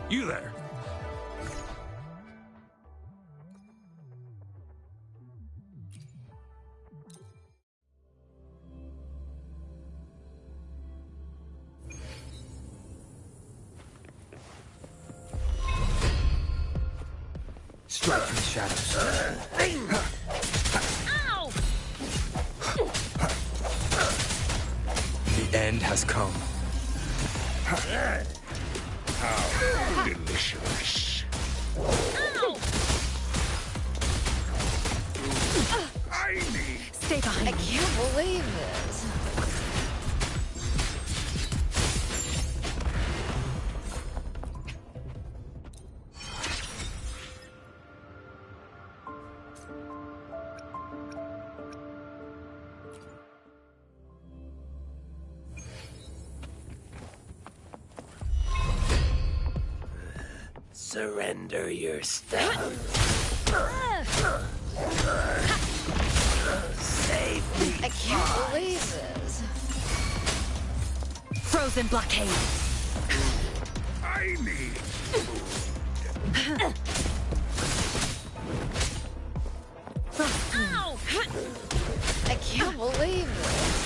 You there. Strike from the shadows. Ow! The end has come. How delicious. Ow! I need. Stay behind I me. can't believe this. Surrender your stuff. Save me. I can't believe this. Frozen blockade. I need. Ow! I can't believe this.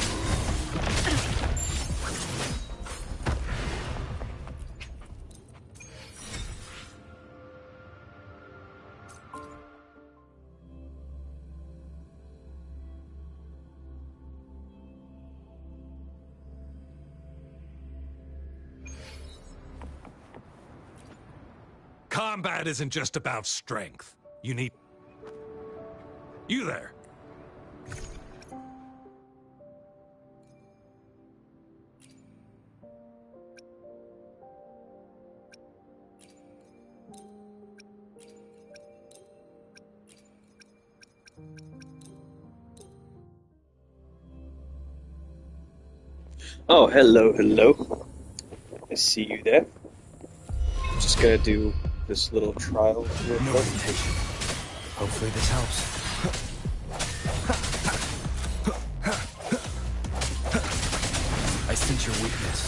Combat isn't just about strength. You need. You there. Oh, hello, hello. I see you there. Just gonna do this little trial real No quick. hesitation. Hopefully this helps. I sense your weakness.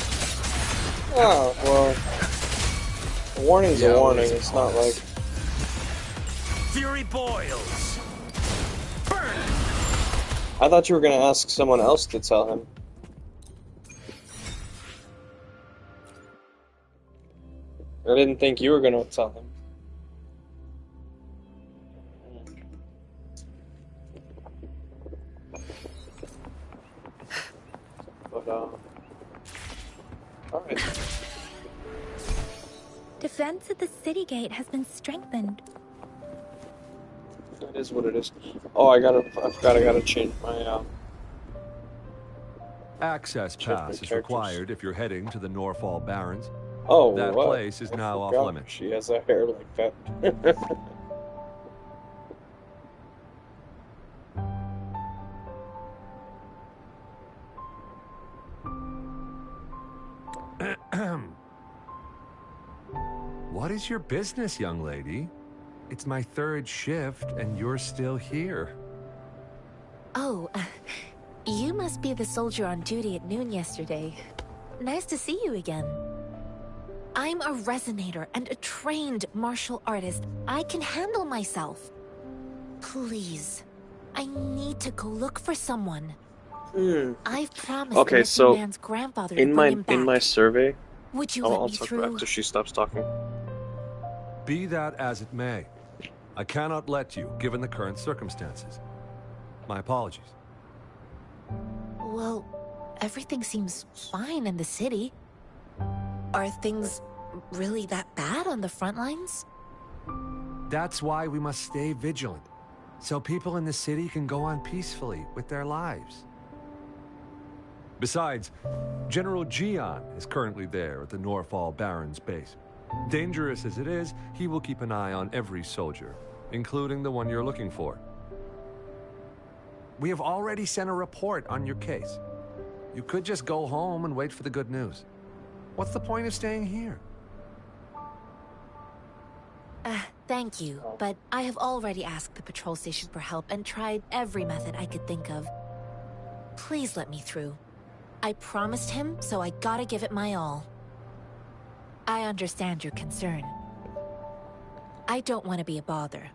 Ah, well, a warning's a warning. It's not like... Fury boils. Burn. I thought you were gonna ask someone else to tell him. I didn't think you were gonna tell him. But, alright. Defense at the city gate has been strengthened. It is what it is. Oh, I forgot I gotta change my, Access Check my pass is characters. required if you're heading to the Norfall Barrens. oh, That what? place is now off Forgot limits. She has a hair like that. What is your business, young lady? It's my third shift, and you're still here. Oh, you must be the soldier on duty at noon yesterday. Nice to see you again. I'm a resonator and a trained martial artist. I can handle myself. Please, I need to go look for someone. I've promised Okay, the missing so man's grandfather to in bring him my back. survey, Would you I'll let me talk through? after she stops talking. Be that as it may, I cannot let you, given the current circumstances. My apologies. Well, everything seems fine in the city. Are things really that bad on the front lines? That's why we must stay vigilant, so people in the city can go on peacefully with their lives. Besides, General Gian is currently there at the Norfall Barrens base. Dangerous as it is, he will keep an eye on every soldier, including the one you're looking for. We have already sent a report on your case. You could just go home and wait for the good news. What's the point of staying here? Thank you, but I have already asked the patrol station for help and tried every method I could think of. Please let me through. I promised him, so I gotta give it my all. I understand your concern. I don't want to be a bother.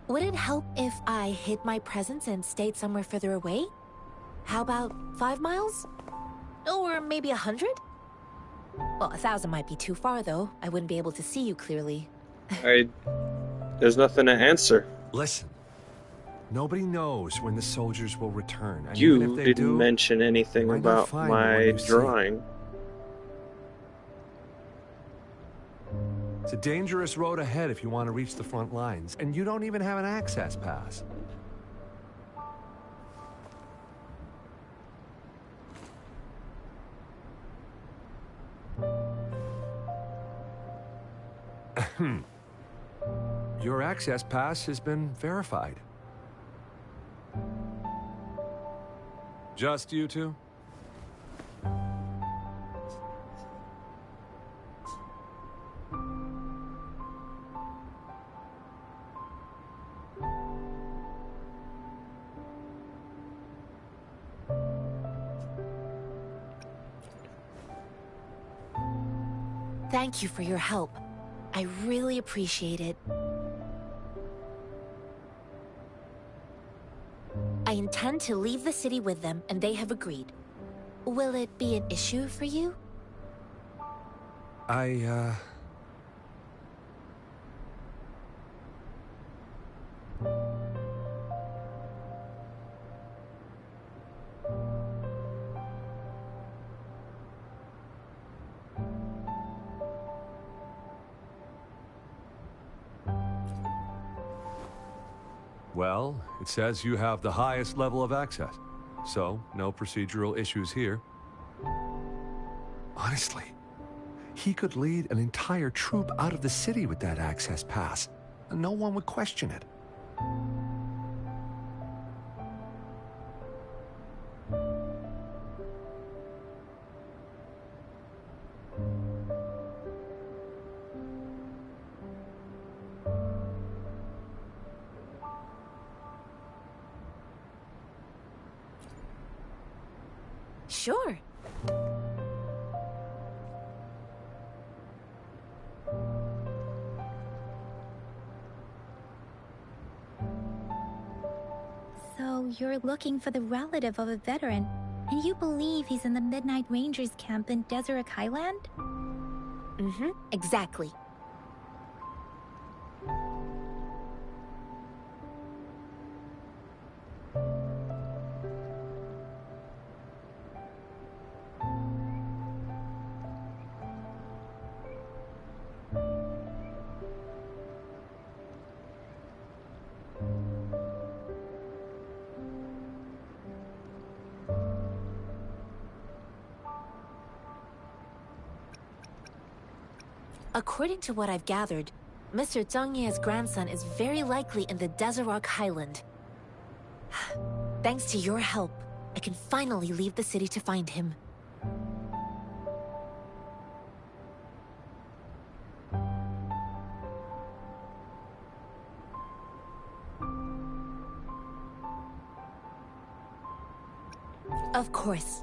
Would it help if I hid my presence and stayed somewhere further away? How about 5 miles? Or maybe 100? Well, 1,000 might be too far, though. I wouldn't be able to see you clearly. There's nothing to answer. Listen, nobody knows when the soldiers will return. And even You if they didn't do, mention anything might not about find the one my you seek. drawing. It's a dangerous road ahead if you want to reach the front lines, and you don't even have an access pass. Your access pass has been verified. Just you two? Thank you for your help. I really appreciate it. I intend to leave the city with them, and they have agreed. Will it be an issue for you? Well, it says you have the highest level of access, so no procedural issues here. Honestly, he could lead an entire troop out of the city with that access pass, and no one would question it. Sure. So you're looking for the relative of a veteran, and you believe he's in the Midnight Rangers camp in Deseret Highland? Mm-hmm, exactly. According to what I've gathered, Mr. Zhang Ye's grandson is very likely in the Deseret Highland. Thanks to your help, I can finally leave the city to find him. Of course.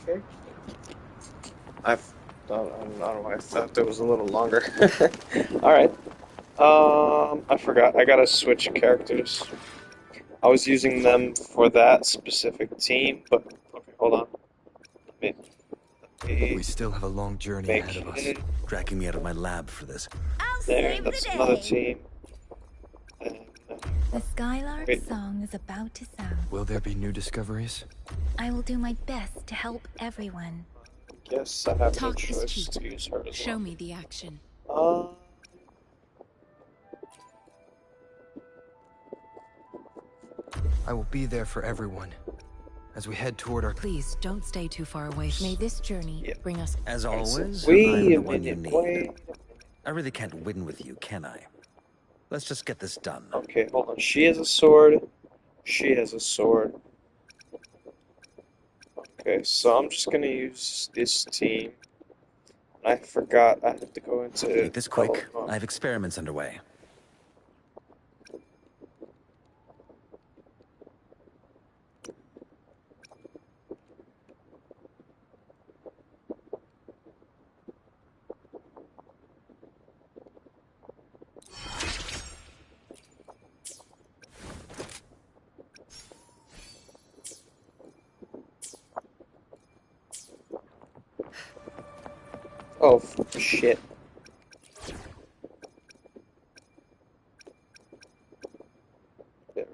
Okay. I don't know why I thought that was a little longer. Alright. I forgot. I gotta switch characters. I was using them for that specific team, but okay, hold on. Let me We still have a long journey make ahead of us, it. dragging me out of my lab for this. I'll There, save that's the another day! team. And, The Skylark Wait. song is about to sound. Will there be new discoveries? I will do my best to help everyone. guess I have no Talk is choice cheap. to use her as Show well. me the action. I will be there for everyone as we head toward our... Please don't stay too far away. May this journey Yeah. bring us. As Alright, always, so wait I'm the a one you minute, need. wait. I really can't win with you, can I? Let's just get this done. Okay, hold on. She has a sword. She has a sword. Okay, so I'm just gonna use this team. I forgot I had to go into Make this quick. oh, I have experiments underway. oh shit. There.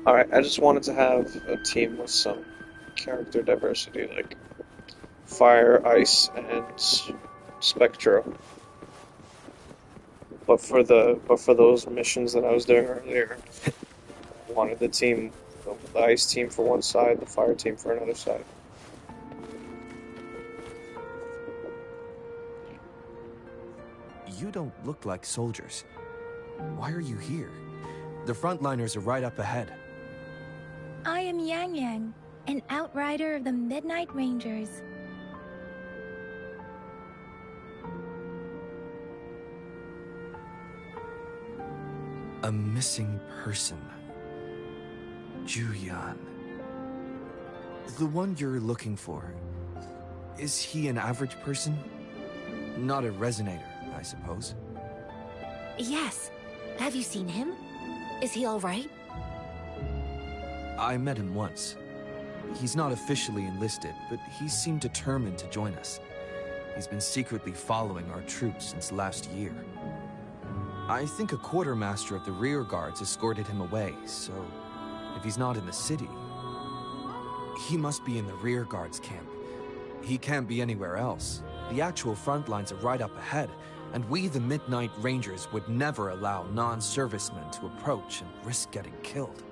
Alright, I just wanted to have a team with some character diversity, like fire, ice, and spectro. But for those missions that I was doing earlier, I wanted the ice team for one side, the fire team for another side. You don't look like soldiers. Why are you here? The frontliners are right up ahead. I am Yang Yang, an outrider of the Midnight Rangers. A missing person. Juyan. The one you're looking for. Is he an average person? Not a resonator, I suppose. Yes. Have you seen him? Is he all right? I met him once. He's not officially enlisted, but he seemed determined to join us. He's been secretly following our troops since last year. I think a quartermaster of the rear guards escorted him away, so if he's not in the city, he must be in the rear guards camp. He can't be anywhere else. The actual front lines are right up ahead, and we, the Midnight Rangers, would never allow non-servicemen to approach and risk getting killed.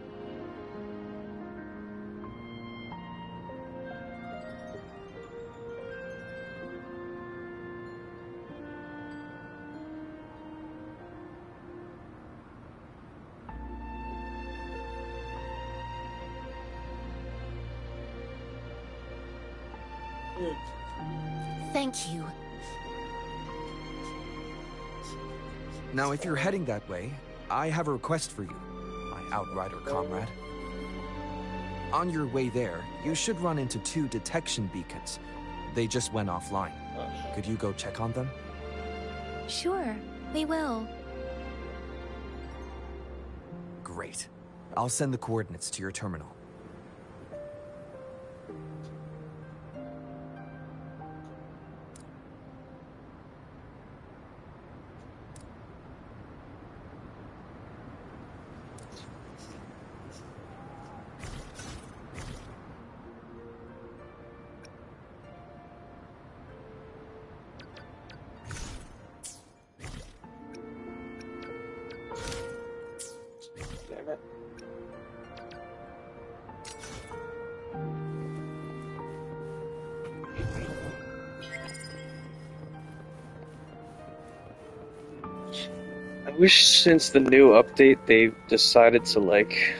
Thank you. Now, if you're heading that way, I have a request for you, my Outrider comrade. On your way there, you should run into 2 detection beacons. They just went offline. Could you go check on them? Sure, we will. Great. I'll send the coordinates to your terminal. Damn it. I wish since the new update they decided to like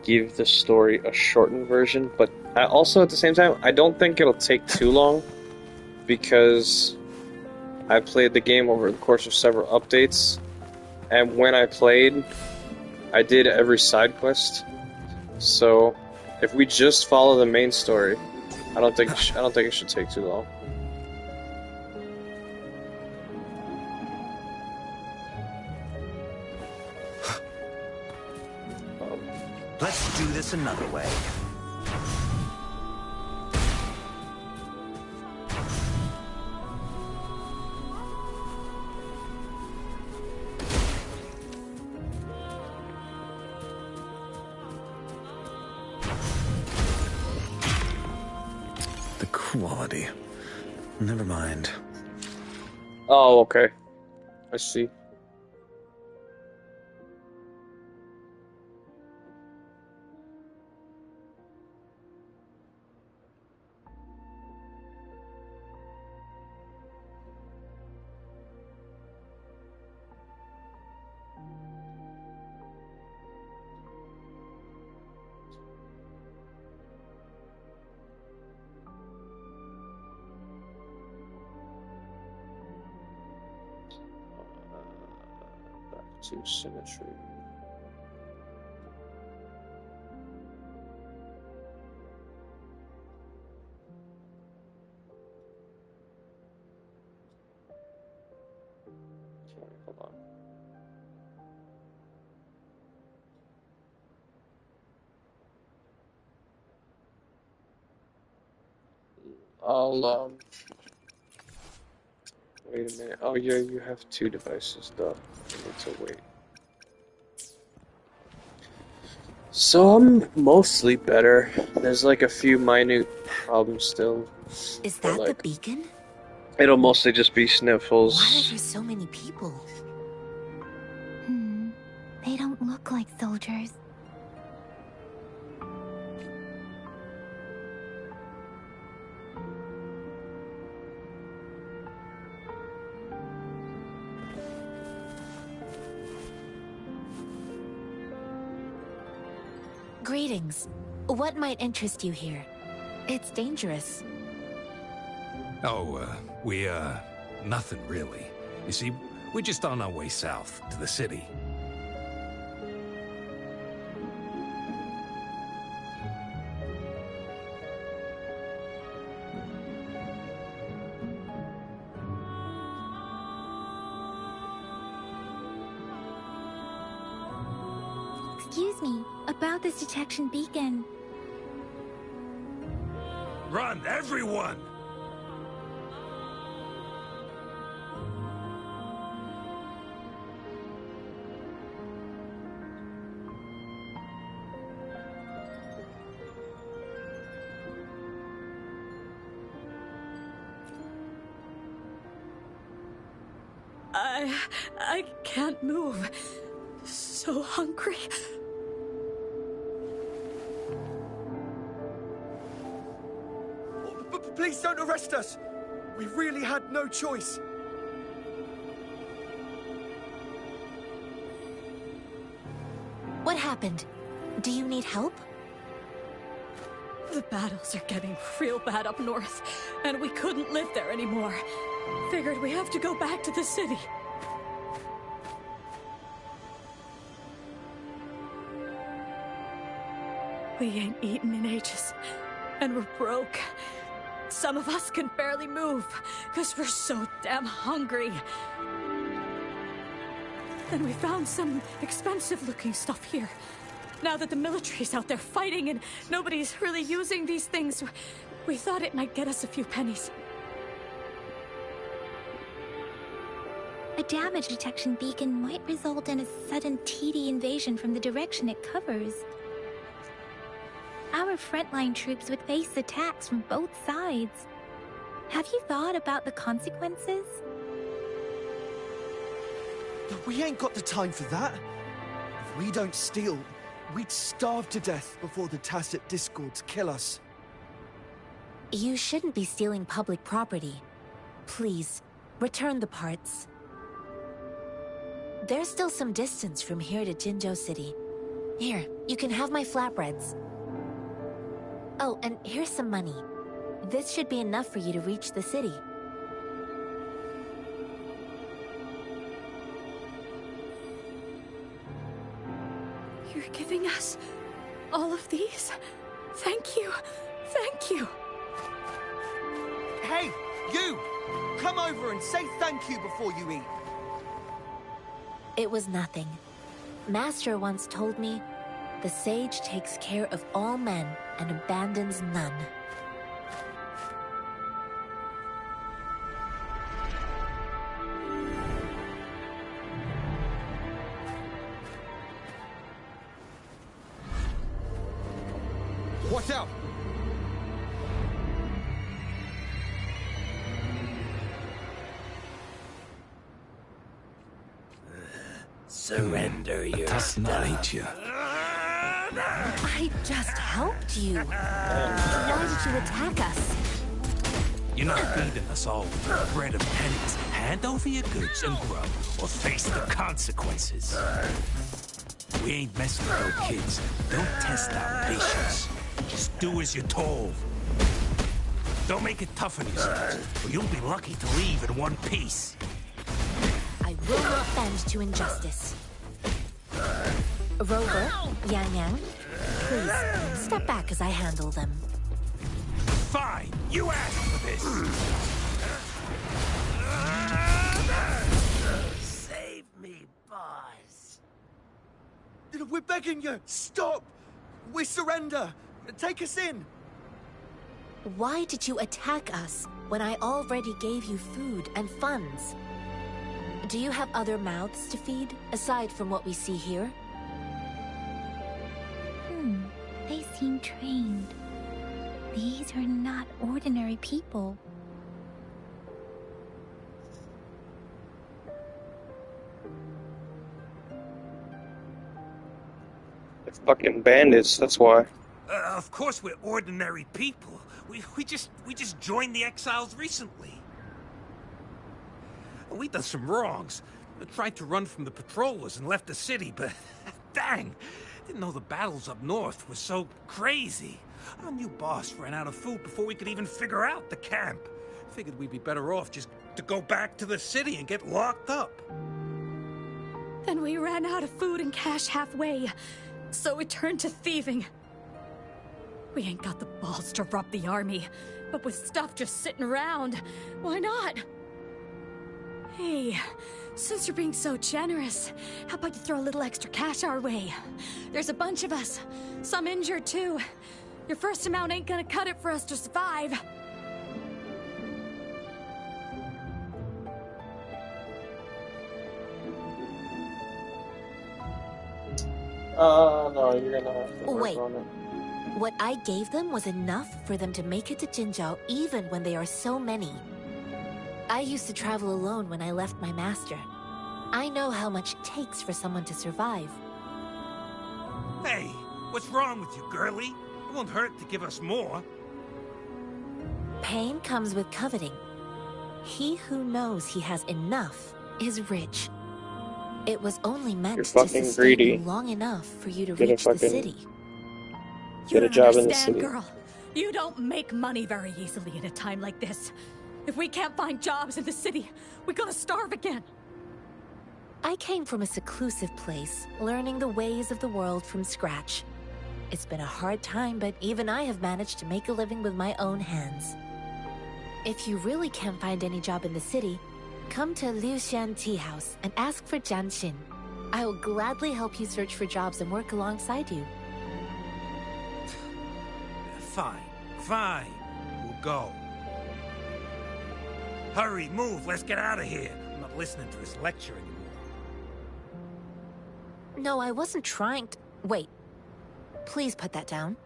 give the story a shortened version, but I also at the same time I don't think it'll take too long because I played the game over the course of several updates, and when I played, I did every side quest. So if we just follow the main story, I don't think it should take too long. Let's do this another way. The quality. Never mind. Oh, okay. I see. to symmetry. Sorry, hold on. I'll wait a minute. Oh yeah, you have two devices though. I need to wait. So I'm mostly better. There's like a few minute problems still. Is that the beacon? It'll mostly just be sniffles. Why are there so many people? They don't look like soldiers. Greetings. What might interest you here? It's dangerous. Oh, nothing really. You see, we're just on our way south to the city. Excuse me, about this detection beacon. Run, everyone! I can't move. So hungry. Please don't arrest us! We really had no choice. What happened? Do you need help? The battles are getting real bad up north, and we couldn't live there anymore. Figured we have to go back to the city. We ain't eaten in ages, and we're broke. Some of us can barely move, because we're so damn hungry. And we found some expensive-looking stuff here. Now that the military's out there fighting and nobody's really using these things, we thought it might get us a few pennies. A damage detection beacon might result in a sudden TD invasion from the direction it covers. Our frontline troops would face attacks from both sides. Have you thought about the consequences? But we ain't got the time for that. If we don't steal, we'd starve to death before the tacit discords kill us. You shouldn't be stealing public property. Please, return the parts. There's still some distance from here to Jinzhou City. Here, you can have my flatbreads. Oh, and here's some money. This should be enough for you to reach the city. You're giving us all of these? Thank you. Thank you. Hey, you! Come over and say thank you before you eat. It was nothing. Master once told me, the sage takes care of all men and abandons none. Watch out! Surrender yourself. I just helped you. Why did you attack us? You're not feeding us all bread of pennies. Hand over your goods and grow, or face the consequences. We ain't messing with no kids. Don't test our patience. Just do as you're told. Don't make it tough on yourselves, or you'll be lucky to leave in one piece. I will not bend to injustice. Rover, Yang Yang, please, step back as I handle them. Fine, you asked for this. Save me, boss. We're begging you! Stop! We surrender! Take us in! Why did you attack us when I already gave you food and funds? Do you have other mouths to feed, aside from what we see here? They seem trained. These are not ordinary people. They're fucking bandits, that's why. Of course we're ordinary people. We just joined the Exiles recently. We've done some wrongs. Tried to run from the patrollers and left the city, but dang, didn't know the battles up north were so crazy. Our new boss ran out of food before we could even figure out the camp. Figured we'd be better off just to go back to the city and get locked up. Then we ran out of food and cash halfway, so we turned to thieving. We ain't got the balls to rob the army, but with stuff just sitting around, why not? Hey, since you're being so generous, how about you throw a little extra cash our way? There's a bunch of us, some injured too. Your first amount ain't gonna cut it for us to survive. No, you're gonna have to work Wait. on it. What I gave them was enough for them to make it to Jinzhou even when they are so many. I used to travel alone when I left my master. I know how much it takes for someone to survive. Hey, what's wrong with you, girlie? It won't hurt to give us more. Pain comes with coveting. He who knows he has enough is rich. It was only meant You're to fucking sustain greedy. you long enough for you to Get a reach the fucking- city. Get a You job don't in the understand, city. girl. You don't make money very easily in a time like this. If we can't find jobs in the city, we're gonna starve again. I came from a seclusive place, learning the ways of the world from scratch. It's been a hard time, but even I have managed to make a living with my own hands. If you really can't find any job in the city, come to Liu Xian Tea House and ask for Jian Xin. I will gladly help you search for jobs and work alongside you. Fine. We'll go. Hurry, move, let's get out of here. I'm not listening to this lecture anymore. No, I wasn't trying to... Wait. Please put that down.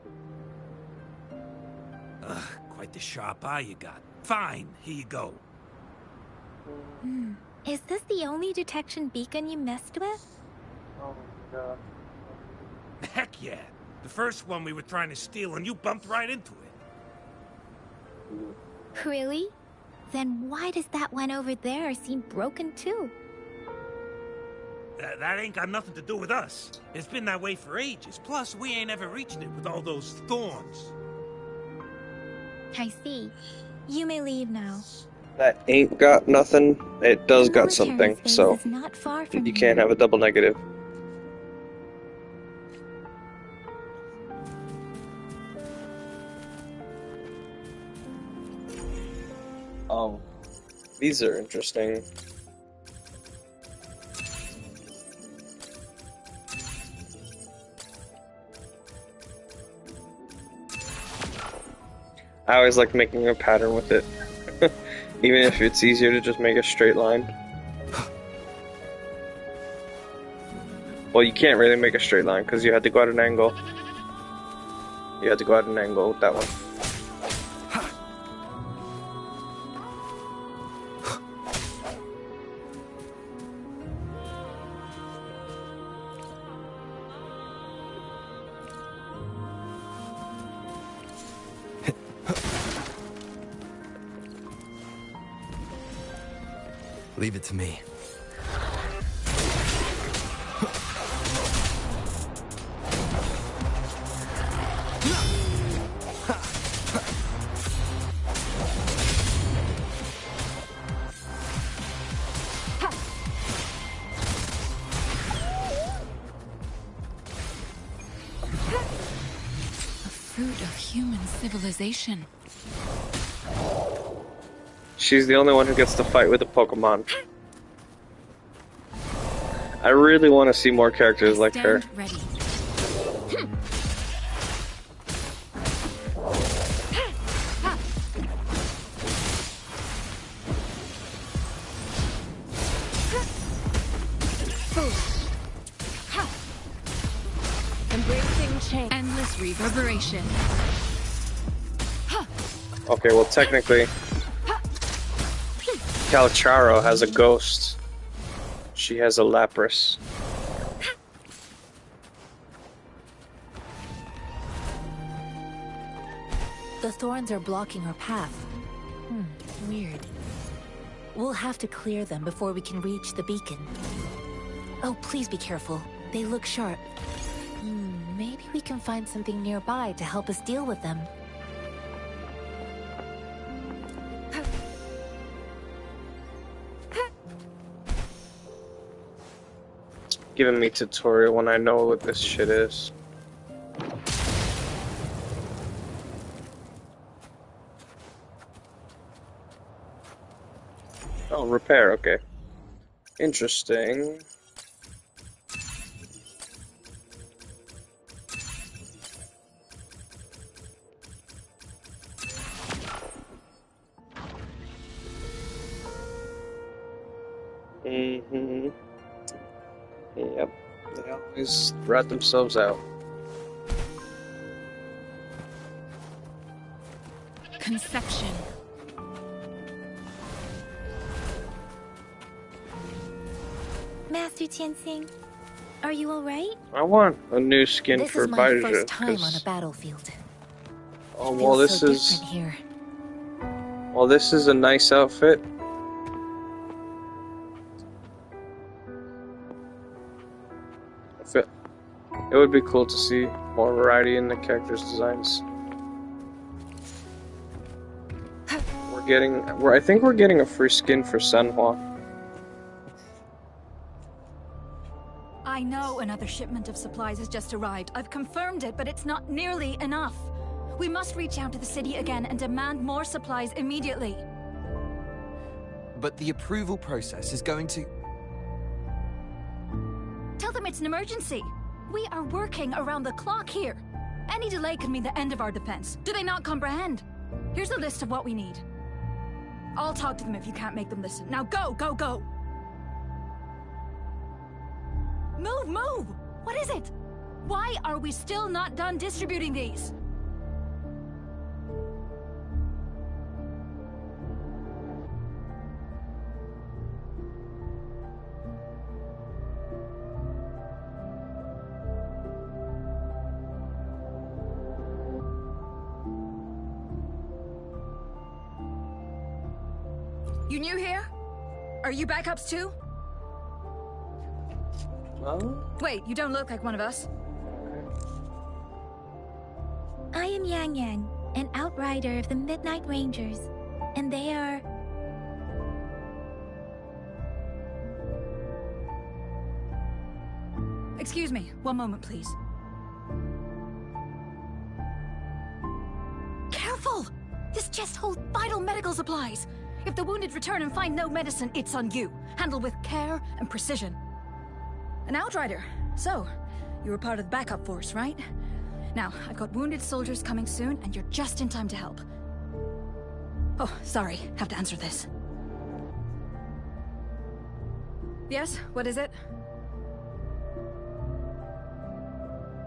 Quite the sharp eye you got. Fine, here you go. Is this the only detection beacon you messed with? Oh my god. Heck yeah. The first one we were trying to steal and you bumped right into it. Really? Then why does that one over there seem broken too? That ain't got nothing to do with us. It's been that way for ages. Plus, we ain't ever reached it with all those thorns. I see. You may leave now. That ain't got nothing. It does The got military something, base so is not far from you here. can't have a double negative. These are interesting. I always like making a pattern with it, even if it's easier to just make a straight line. Well, you can't really make a straight line because you had to go at an angle. You had to go at an angle with that one. Leave it to me. A fruit of human civilization. She's the only one who gets to fight with a Pokemon. I really want to see more characters like her. Stand ready. Embracing change. Endless reverberation. Okay, well technically, Calcharo has a ghost. She has a Lapras. The thorns are blocking our path. Weird. We'll have to clear them before we can reach the beacon. Oh, please be careful. They look sharp. Maybe we can find something nearby to help us deal with them. Giving me tutorial when I know what this shit is. Oh, repair, okay. Interesting. Yep, they always rat themselves out. Conception. Master Tianxing, are you alright? I want a new skin This for is my Baizhu. first time on a battlefield. Oh, well, Feels this so is. different here. Well, this is a nice outfit. It would be cool to see more variety in the characters' designs. I think we're getting a free skin for Senhua. I know another shipment of supplies has just arrived. I've confirmed it, but it's not nearly enough. We must reach out to the city again and demand more supplies immediately. But the approval process is going to... Tell them it's an emergency. We are working around the clock here. Any delay could mean the end of our defense. Do they not comprehend? Here's a list of what we need. I'll talk to them if you can't make them listen. Now go, go, go! Move, move! What is it? Why are we still not done distributing these? You new here? Are you backups too? Wait, you don't look like one of us. I am Yang Yang, an outrider of the Midnight Rangers, and they are... Excuse me, one moment, please. Careful! This chest holds vital medical supplies. If the wounded return and find no medicine, it's on you. Handle with care and precision. An outrider. So, you were part of the backup force, right? Now, I've got wounded soldiers coming soon, and you're just in time to help. Oh, sorry. Have to answer this. Yes? What is it?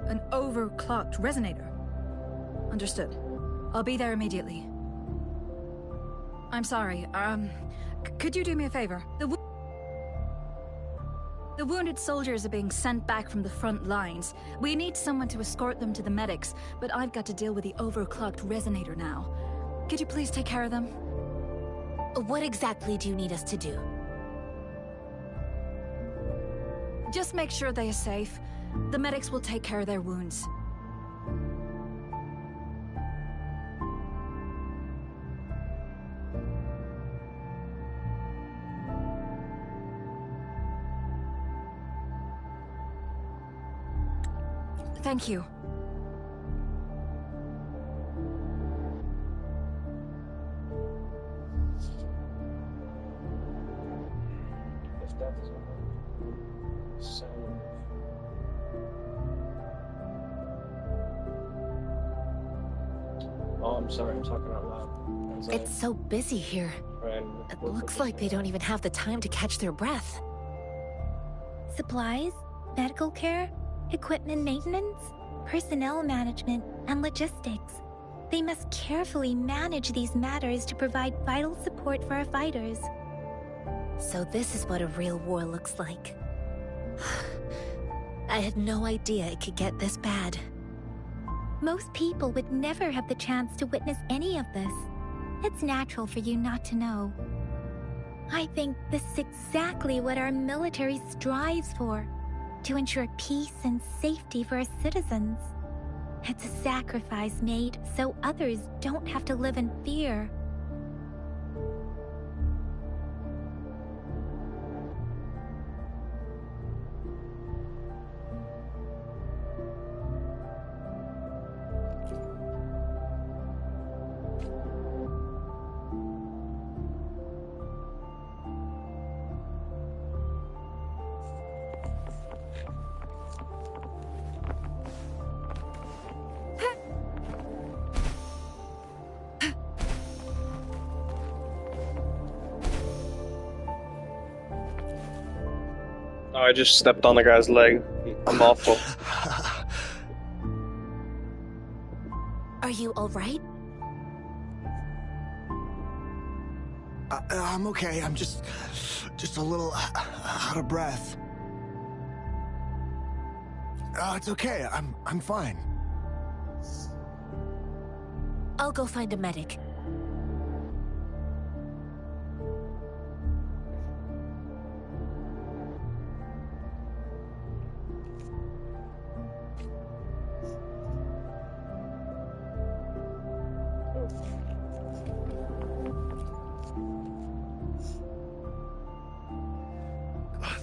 An overclocked resonator. Understood. I'll be there immediately. I'm sorry, could you do me a favor? The wounded soldiers are being sent back from the front lines. We need someone to escort them to the medics, but I've got to deal with the overclocked resonator now. Could you please take care of them? What exactly do you need us to do? Just make sure they are safe. The medics will take care of their wounds. Thank you. I'm sorry, I'm talking out loud. As It's so busy here. It looks like they don't even have the time to catch their breath. Supplies, medical care, equipment maintenance, personnel management, and logistics. They must carefully manage these matters to provide vital support for our fighters. So this is what a real war looks like. I had no idea it could get this bad. Most people would never have the chance to witness any of this. It's natural for you not to know. I think this is exactly what our military strives for, to ensure peace and safety for our citizens. It's a sacrifice made so others don't have to live in fear. Oh, I just stepped on the guy's leg. I'm awful. Are you alright? I'm okay. I'm just a little out of breath. It's okay. I'm fine. I'll go find a medic.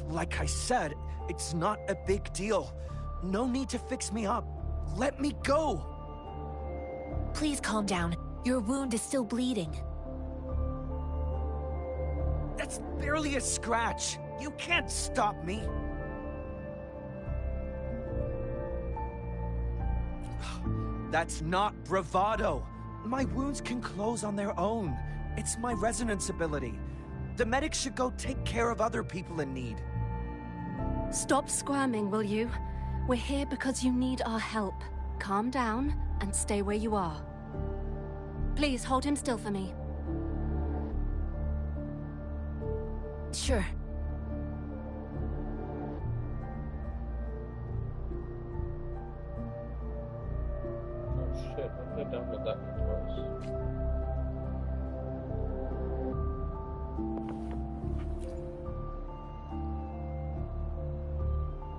Like I said, it's not a big deal. No need to fix me up. Let me go! Please calm down. Your wound is still bleeding. That's barely a scratch. You can't stop me. That's not bravado. My wounds can close on their own. It's my resonance ability. The medics should go take care of other people in need. Stop squirming, will you? We're here because you need our help. Calm down and stay where you are. Please hold him still for me. Sure. Oh shit, I did download that twice.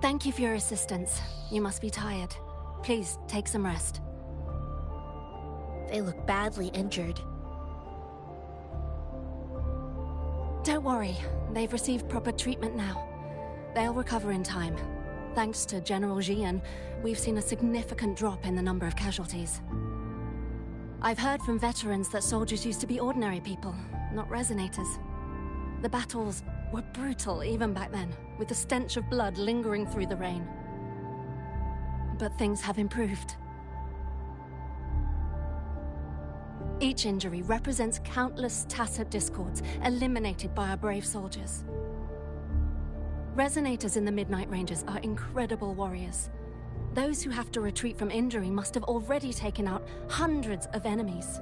Thank you for your assistance. You must be tired. Please, take some rest. They look badly injured. Don't worry. They've received proper treatment now. They'll recover in time. Thanks to General Jian, we've seen a significant drop in the number of casualties. I've heard from veterans that soldiers used to be ordinary people, not resonators. The battles were brutal even back then, with the stench of blood lingering through the rain. But things have improved. Each injury represents countless tacit discords eliminated by our brave soldiers. Resonators in the Midnight Rangers are incredible warriors. Those who have to retreat from injury must have already taken out hundreds of enemies.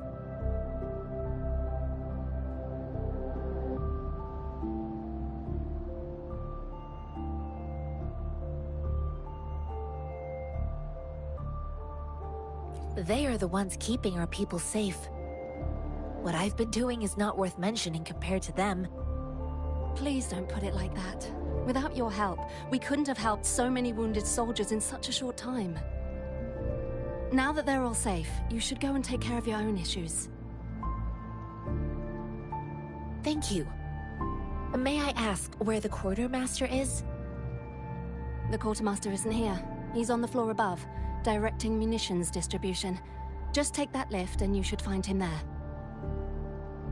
They are the ones keeping our people safe. What I've been doing is not worth mentioning compared to them. Please don't put it like that. Without your help, we couldn't have helped so many wounded soldiers in such a short time. Now that they're all safe, you should go and take care of your own issues. Thank you. May I ask where the quartermaster is? The quartermaster isn't here. He's on the floor above, directing munitions distribution. Just take that lift and you should find him there.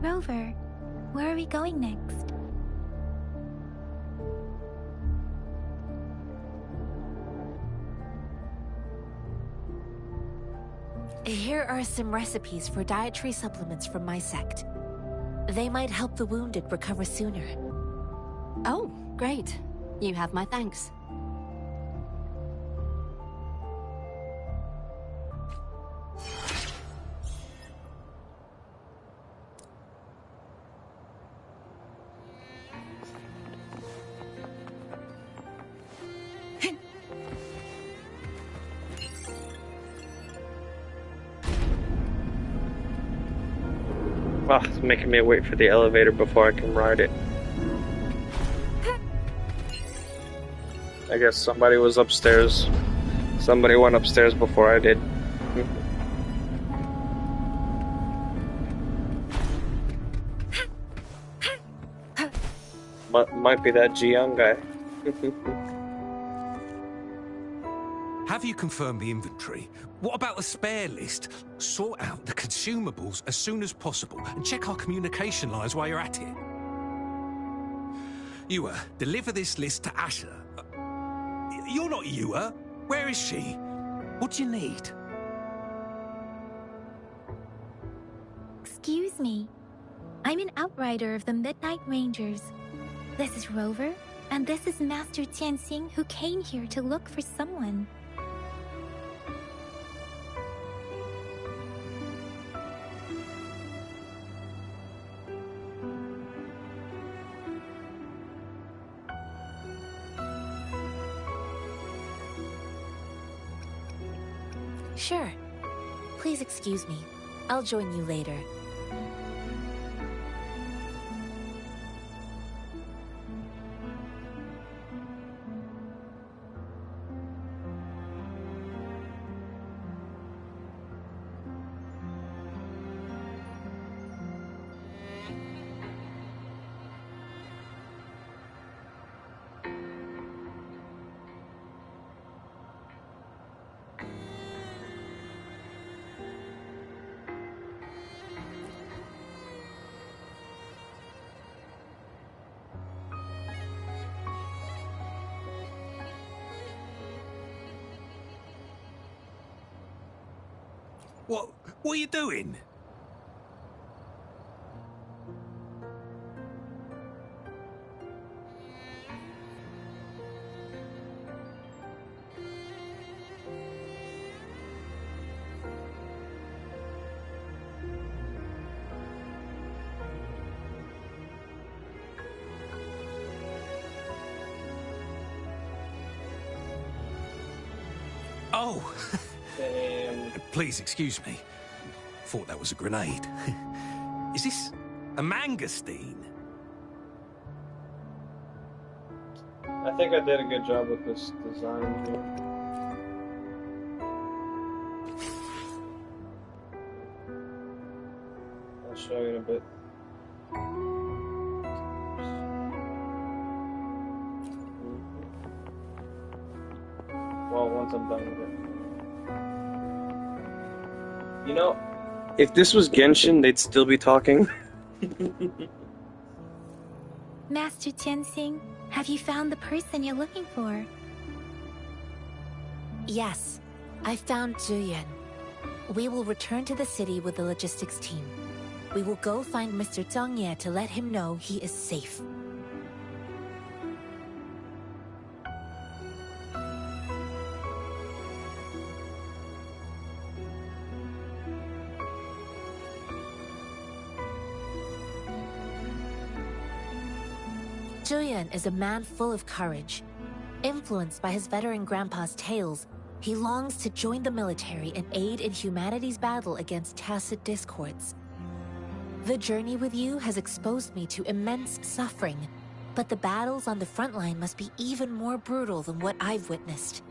Rover, where are we going next? Here are some recipes for dietary supplements from my sect. They might help the wounded recover sooner. Oh, great. You have my thanks. Oh, it's making me wait for the elevator before I can ride it. I guess somebody was upstairs. Somebody went upstairs before I did. Might be that Ji-young guy. Have you confirmed the inventory? What about the spare list? Sort out the consumables as soon as possible and check our communication lines while you're at it. Yua, deliver this list to Asher. You're not Yua. Where is she? What do you need? Excuse me. I'm an outrider of the Midnight Rangers. This is Rover, and this is Master Tianxing, who came here to look for someone. Sure. Please excuse me. I'll join you later. What are you doing? Oh! Please excuse me. Thought that was a grenade. Is this a mangosteen? I think I did a good job with this design here. I'll show you in a bit. Well, once I'm done with it. You know, if this was Genshin, they'd still be talking. Master Tianxing, have you found the person you're looking for? Yes, I found Zhuyan. We will return to the city with the logistics team. We will go find Mr. Zhang Ye to let him know he is safe. Zhuyan is a man full of courage. Influenced by his veteran grandpa's tales, he longs to join the military and aid in humanity's battle against tacit discords. The journey with you has exposed me to immense suffering, but the battles on the front line must be even more brutal than what I've witnessed.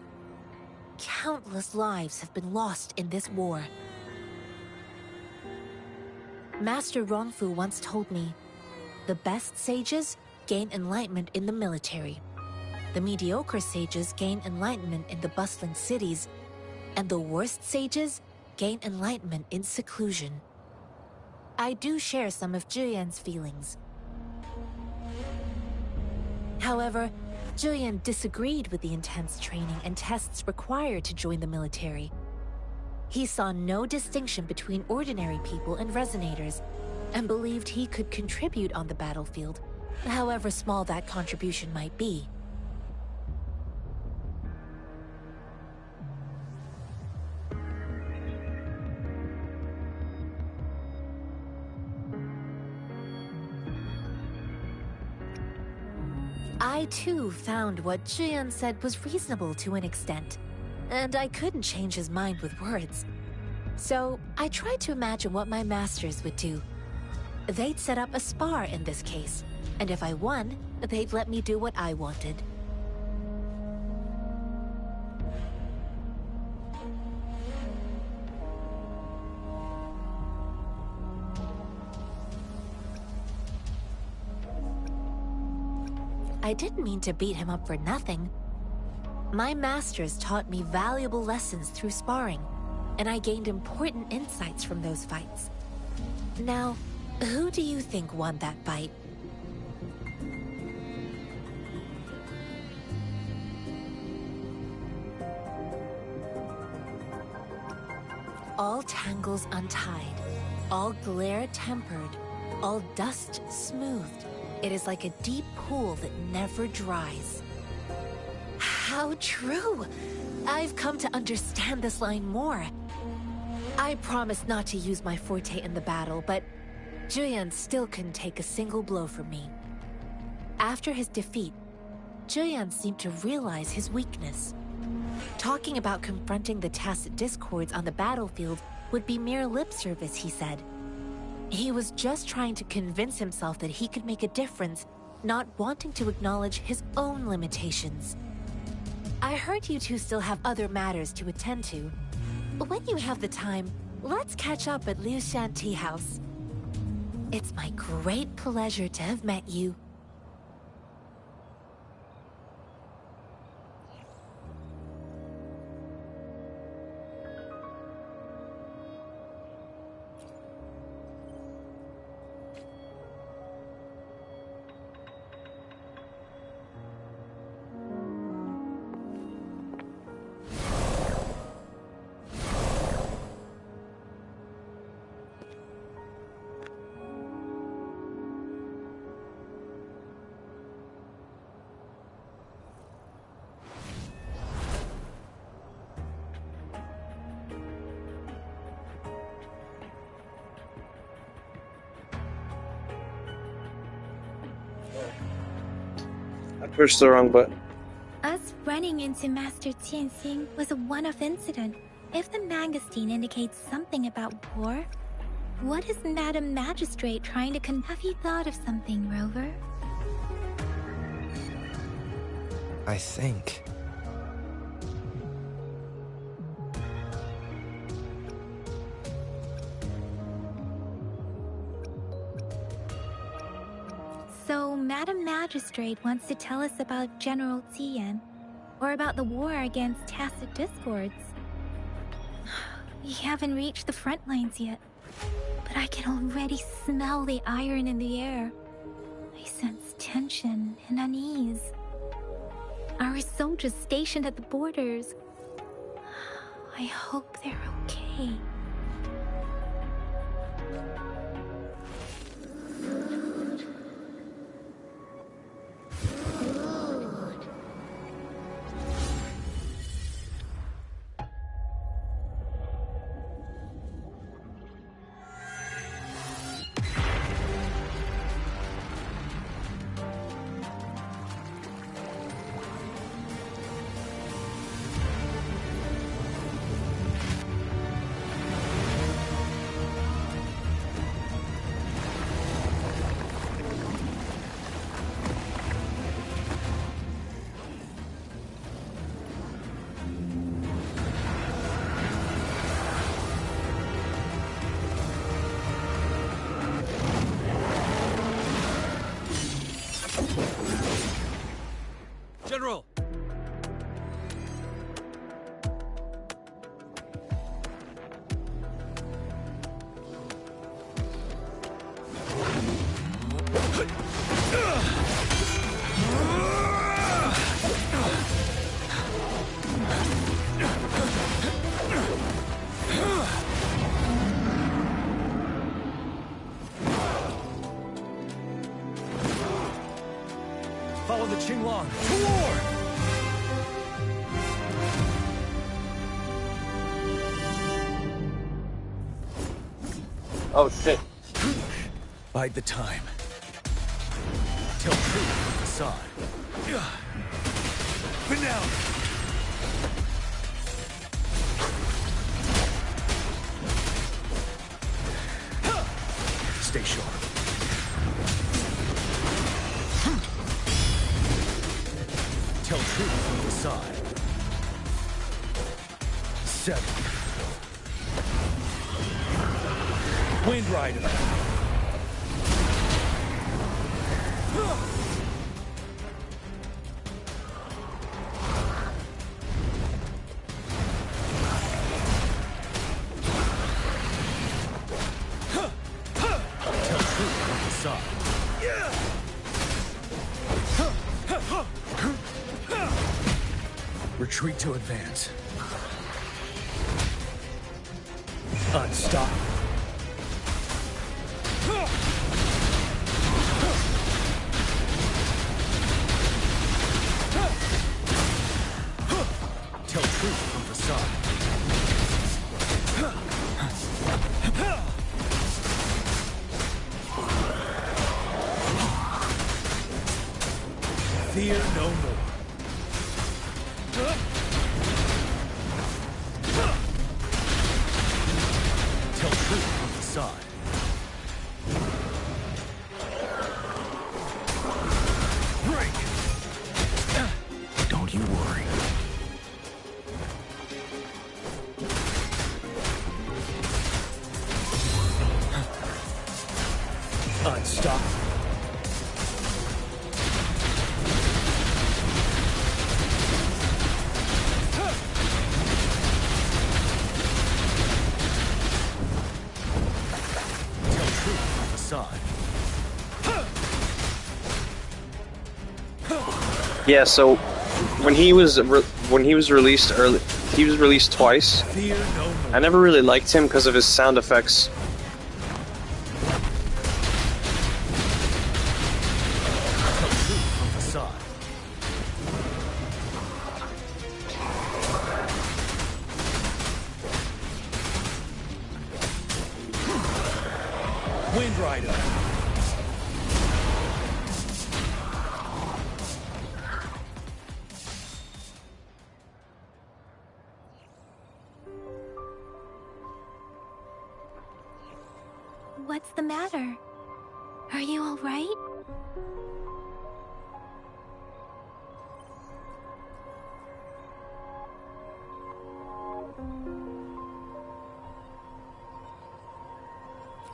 Countless lives have been lost in this war. Master Rongfu once told me, the best sages gain enlightenment in the military. The mediocre sages gain enlightenment in the bustling cities, and the worst sages gain enlightenment in seclusion. I do share some of Zhuyan's feelings. However, Zhuyan disagreed with the intense training and tests required to join the military. He saw no distinction between ordinary people and resonators, and believed he could contribute on the battlefield, however small that contribution might be. I too found what Zhiyan said was reasonable to an extent, and I couldn't change his mind with words. So I tried to imagine what my masters would do. They'd set up a spar in this case, and if I won, they'd let me do what I wanted. I didn't mean to beat him up for nothing. My masters taught me valuable lessons through sparring, and I gained important insights from those fights. Now, who do you think won that fight? All tangles untied, all glare tempered, all dust smoothed. It is like a deep pool that never dries. How true! I've come to understand this line more. I promised not to use my forte in the battle, but Zhiyan still couldn't take a single blow from me. After his defeat, Zhiyan seemed to realize his weakness. Talking about confronting the tacit discords on the battlefield would be mere lip service, he said. He was just trying to convince himself that he could make a difference, not wanting to acknowledge his own limitations. I heard you two still have other matters to attend to. When you have the time, let's catch up at Liu Shan Tea House. It's my great pleasure to have met you. I pushed the wrong button. Us running into Master Tianxing was a one-off incident. If the Mangosteen indicates something about war, what is Madam Magistrate trying to Have you thought of something, Rover? I think. So, Madam Magistrate wants to tell us about General Tian, or about the war against tacit discords. We haven't reached the front lines yet, but I can already smell the iron in the air. I sense tension and unease. Our soldiers stationed at the borders. I hope they're okay. Qinglong, to war! Oh shit. Bide the time. Tell truth with the facade. Finale! Stay sharp. Tell truth from the facade. 7. Wind Rider! Retreat to advance. Unstoppable. Tell truth from facade. Fear no more. Tell truth from facade. Break! Don't you worry. Unstoppable. Yeah, so when he was released early, he was released twice. Fear no more. I never really liked him because of his sound effects. Wind Rider. What's the matter? Are you all right?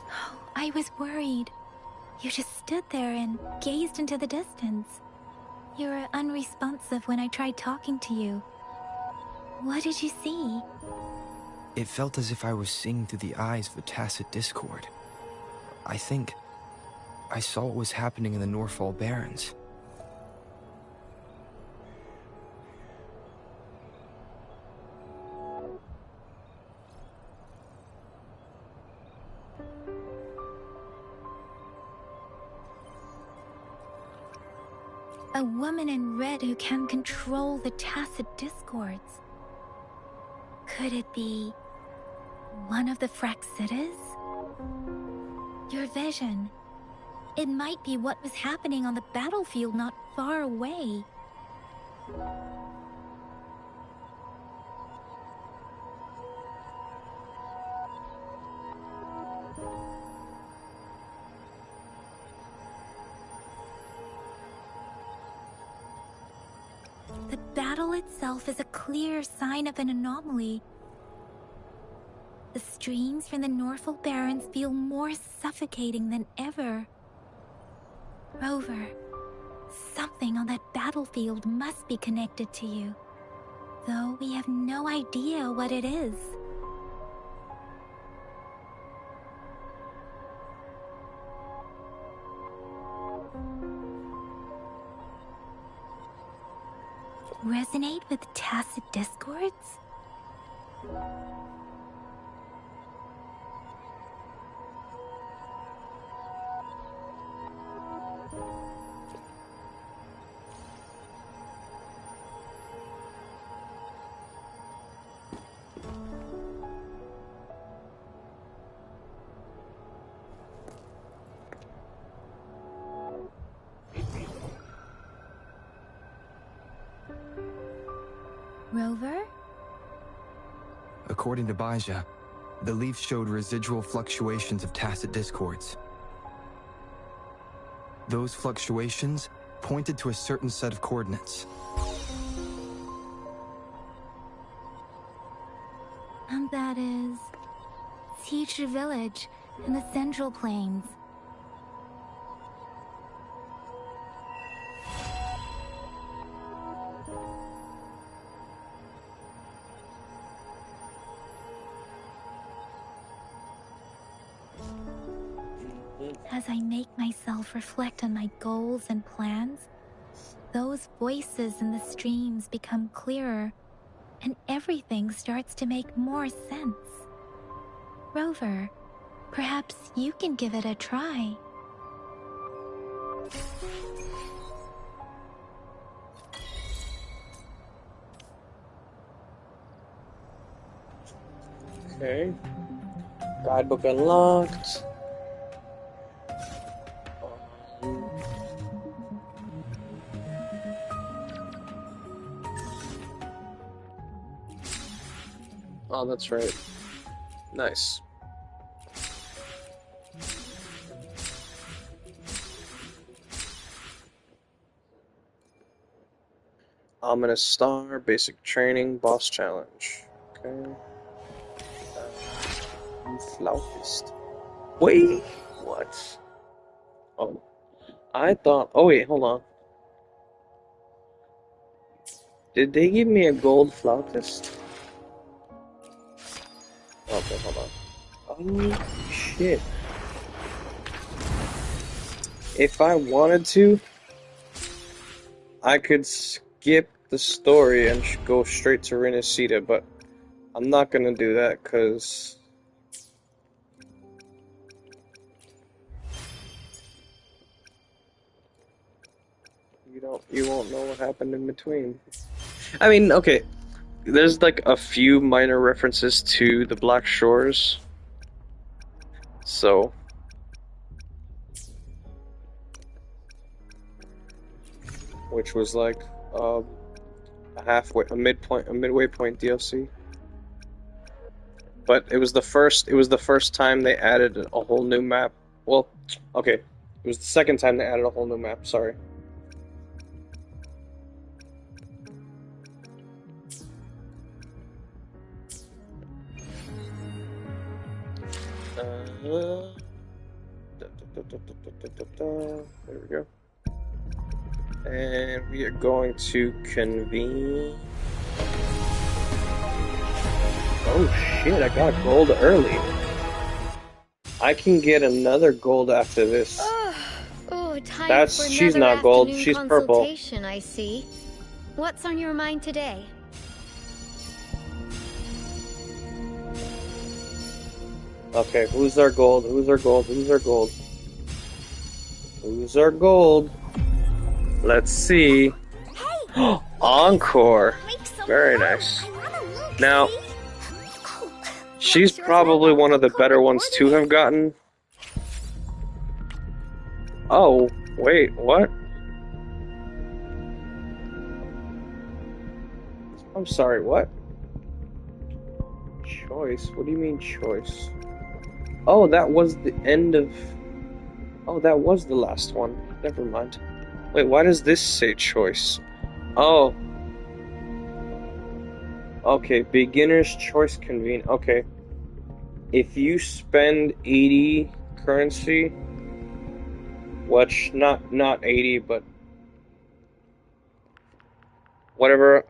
Oh, I was worried. You just stood there and gazed into the distance. You were unresponsive when I tried talking to you. What did you see? It felt as if I was seeing through the eyes of a tacit discord. I think I saw what was happening in the Norfall Barrens. A woman in red who can control the tacit discords. Could it be one of the Fraxitas? Your vision. It might be what was happening on the battlefield not far away. The battle itself is a clear sign of an anomaly. The streams from the Norfall Barrens feel more suffocating than ever. Rover, something on that battlefield must be connected to you, though we have no idea what it is. Resonate with tacit discords? Rover? According to Baja, the leaf showed residual fluctuations of tacit discords. Those fluctuations pointed to a certain set of coordinates. And that is... Teacher Village in the Central Plains. As I make myself reflect on my goals and plans, those voices in the streams become clearer, and everything starts to make more sense. Rover, perhaps you can give it a try. Okay. Guidebook unlocked. Oh, that's right. Nice. Ominous Star, Basic Training, Boss Challenge. Okay. Flautist. Wait, what? Oh, I thought. Oh wait, hold on. Did they give me a gold flautist? Okay, hold on. Oh shit! If I wanted to, I could skip the story and go straight to Renacida, but I'm not gonna do that because. You won't know what happened in between. I mean, okay, there's like a few minor references to the Black Shores, so which was like a midway point DLC. But it was the first time they added a whole new map. Well, okay, it was the second time they added a whole new map. Sorry. There we go. And we are going to convene. Oh shit, I got gold early. I can get another gold after this. Oh, time for she's another not gold, afternoon she's purple. consultation, I see. What's on your mind today? Okay, who's our gold? Who's our gold? Who's our gold? Who's our gold? Let's see. Hey! Encore! Very nice. Now, she's probably one of the better ones to have gotten. Oh, wait, what? I'm sorry, what? Choice? What do you mean choice? Oh, that was the end of... Oh, that was the last one. Never mind. Wait, why does this say choice? Oh. Okay, beginner's choice convene. Okay. If you spend 80 currency, which not 80, but whatever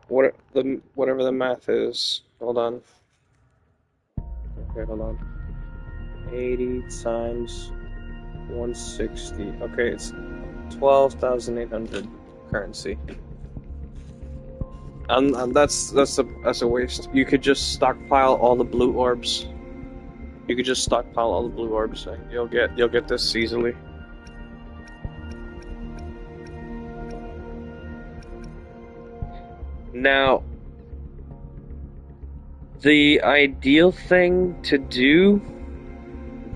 the math is. Hold on. Okay, hold on. 80 times 160. Okay, it's 12,800 currency. And that's a waste. You could just stockpile all the blue orbs. You could just stockpile all the blue orbs, and you'll get this easily. Now, the ideal thing to do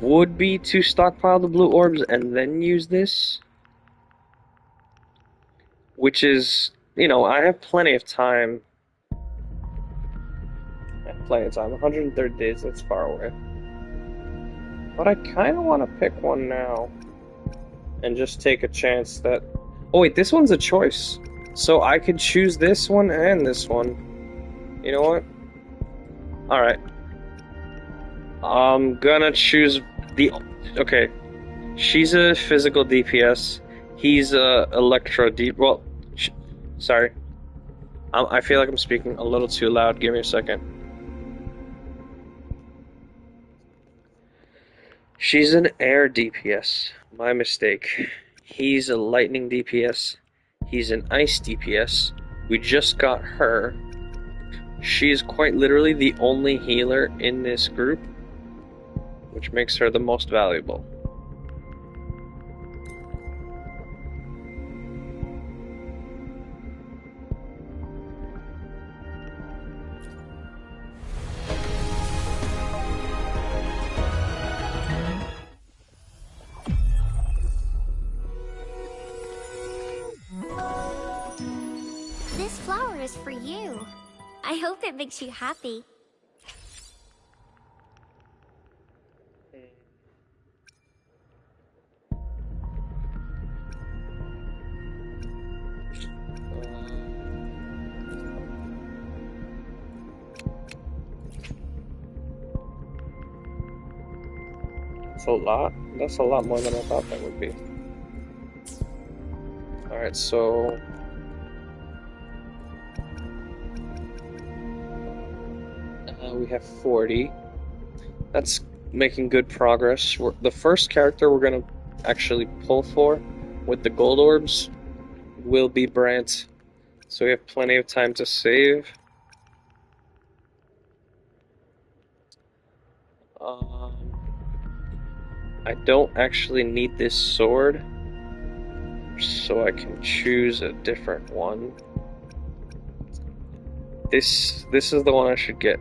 would be to stockpile the blue orbs and then use this. Which is, you know, I have plenty of time Plenty of time. 130 days, that's far away. But I kind of want to pick one now. And just take a chance that... Oh wait, this one's a choice. So I could choose this one and this one. You know what? Alright. I'm gonna choose the... Okay. She's a physical DPS. He's a electro D... Well, sorry. I feel like I'm speaking a little too loud. Give me a second. She's an air DPS. My mistake. He's a lightning DPS. He's an ice DPS. We just got her. She is quite literally the only healer in this group, which makes her the most valuable. This flower is for you. I hope it makes you happy. That's a lot. That's a lot more than I thought that would be. Alright, so... we have 40. That's making good progress. The first character we're going to actually pull for with the gold orbs will be Brant. So we have plenty of time to save. I don't actually need this sword, so I can choose a different one. This is the one I should get.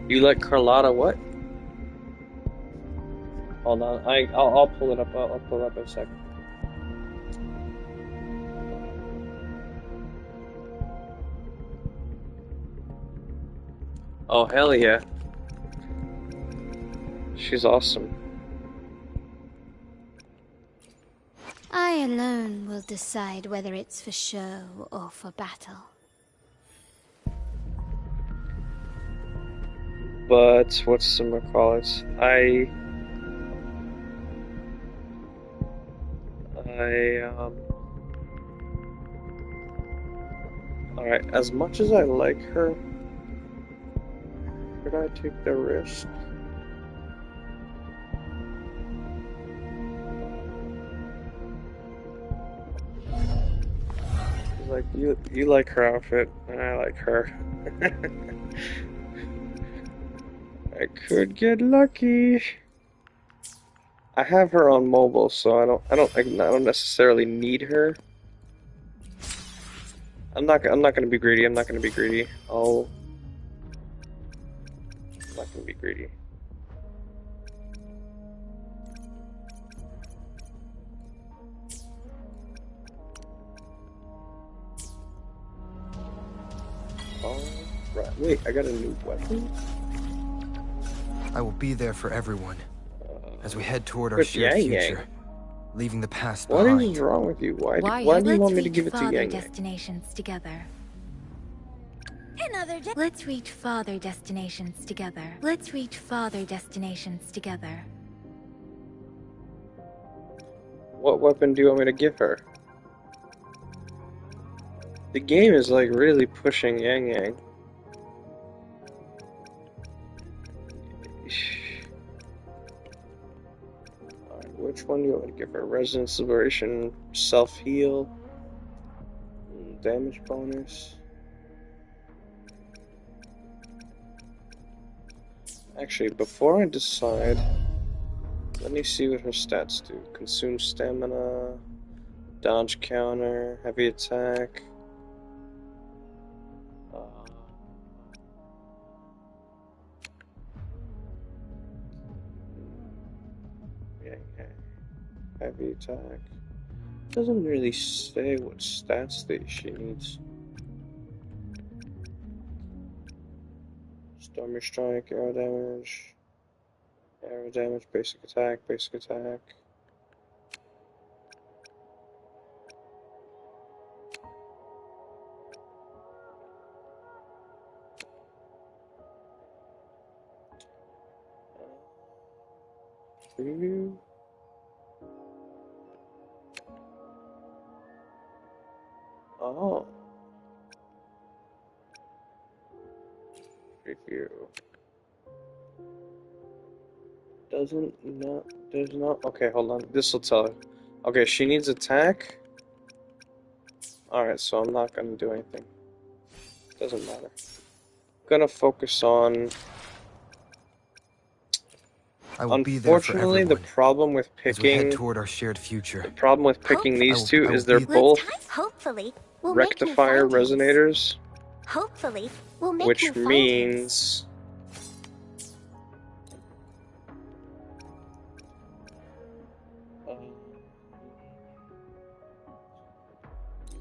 You like Carlotta what? Hold on, I'll pull it up. I'll pull it up in a second. Oh hell yeah! She's awesome. I alone will decide whether it's for show or for battle. But whatchamacallit? Alright, as much as I like her, could I take the risk? She's like, you like her outfit, and I like her. I could get lucky. I have her on mobile, so I don't necessarily need her. I'm not gonna be greedy. I'm not gonna be greedy. I'm not gonna be greedy. Alright, wait, I got a new weapon? I will be there for everyone as we head toward our shared future, leaving the past behind. What is wrong with you? Why do you want me to give it to Yang Yang? Destinations together. Let's reach farther destinations together. Let's reach farther destinations together. What weapon do you want me to give her? The game is like really pushing Yang Yang. Alright, which one do you want me to give her? Resonance Liberation, Self-Heal, Damage Bonus. Actually, before I decide, let me see what her stats do. Consume Stamina, Dodge Counter, Heavy Attack. Heavy attack. Doesn't really say what stats that she needs. Stormy strike, arrow damage, basic attack, basic attack. Preview. Oh. Preview. Does not. Okay, hold on. This will tell her. Okay, she needs attack. Alright, so I'm not gonna do anything. Doesn't matter. Gonna focus on. I will be there for Unfortunately, the everyone problem with as we head picking toward our shared future. the problem with picking these two is they're both Hopefully, we'll rectifier make new findings. resonators, Hopefully, we'll make which new findings. means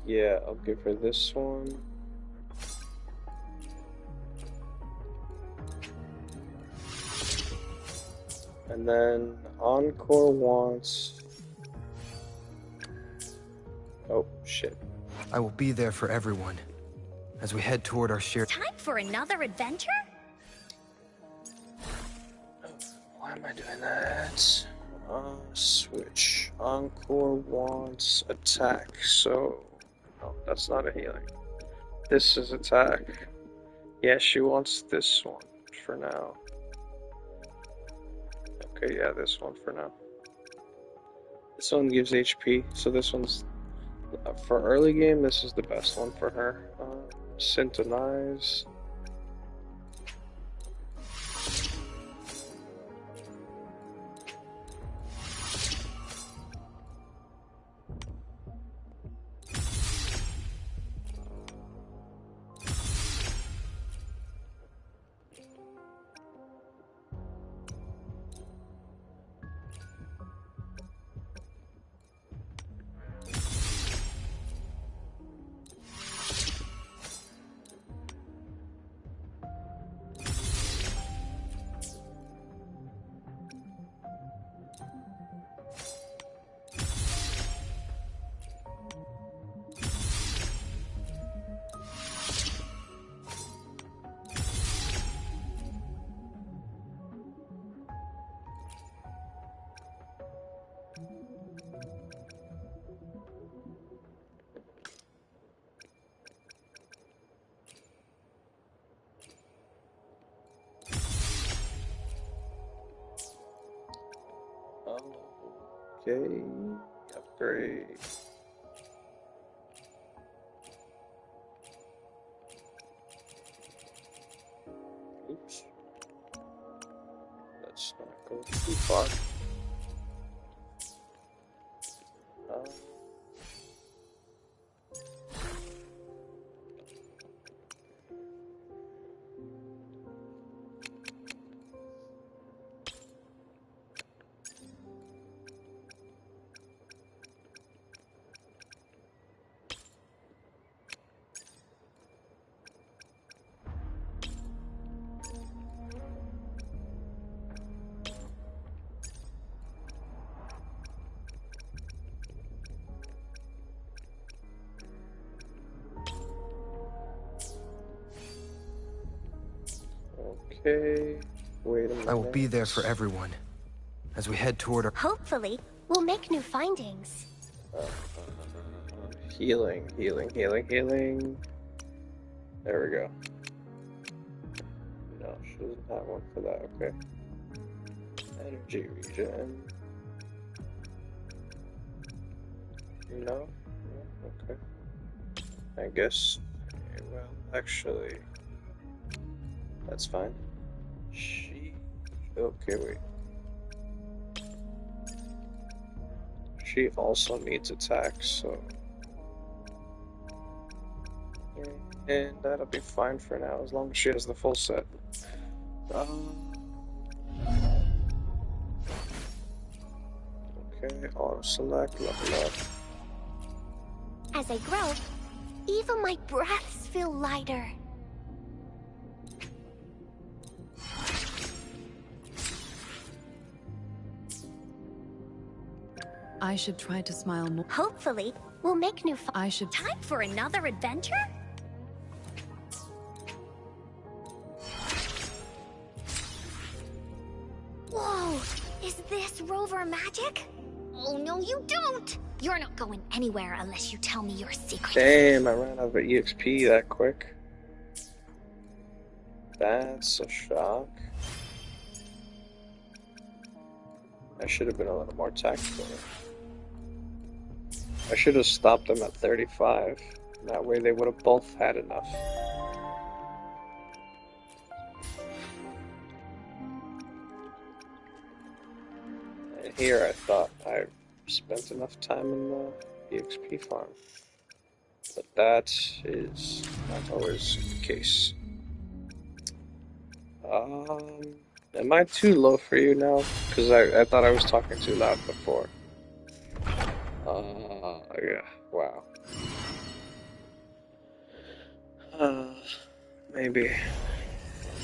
yeah, I'll give her this one. And then Encore wants... Oh, shit. I will be there for everyone as we head toward our shared... Time for another adventure? Why am I doing that? Switch. Encore wants attack, so... No, that's not a healing. This is attack. Yeah, she wants this one for now. Okay, yeah, this one for now. This one gives HP, so this one's... for early game, this is the best one for her. Syntonize. Okay, upgrade. Oops. Let's not go too far. Okay, wait a minute. I will be there for everyone as we head toward our... Hopefully, we'll make new findings. Healing. There we go. No, she doesn't have one for that, okay. Energy regen. No? Okay. I guess, well, actually, that's fine. Okay, wait. She also needs attack, so... And that'll be fine for now, as long as she has the full set. Okay, auto select, level up. As I grow, even my breaths feel lighter. I should try to smile more. Hopefully, we'll make new I should. Time for another adventure? Whoa! Is this rover magic? Oh, no, you don't! You're not going anywhere unless you tell me your secret. Damn, I ran out of EXP that quick. That's a shock. I should have been a little more tactful. I should have stopped them at 35. That way they would have both had enough. And here I thought I spent enough time in the EXP farm. But that is not always the case. Am I too low for you now? Because I thought I was talking too loud before. Yeah, wow. Maybe.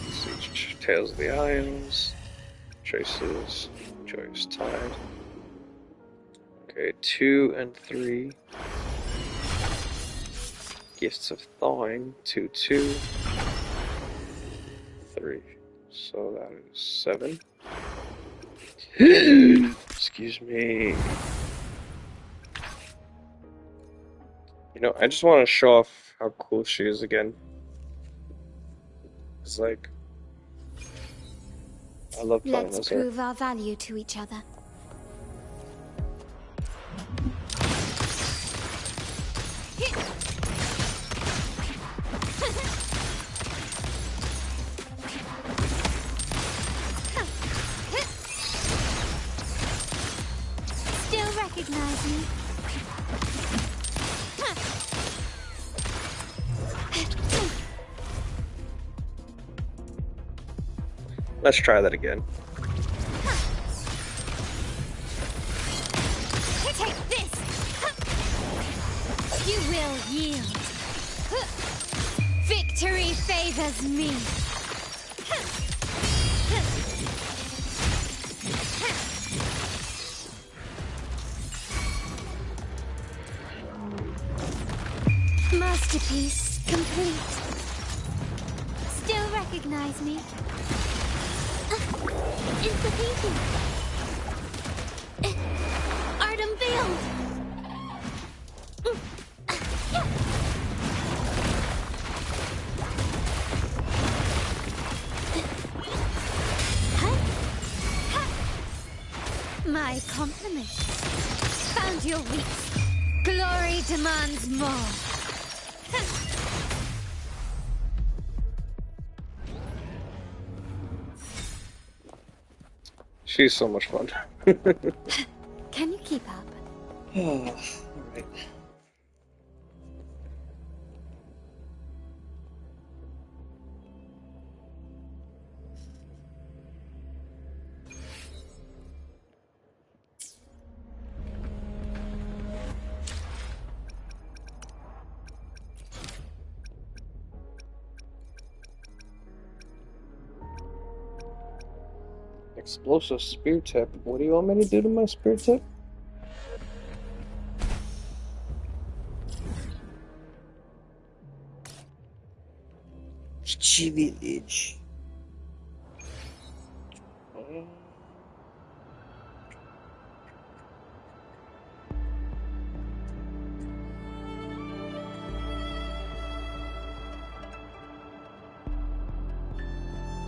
Let's see, Tales of the Isles, Traces, Joyous Tide. Okay, 2 and 3. Gifts of Thawing, 2, 2. 3. So that is 7. Excuse me. You know, I just want to show off how cool she is again. It's like, I love playing Let's as her. prove our value to each other. Still recognize me? Let's try that again. Take this! You will yield. Victory favors me. Masterpiece complete. Still recognize me? It's the painting. Art unveiled. My compliments. Found your weak. Glory demands more. She's so much fun. Can you keep up? Alright. Explosive spear tip. What do you want me to do to my spear tip? Village.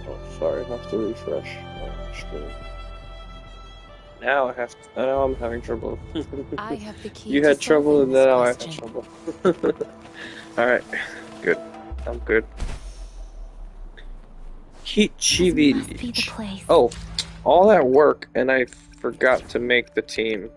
Oh, sorry, I have to refresh my screen. Now I have to, now I'm having trouble. I have the key. You had trouble and now I have trouble. Alright, good. I'm good. Kichi Village. Oh, all that work and I forgot to make the team.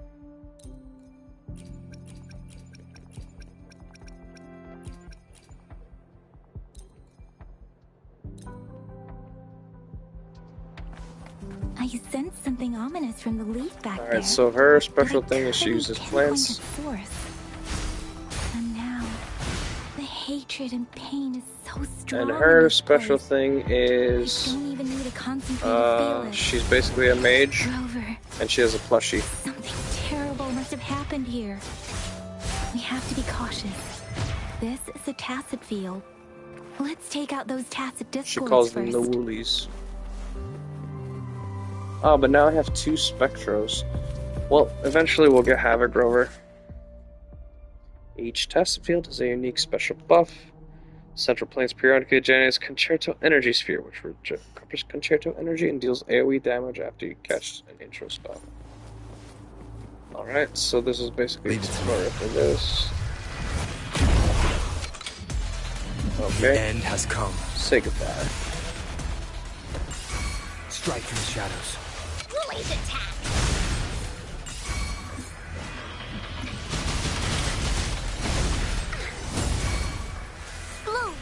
I sensed something ominous from the leaf back there. Alright, so her special thing is she uses plants. And now, the hatred and pain is so strong. And her special thing is don't even need a concentrated feeling. she's basically a mage Rover. and she has a plushie. Something terrible must Tacit field. Let's take out those Tacit discords She calls first. them the woolies. Oh, but now I have 2 Spectros. Well, eventually we'll get Havoc Rover. Each Tacit field has a unique special buff. Central Plains periodically generates Concerto Energy Sphere, which recovers Concerto Energy and deals AoE damage after you catch an intro spell. Alright, so this is basically the tutorial for this. Okay. The end has come. Say goodbye. Strike from the shadows. Blaze attack! Bloom!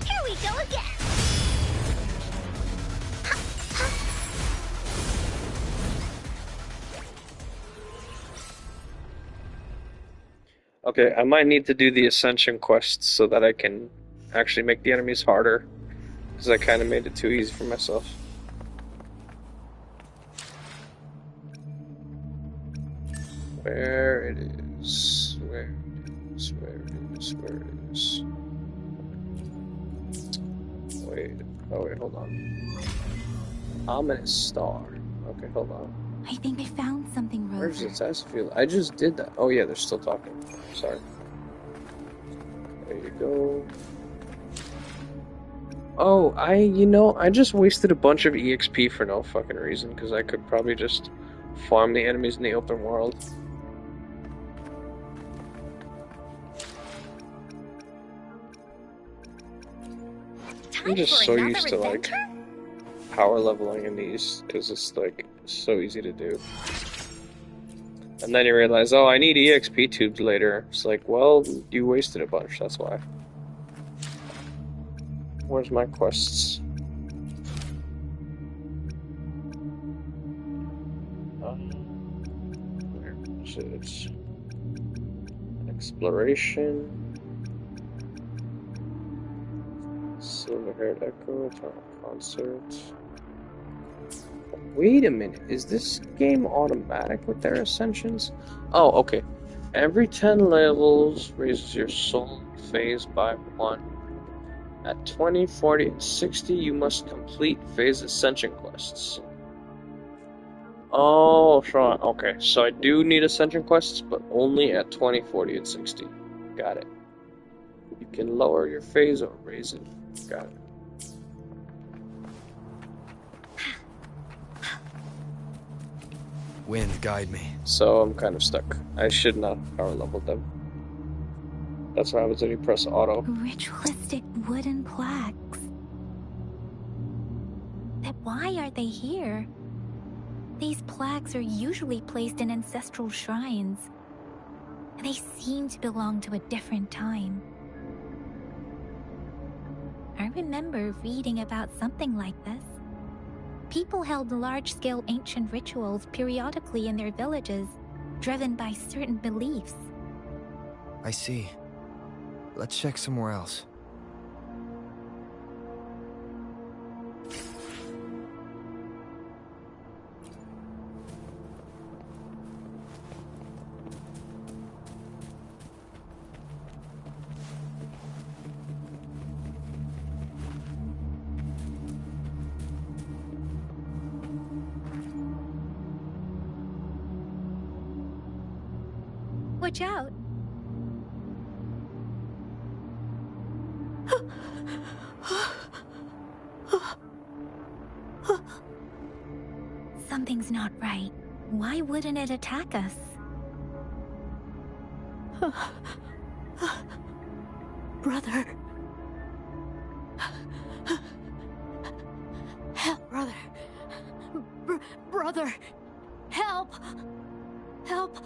Here we go again! Okay, I might need to do the Ascension quests so that I can actually make the enemies harder. Because I kind of made it too easy for myself. Where it is. Where it is. Where it is. Where it is. Wait. Oh, wait, hold on. Ominous Star. Okay, hold on. I think I found something, Rover. Where's the test field? I just did that. Oh, yeah, they're still talking. Sorry. There you go. Oh, I just wasted a bunch of EXP for no fucking reason, because I could probably just farm the enemies in the open world. I'm just so used to, like, power leveling in these, because it's, like, so easy to do. And then you realize, oh, I need EXP tubes later. It's like, well, you wasted a bunch, that's why. Where's my quests? Where is it? Exploration. Silver-haired Echo, concert. Wait a minute, is this game automatic with their ascensions? Oh, okay. Every 10 levels raises your soul phase by 1. At 20, 40, and 60, you must complete phase ascension quests. Oh, sure. Okay, so I do need ascension quests, but only at 20, 40, and 60. Got it. You can lower your phase or raise it. Got it. Wind, guide me. So I'm kind of stuck. I should not power level them. That's what happens when you press auto. Ritualistic wooden plaques. But why are they here? These plaques are usually placed in ancestral shrines. They seem to belong to a different time. I remember reading about something like this. People held large-scale ancient rituals periodically in their villages, driven by certain beliefs. I see. Let's check somewhere else. Watch out! Something's not right. Why wouldn't it attack us? Brother. Help, brother. Brother. Help. Help.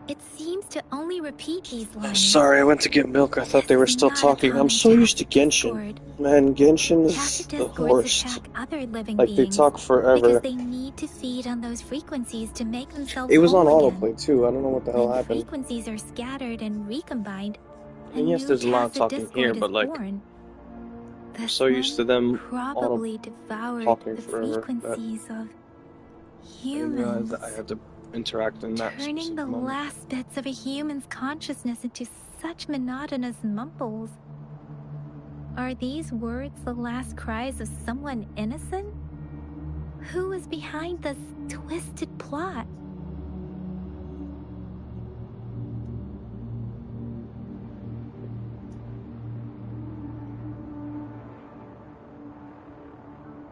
It seems to only repeat these I'm lines. sorry, I went to get milk. I thought they were still talking. I'm so used to Genshin. Man, Genshin is the worst. Attack other living Like, they beings talk forever. because they need to feed on those frequencies to make themselves It was on whole again. autoplay, too. I don't know what the hell When happened. frequencies are scattered and recombined, I mean, yes, there's a lot of talking here, but, like, born. I'm so used to them Probably devoured talking the forever that frequencies of I didn't humans, realize that I had to interact in that turning specific the moment. last bits of a human's consciousness into such monotonous mumbles. Are these words the last cries of someone innocent? Who is behind this twisted plot?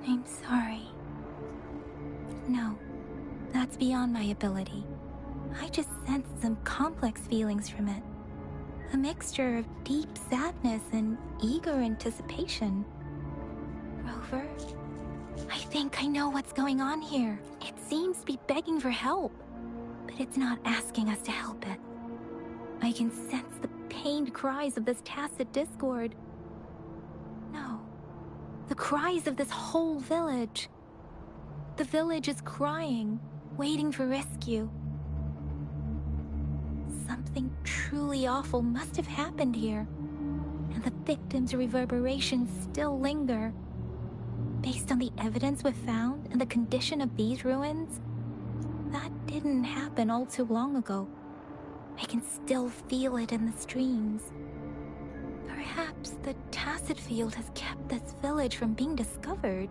I'm sorry. No, that's beyond my ability. I just sensed some complex feelings from it. A mixture of deep sadness and eager anticipation. Rover, I think I know what's going on here. It seems to be begging for help, but it's not asking us to help it. I can sense the pained cries of this tacit discord. No, the cries of this whole village. The village is crying, waiting for rescue. Something truly awful must have happened here, and the victims' reverberations still linger. Based on the evidence we've found and the condition of these ruins, that didn't happen all too long ago. I can still feel it in the streams. Perhaps the tacit field has kept this village from being discovered,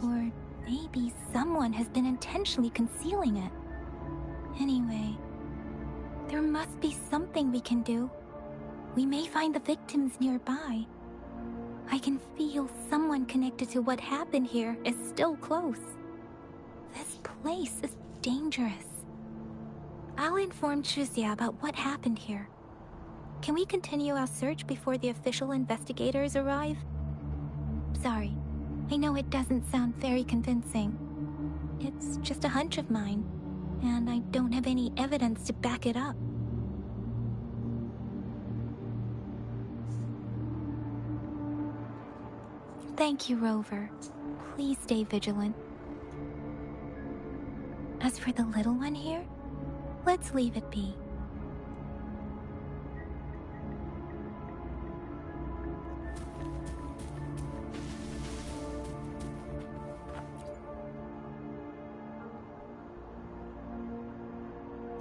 or maybe someone has been intentionally concealing it. Anyway, there must be something we can do. We may find the victims nearby. I can feel someone connected to what happened here is still close. This place is dangerous. I'll inform Chuzia about what happened here. Can we continue our search before the official investigators arrive? Sorry, I know it doesn't sound very convincing. It's just a hunch of mine, and I don't have any evidence to back it up. Thank you, Rover. Please stay vigilant. As for the little one here, let's leave it be.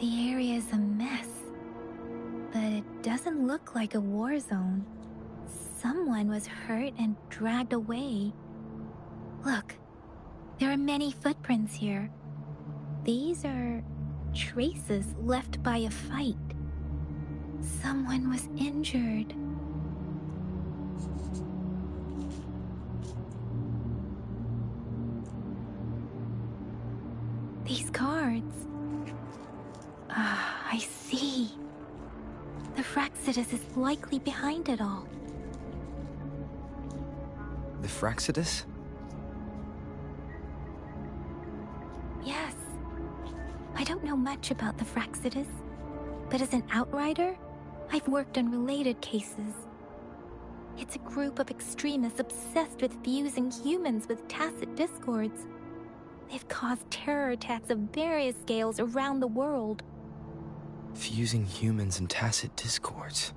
The area is a mess, but it doesn't look like a war zone. Someone was hurt and dragged away. Look, there are many footprints here. These are traces left by a fight. Someone was injured. These cards. Ah, I see. The Fraxidus is likely behind it all. The Fraxidus? Yes. I don't know much about the Fraxidus, but as an outrider, I've worked on related cases. It's a group of extremists obsessed with fusing humans with tacit discords. They've caused terror attacks of various scales around the world. Fusing humans and tacit discords.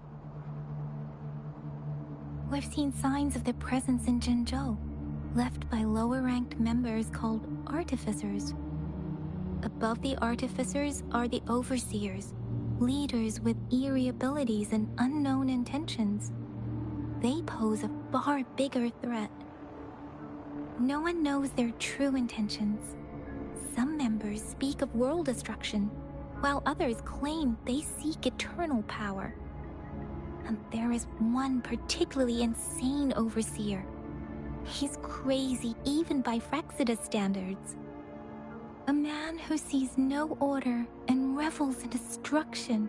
We've seen signs of their presence in Jinzhou, left by lower-ranked members called Artificers. Above the Artificers are the Overseers, leaders with eerie abilities and unknown intentions. They pose a far bigger threat. No one knows their true intentions. Some members speak of world destruction, while others claim they seek eternal power. And there is one particularly insane overseer. He's crazy even by Fraxidus standards. A man who sees no order and revels in destruction.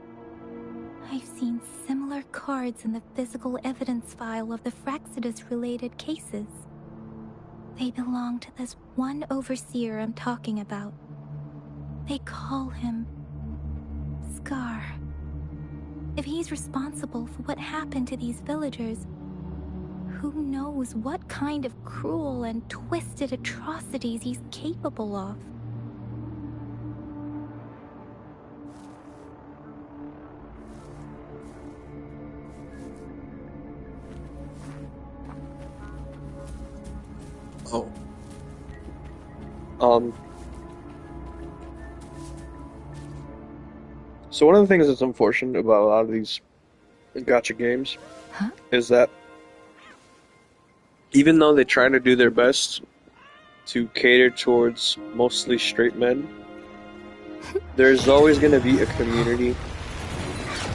I've seen similar cards in the physical evidence file of the Fraxidus-related cases. They belong to this one overseer I'm talking about. They call him Scar. If he's responsible for what happened to these villagers, who knows what kind of cruel and twisted atrocities he's capable of. Oh. So one of the things that's unfortunate about a lot of these gacha games is that even though they try to do their best to cater towards mostly straight men, there's always going to be a community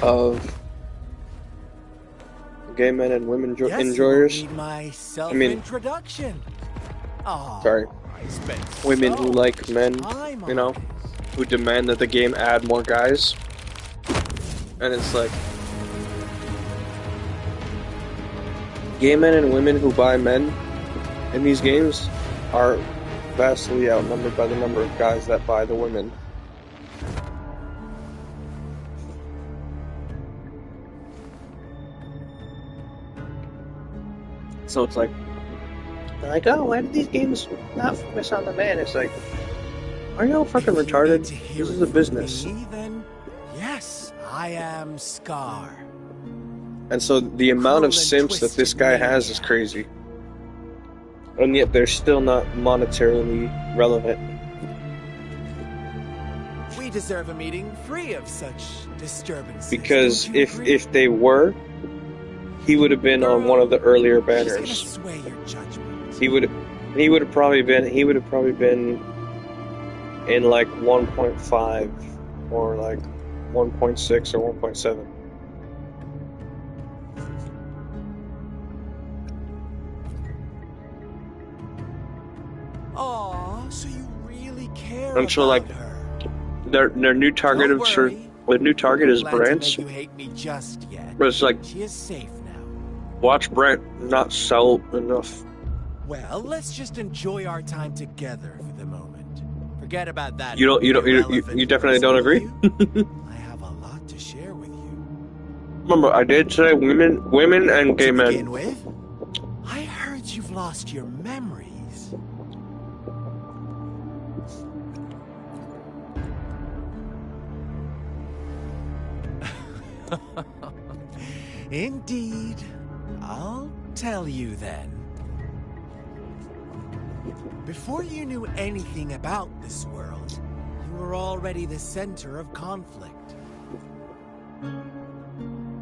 of gay men and women enjoyers. I mean, sorry, women who like men, you know, who demand that the game add more guys. And it's like, gay men and women who buy men in these games are vastly outnumbered by the number of guys that buy the women. So it's like, oh, why do these games not focus on the man? It's like, are you all fucking retarded? This is a business. Yes, I am Scar. And so the amount of simps that this guy has is crazy. And yet they're still not monetarily relevant. We deserve a meeting free of such disturbances. Because if they were, he would have been on one of the earlier banners. He would have probably been in like 1.5 or like 1.6 or 1.7. Aw, so you really care And so like their new target is Brent. But it's like, she is safe now. Watch Brent not sell enough. Well, let's just enjoy our time together for the moment. Forget about that. You definitely don't agree? I have a lot to share with you. Remember, I did say women and gay men. To begin with, I heard you've lost your memories. Indeed. I'll tell you then. Before you knew anything about this world, you were already the center of conflict.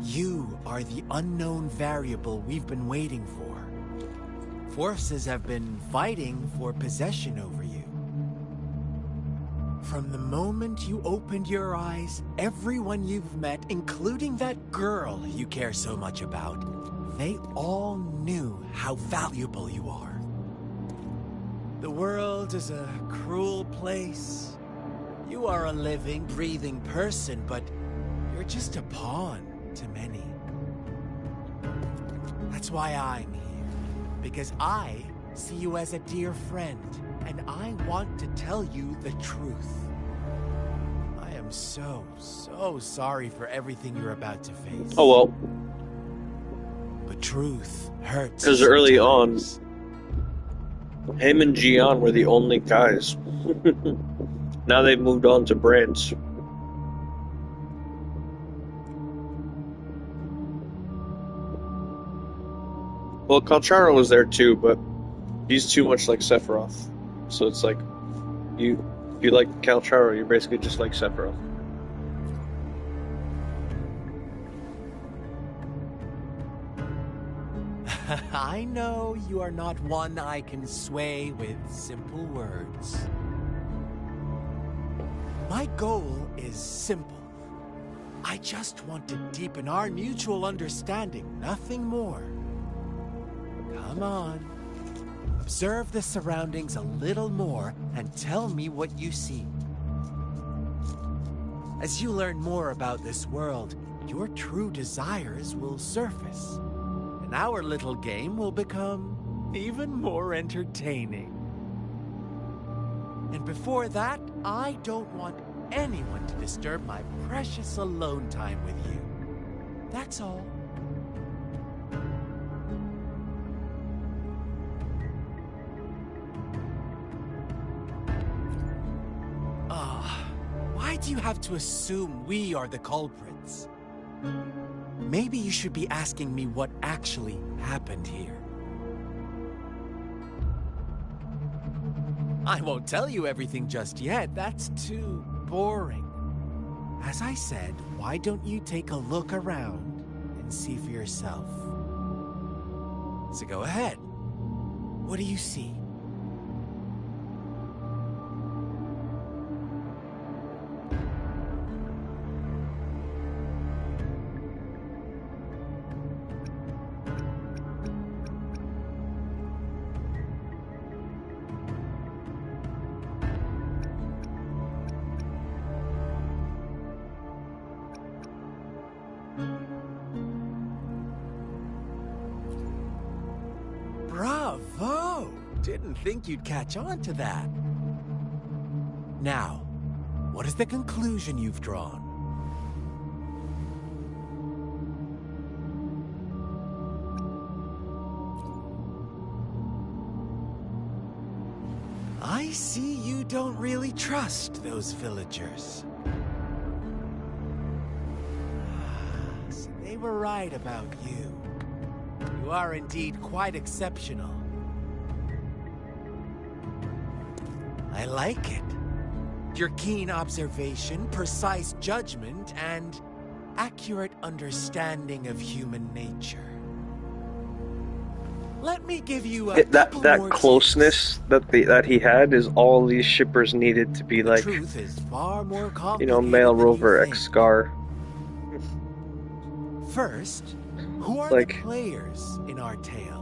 You are the unknown variable we've been waiting for. Forces have been fighting for possession over you. From the moment you opened your eyes, everyone you've met, including that girl you care so much about, they all knew how valuable you are. The world is a cruel place. You are a living, breathing person, but you're just a pawn to many. That's why I'm here, because I see you as a dear friend, and I want to tell you the truth. I am so sorry for everything you're about to face. Oh well. But truth hurts. Because early on, him and Gian were the only guys. Now they've moved on to Brent. Well, Calcharo was there too, but he's too much like Sephiroth. So it's like, if you like Calcharo, you're basically just like Sephiroth. I know you are not one I can sway with simple words. My goal is simple. I just want to deepen our mutual understanding, nothing more. Come on. Observe the surroundings a little more and tell me what you see. As you learn more about this world, your true desires will surface. And our little game will become even more entertaining. And before that, I don't want anyone to disturb my precious alone time with you. That's all. Why do you have to assume we are the culprits? Maybe you should be asking me what actually happened here. I won't tell you everything just yet. That's too boring. As I said, why don't you take a look around and see for yourself? So go ahead. What do you see? Bravo! Didn't think you'd catch on to that. Now, what is the conclusion you've drawn? I see you don't really trust those villagers. So they were right about you. You are indeed quite exceptional. I like it. Your keen observation, precise judgment, and accurate understanding of human nature. Let me give you a couple that more closeness that he had is all these shippers needed to be like, truth is far more you complicated know, male than you Rover think. X Scar. First, who are Like- the players in our tale?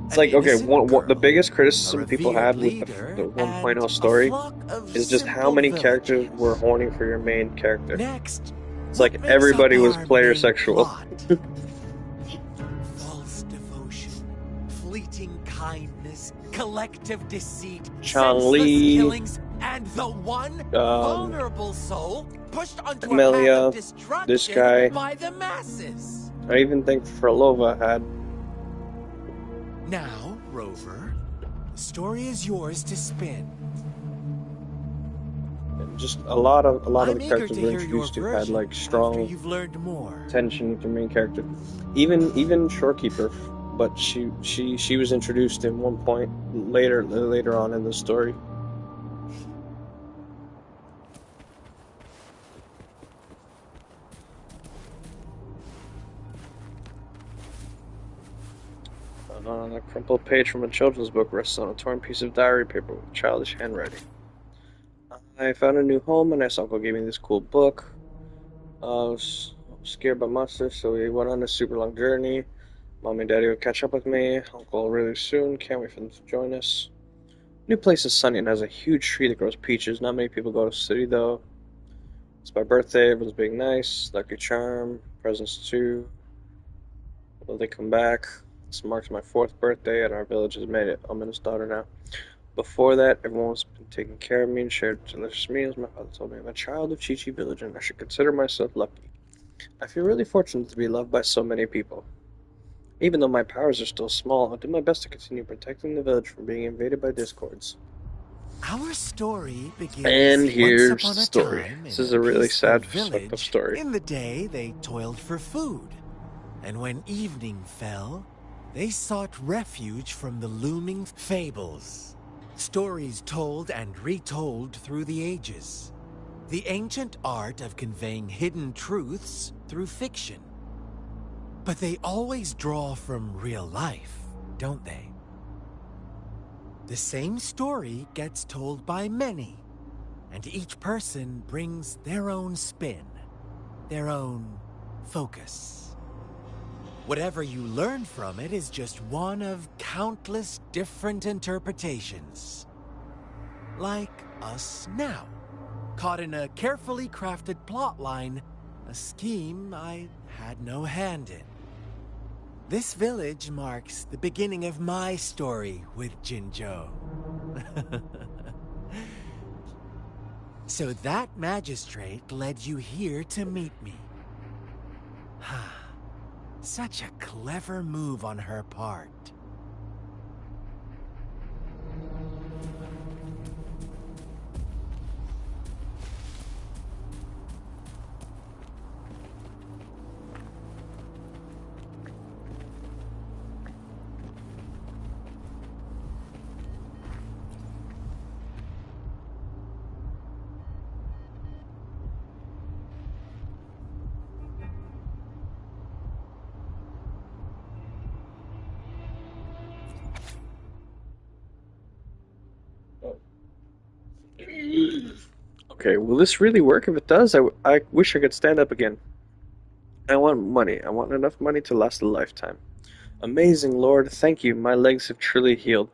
It's like, okay, the biggest criticism a people had with revered the leader, 1.0 and a story flock of is just how simple many villagers. characters were horny for your main character. Next, It's what like makes everybody up was our player main sexual. plot? False devotion, fleeting kindness, collective deceit, Chang-Li, senseless killings, and the one vulnerable soul pushed onto a Amelia, path of destruction this guy. by the masses. I even think Frolova had. Now, Rover, the story is yours to spin. Just a lot of I'm the eager characters to were hear your introduced who had version like after strong you've learned more. tension with their main character. Even Shorekeeper, but she was introduced in one point later on in the story. A crumpled page from a children's book rests on a torn piece of diary paper with childish handwriting. I found a new home, and nice uncle gave me this cool book. I was scared by monsters, so we went on a super long journey. Mom and Daddy will catch up with me. Uncle really soon. Can't wait for them to join us. New place is sunny and has a huge tree that grows peaches. Not many people go to the city, though. It's my birthday. Everyone's being nice. Lucky charm. Presents, too. Will they come back? This marks my 4th birthday, and our village has made it. I'm his daughter now. Before that, everyone's been taking care of me and shared delicious meals. My father told me I'm a child of Chi Chi Village, and I should consider myself lucky. I feel really fortunate to be loved by so many people. Even though my powers are still small, I'll do my best to continue protecting the village from being invaded by discords. Our story begins And here's once upon the a story. time This in is a really peaceful sad, village. fucked up story. In the day, they toiled for food, and when evening fell, they sought refuge from the looming fables. Stories told and retold through the ages. The ancient art of conveying hidden truths through fiction. But they always draw from real life, don't they? The same story gets told by many, and each person brings their own spin, their own focus. Whatever you learn from it is just one of countless different interpretations. Like us now, caught in a carefully crafted plotline, a scheme I had no hand in. This village marks the beginning of my story with Jinzhou. So that magistrate led you here to meet me. Such a clever move on her part. Okay, will this really work? If it does, I wish I could stand up again. I want money. I want enough money to last a lifetime. Amazing, Lord. Thank you. My legs have truly healed.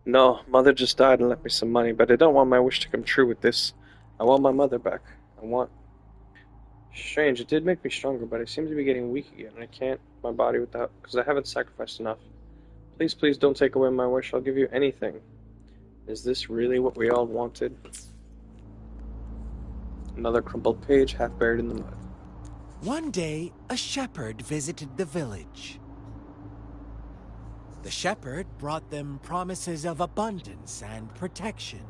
No, Mother just died and left me some money, but I don't want my wish to come true with this. I want my mother back. I want... Strange, it did make me stronger, but I seem to be getting weak again. I can't my body without... because I haven't sacrificed enough. Please, please don't take away my wish. I'll give you anything. Is this really what we all wanted? Another crumpled page, half buried in the mud. One day, a shepherd visited the village. The shepherd brought them promises of abundance and protection.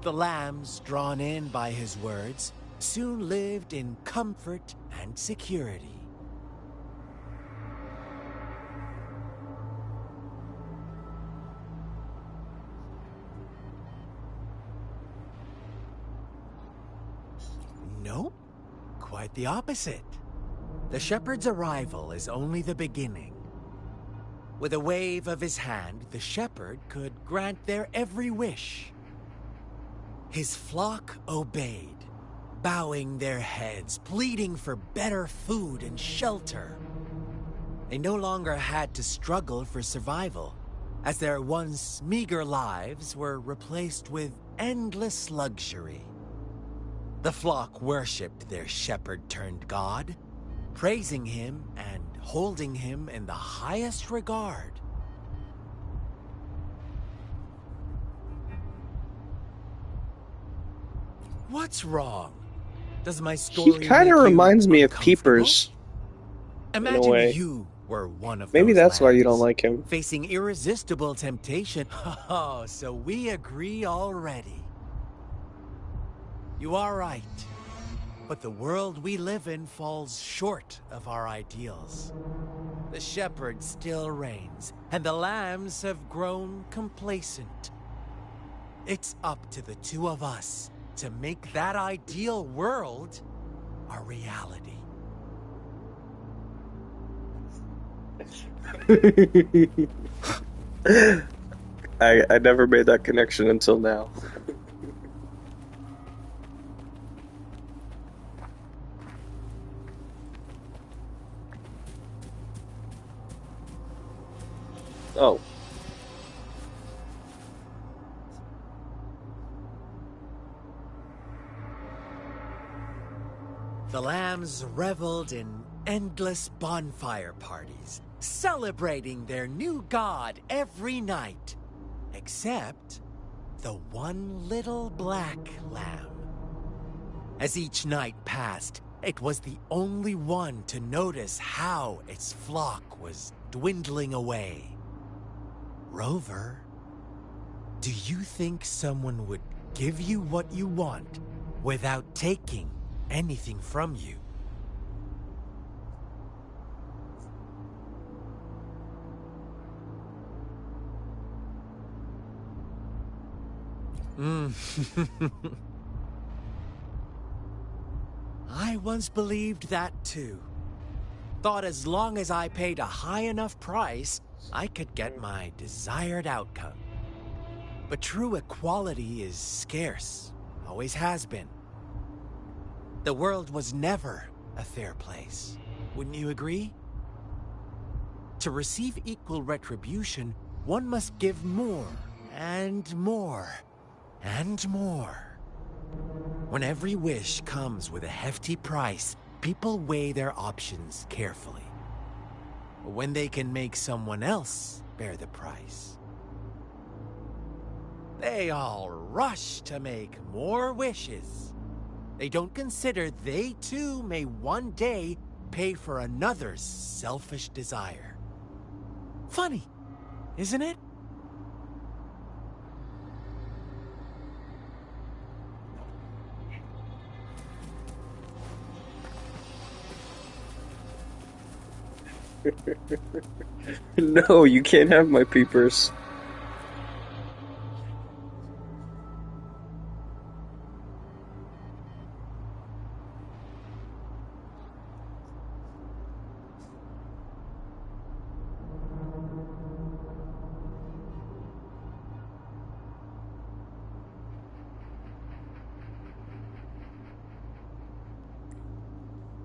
The lambs, drawn in by his words, soon lived in comfort and security. Nope, quite the opposite. The shepherd's arrival is only the beginning. With a wave of his hand, the shepherd could grant their every wish. His flock obeyed, bowing their heads, pleading for better food and shelter. They no longer had to struggle for survival, as their once meager lives were replaced with endless luxury. The flock worshipped their shepherd-turned-god, praising him and holding him in the highest regard. What's wrong? Does my story He kind of reminds me of Peepers. Imagine in a way. You were one of Maybe those that's why you lambs, don't like him. facing irresistible temptation. Oh, so we agree already. You are right. But the world we live in falls short of our ideals. The shepherd still reigns, and the lambs have grown complacent. It's up to the two of us to make that ideal world a reality. I never made that connection until now. Oh. The lambs reveled in endless bonfire parties, celebrating their new god every night, except the one little black lamb. As each night passed, it was the only one to notice how its flock was dwindling away. Rover, do you think someone would give you what you want without taking anything from you? I once believed that too. Thought as long as I paid a high enough price, I could get my desired outcome. But true equality is scarce, always has been. The world was never a fair place, wouldn't you agree? To receive equal retribution, one must give more, and more, and more. When every wish comes with a hefty price, people weigh their options carefully. When they can make someone else bear the price, they all rush to make more wishes. They don't consider they too may one day pay for another's selfish desire. Funny, isn't it? No, you can't have my peepers.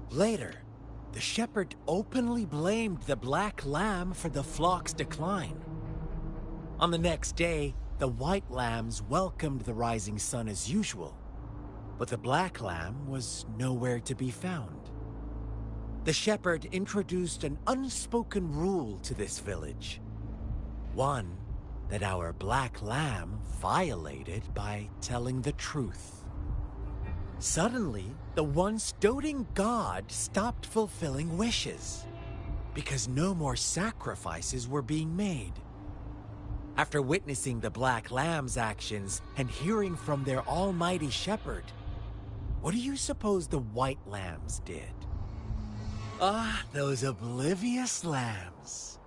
Later, the shepherd openly blamed the black lamb for the flock's decline. On the next day, the white lambs welcomed the rising sun as usual, but the black lamb was nowhere to be found. The shepherd introduced an unspoken rule to this village. One that our black lamb violated by telling the truth. Suddenly, the once doting god stopped fulfilling wishes, because no more sacrifices were being made. After witnessing the Black Lamb's actions and hearing from their almighty shepherd, what do you suppose the White Lambs did? Ah, those oblivious lambs.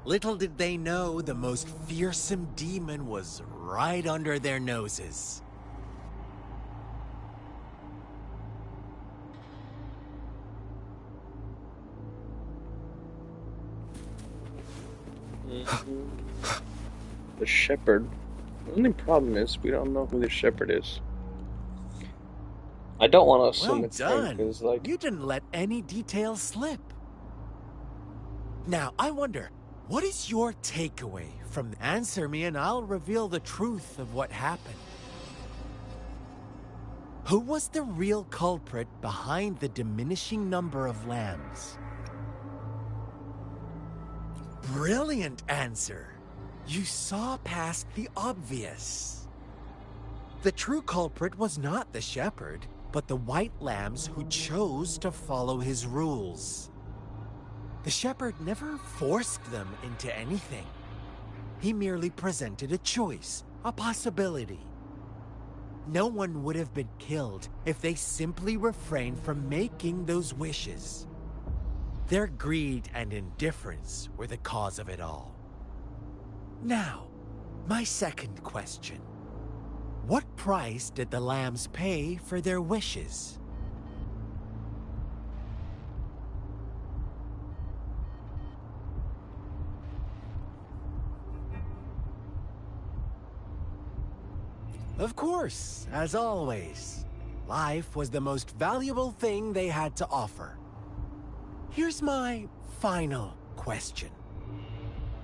Little did they know the most fearsome demon was right under their noses. The shepherd. The only problem is we don't know who the shepherd is. I don't want to assume Well it's done. him because, like, You didn't let any details slip. Now, I wonder, what is your takeaway from... Answer me and I'll reveal the truth of what happened. Who was the real culprit behind the diminishing number of lambs? Brilliant answer. You saw past the obvious. The true culprit was not the shepherd, but the white lambs who chose to follow his rules. The shepherd never forced them into anything. He merely presented a choice, a possibility. No one would have been killed if they simply refrained from making those wishes. Their greed and indifference were the cause of it all. Now, my second question. What price did the lambs pay for their wishes? Of course, as always, life was the most valuable thing they had to offer. Here's my final question.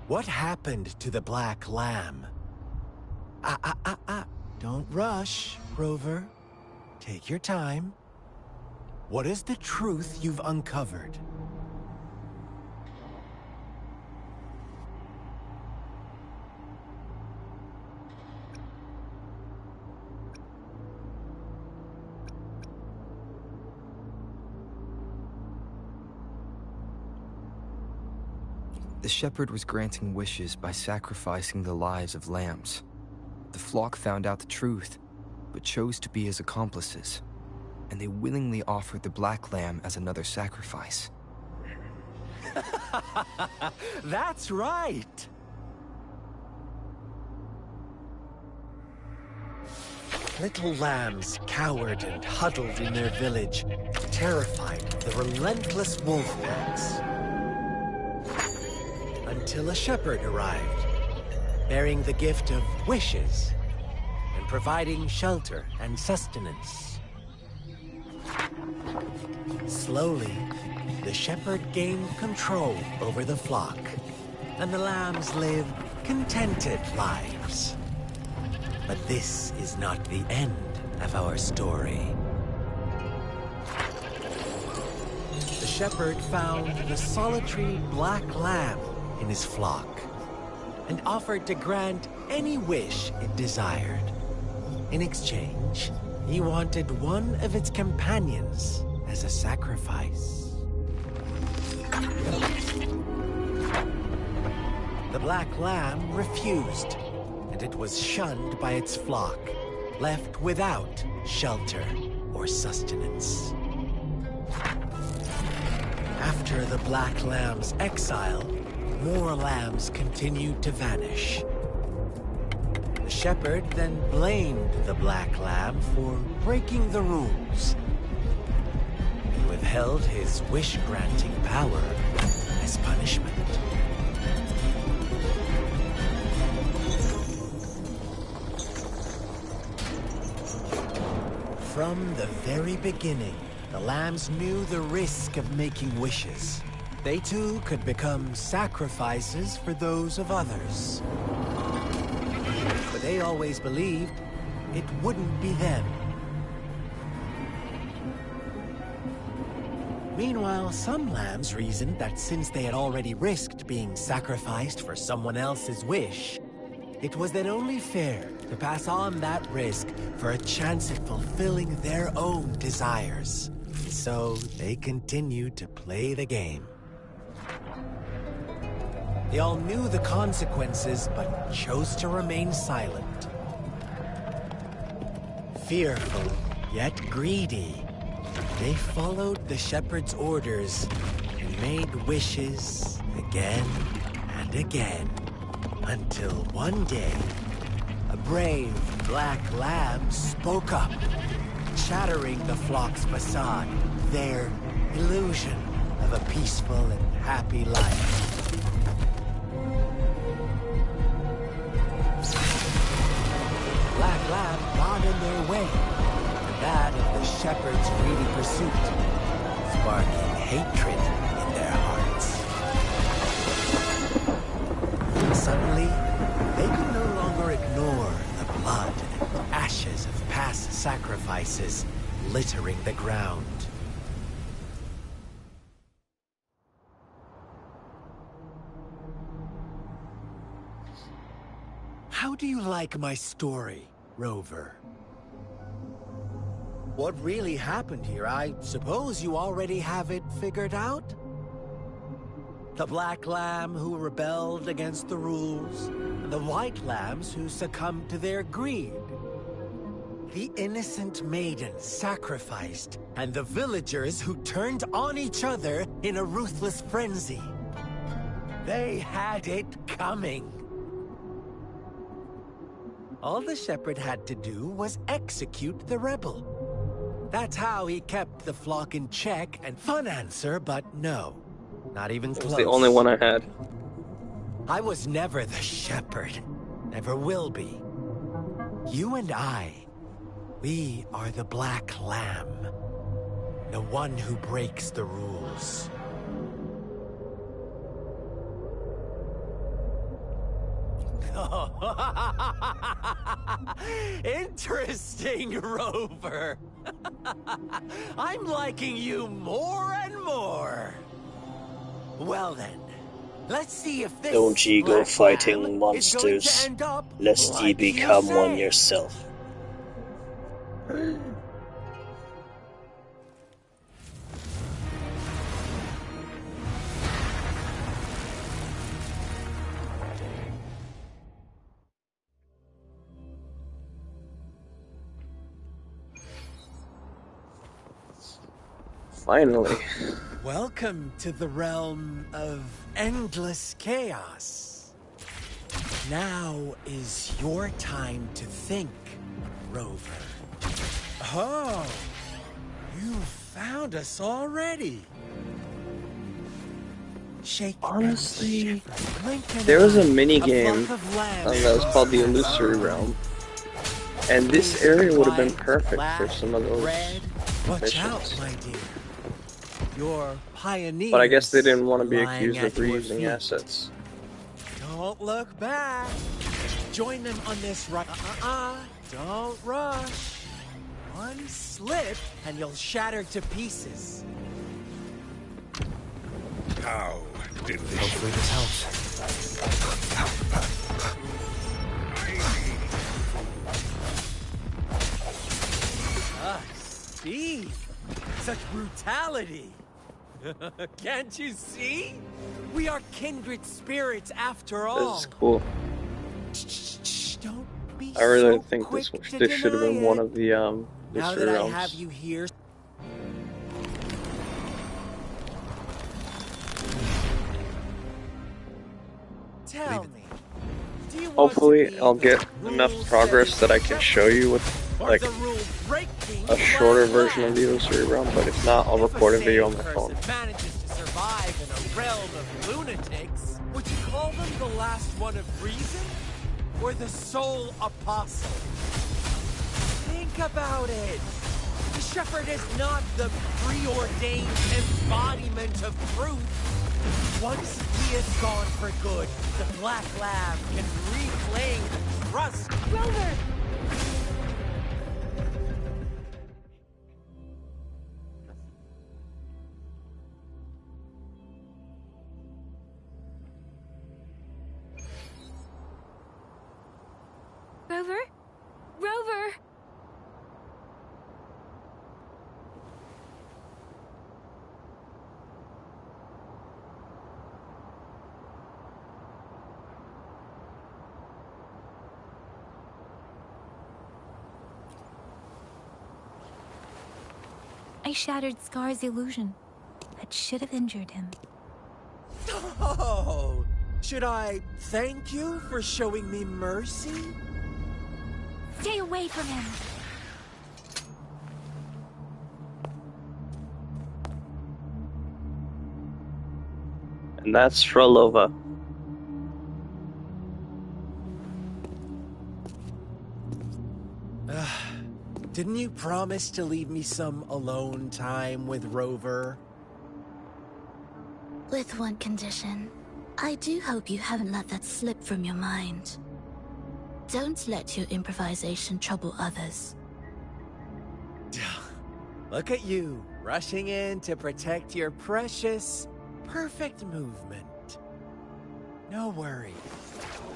What happened to the black lamb? Don't rush, Rover. Take your time. What is the truth you've uncovered? The shepherd was granting wishes by sacrificing the lives of lambs. The flock found out the truth, but chose to be his accomplices, and they willingly offered the black lamb as another sacrifice. That's right! Little lambs cowered and huddled in their village, terrified of the relentless wolf packs. Until a shepherd arrived, bearing the gift of wishes and providing shelter and sustenance. Slowly, the shepherd gained control over the flock, and the lambs lived contented lives. But this is not the end of our story. The shepherd found the solitary black lamb in his flock, and offered to grant any wish it desired. In exchange, he wanted one of its companions as a sacrifice. The black lamb refused, and it was shunned by its flock, left without shelter or sustenance. After the black lamb's exile, more lambs continued to vanish. The shepherd then blamed the black lamb for breaking the rules. He withheld his wish-granting power as punishment. From the very beginning, the lambs knew the risk of making wishes. They too could become sacrifices for those of others. But they always believed it wouldn't be them. Meanwhile, some lambs reasoned that since they had already risked being sacrificed for someone else's wish, it was then only fair to pass on that risk for a chance at fulfilling their own desires. So they continued to play the game. They all knew the consequences, but chose to remain silent. Fearful, yet greedy, they followed the shepherd's orders and made wishes again and again. Until one day, a brave black lamb spoke up, shattering the flock's facade, their illusion of a peaceful and happy life. Black lamb got in their way, and that of the shepherd's greedy pursuit, sparking hatred in their hearts. Suddenly, they could no longer ignore the blood and ashes of past sacrifices littering the ground. How do you like my story, Rover? What really happened here? I suppose you already have it figured out? The black lamb who rebelled against the rules, and the white lambs who succumbed to their greed. The innocent maiden sacrificed, and the villagers who turned on each other in a ruthless frenzy. They had it coming. All the shepherd had to do was execute the rebel. That's how he kept the flock in check. And fun answer, but no. Not even close. It was the only one I had. I was never the shepherd. Never will be. You and I, we are the black lamb. The one who breaks the rules. Interesting, Rover. I'm liking you more and more. Well then, let's see if this Don't ye go black fighting lamb monsters, is going to end up lest ye like you become one say. yourself. Finally. Welcome to the realm of endless chaos. Now is your time to think, Rover. Oh, you found us already. Shake Honestly, there was a mini game that was called the Illusory Realm, and this area would have been perfect for some of those missions. My dear. Your pioneers, But I guess they didn't want to be lying accused at of your reusing feet. assets. Don't look back. Join them on this right. Don't rush. One slip and you'll shatter to pieces. How delicious. Hopefully this helps. Steve! Such brutality! Can't you see? We are kindred spirits after all. This is cool. Don't be I really so think quick this to should have been deny one it. of the Now mystery that I realms. have you here, tell me. Do you want to Hopefully, be I'll the get enough progress that I can show you with like a shorter version of the illusory realm. But if not, I'll record a video on my phone. manages to survive in a realm of lunatics, would you call them the last one of reason? Or the sole apostle? Think about it. The shepherd is not the preordained embodiment of truth. Once he is gone for good, the Black Lab can reclaim the trust. Rover! Rover? Rover! I shattered Scar's illusion. That should have injured him. Oh, should I thank you for showing me mercy? Stay away from him! And that's Frolova. Didn't you promise to leave me some alone time with Rover? With one condition. I do hope you haven't let that slip from your mind. Don't let your improvisation trouble others. Look at you, rushing in to protect your precious, perfect movement. No worries.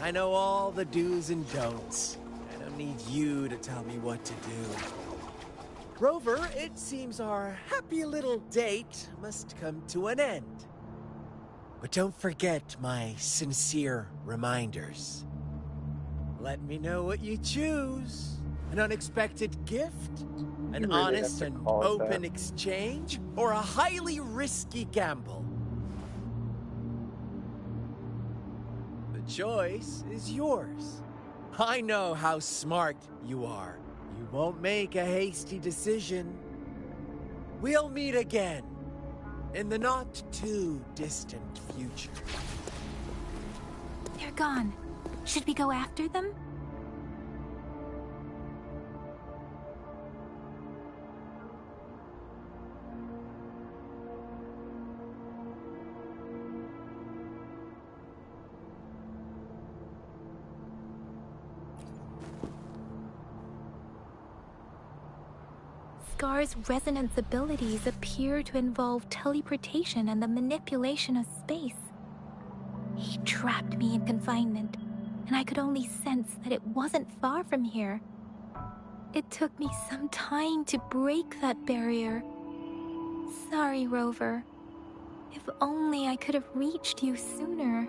I know all the do's and don'ts. I don't need you to tell me what to do. Rover, it seems our happy little date must come to an end. But don't forget my sincere reminders. Let me know what you choose. An unexpected gift? An really honest have to and call it open that. exchange? Or a highly risky gamble? The choice is yours. I know how smart you are. You won't make a hasty decision. We'll meet again in the not-too-distant future. They're gone. Should we go after them? Scar's resonance abilities appear to involve teleportation and the manipulation of space. He trapped me in confinement, and I could only sense that it wasn't far from here. It took me some time to break that barrier. Sorry, Rover. If only I could have reached you sooner.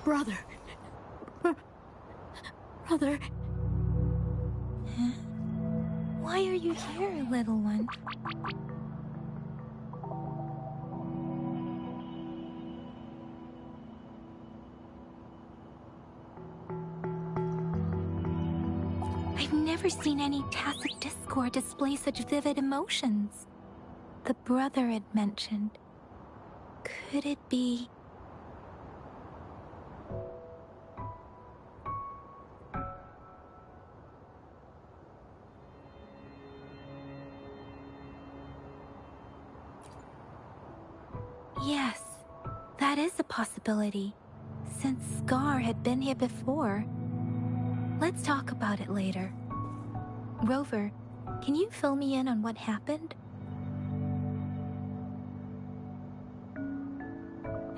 Brother. Brother. Huh? Why are you here, little one? I've never seen any tacit discord display such vivid emotions. The brother had mentioned. Could it be... Yes, that is a possibility, since Scar had been here before. Let's talk about it later. Rover, can you fill me in on what happened?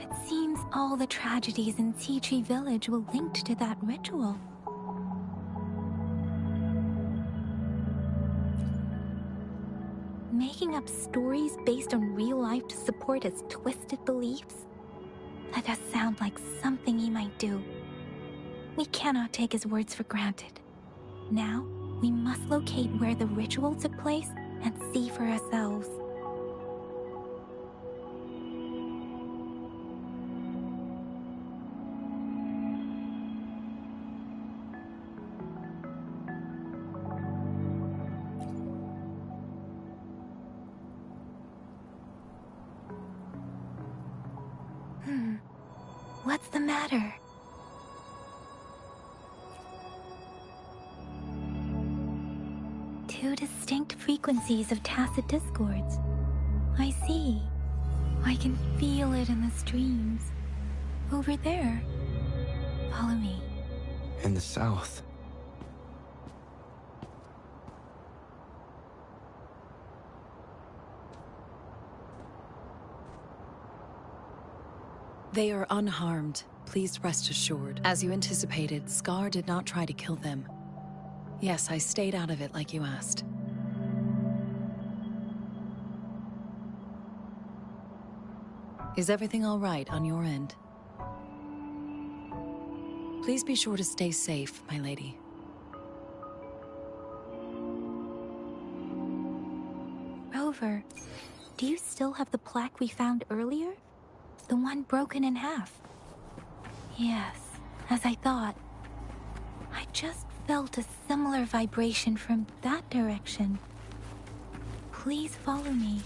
It seems all the tragedies in Tea Tree Village were linked to that ritual. Making up stories based on real life to support his twisted beliefs? That does sound like something he might do. We cannot take his words for granted. Now, we must locate where the ritual took place and see for ourselves. What's the matter? Two distinct frequencies of tacit discords. I see. I can feel it in the streams. Over there. Follow me. In the south. They are unharmed. Please rest assured. As you anticipated, Scar did not try to kill them. Yes, I stayed out of it like you asked. Is everything all right on your end? Please be sure to stay safe, my lady. Rover, do you still have the plaque we found earlier? The one broken in half? Yes, as I thought. I just felt a similar vibration from that direction. Please follow me.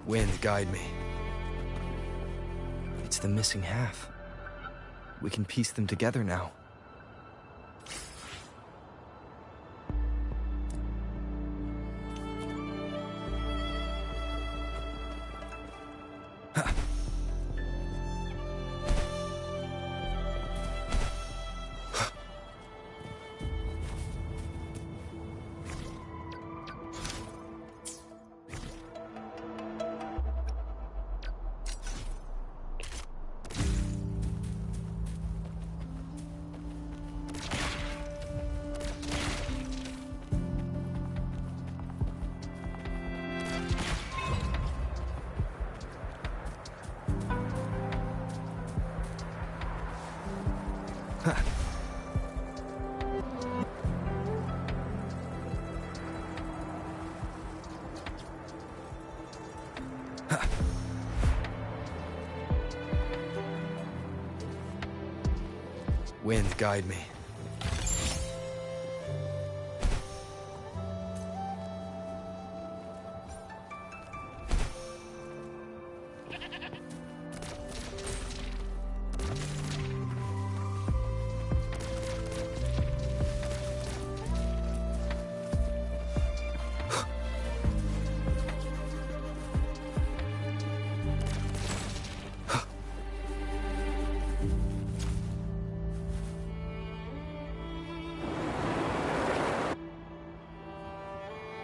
Wind, guide me. It's the missing half. We can piece them together now. Wind, guide me.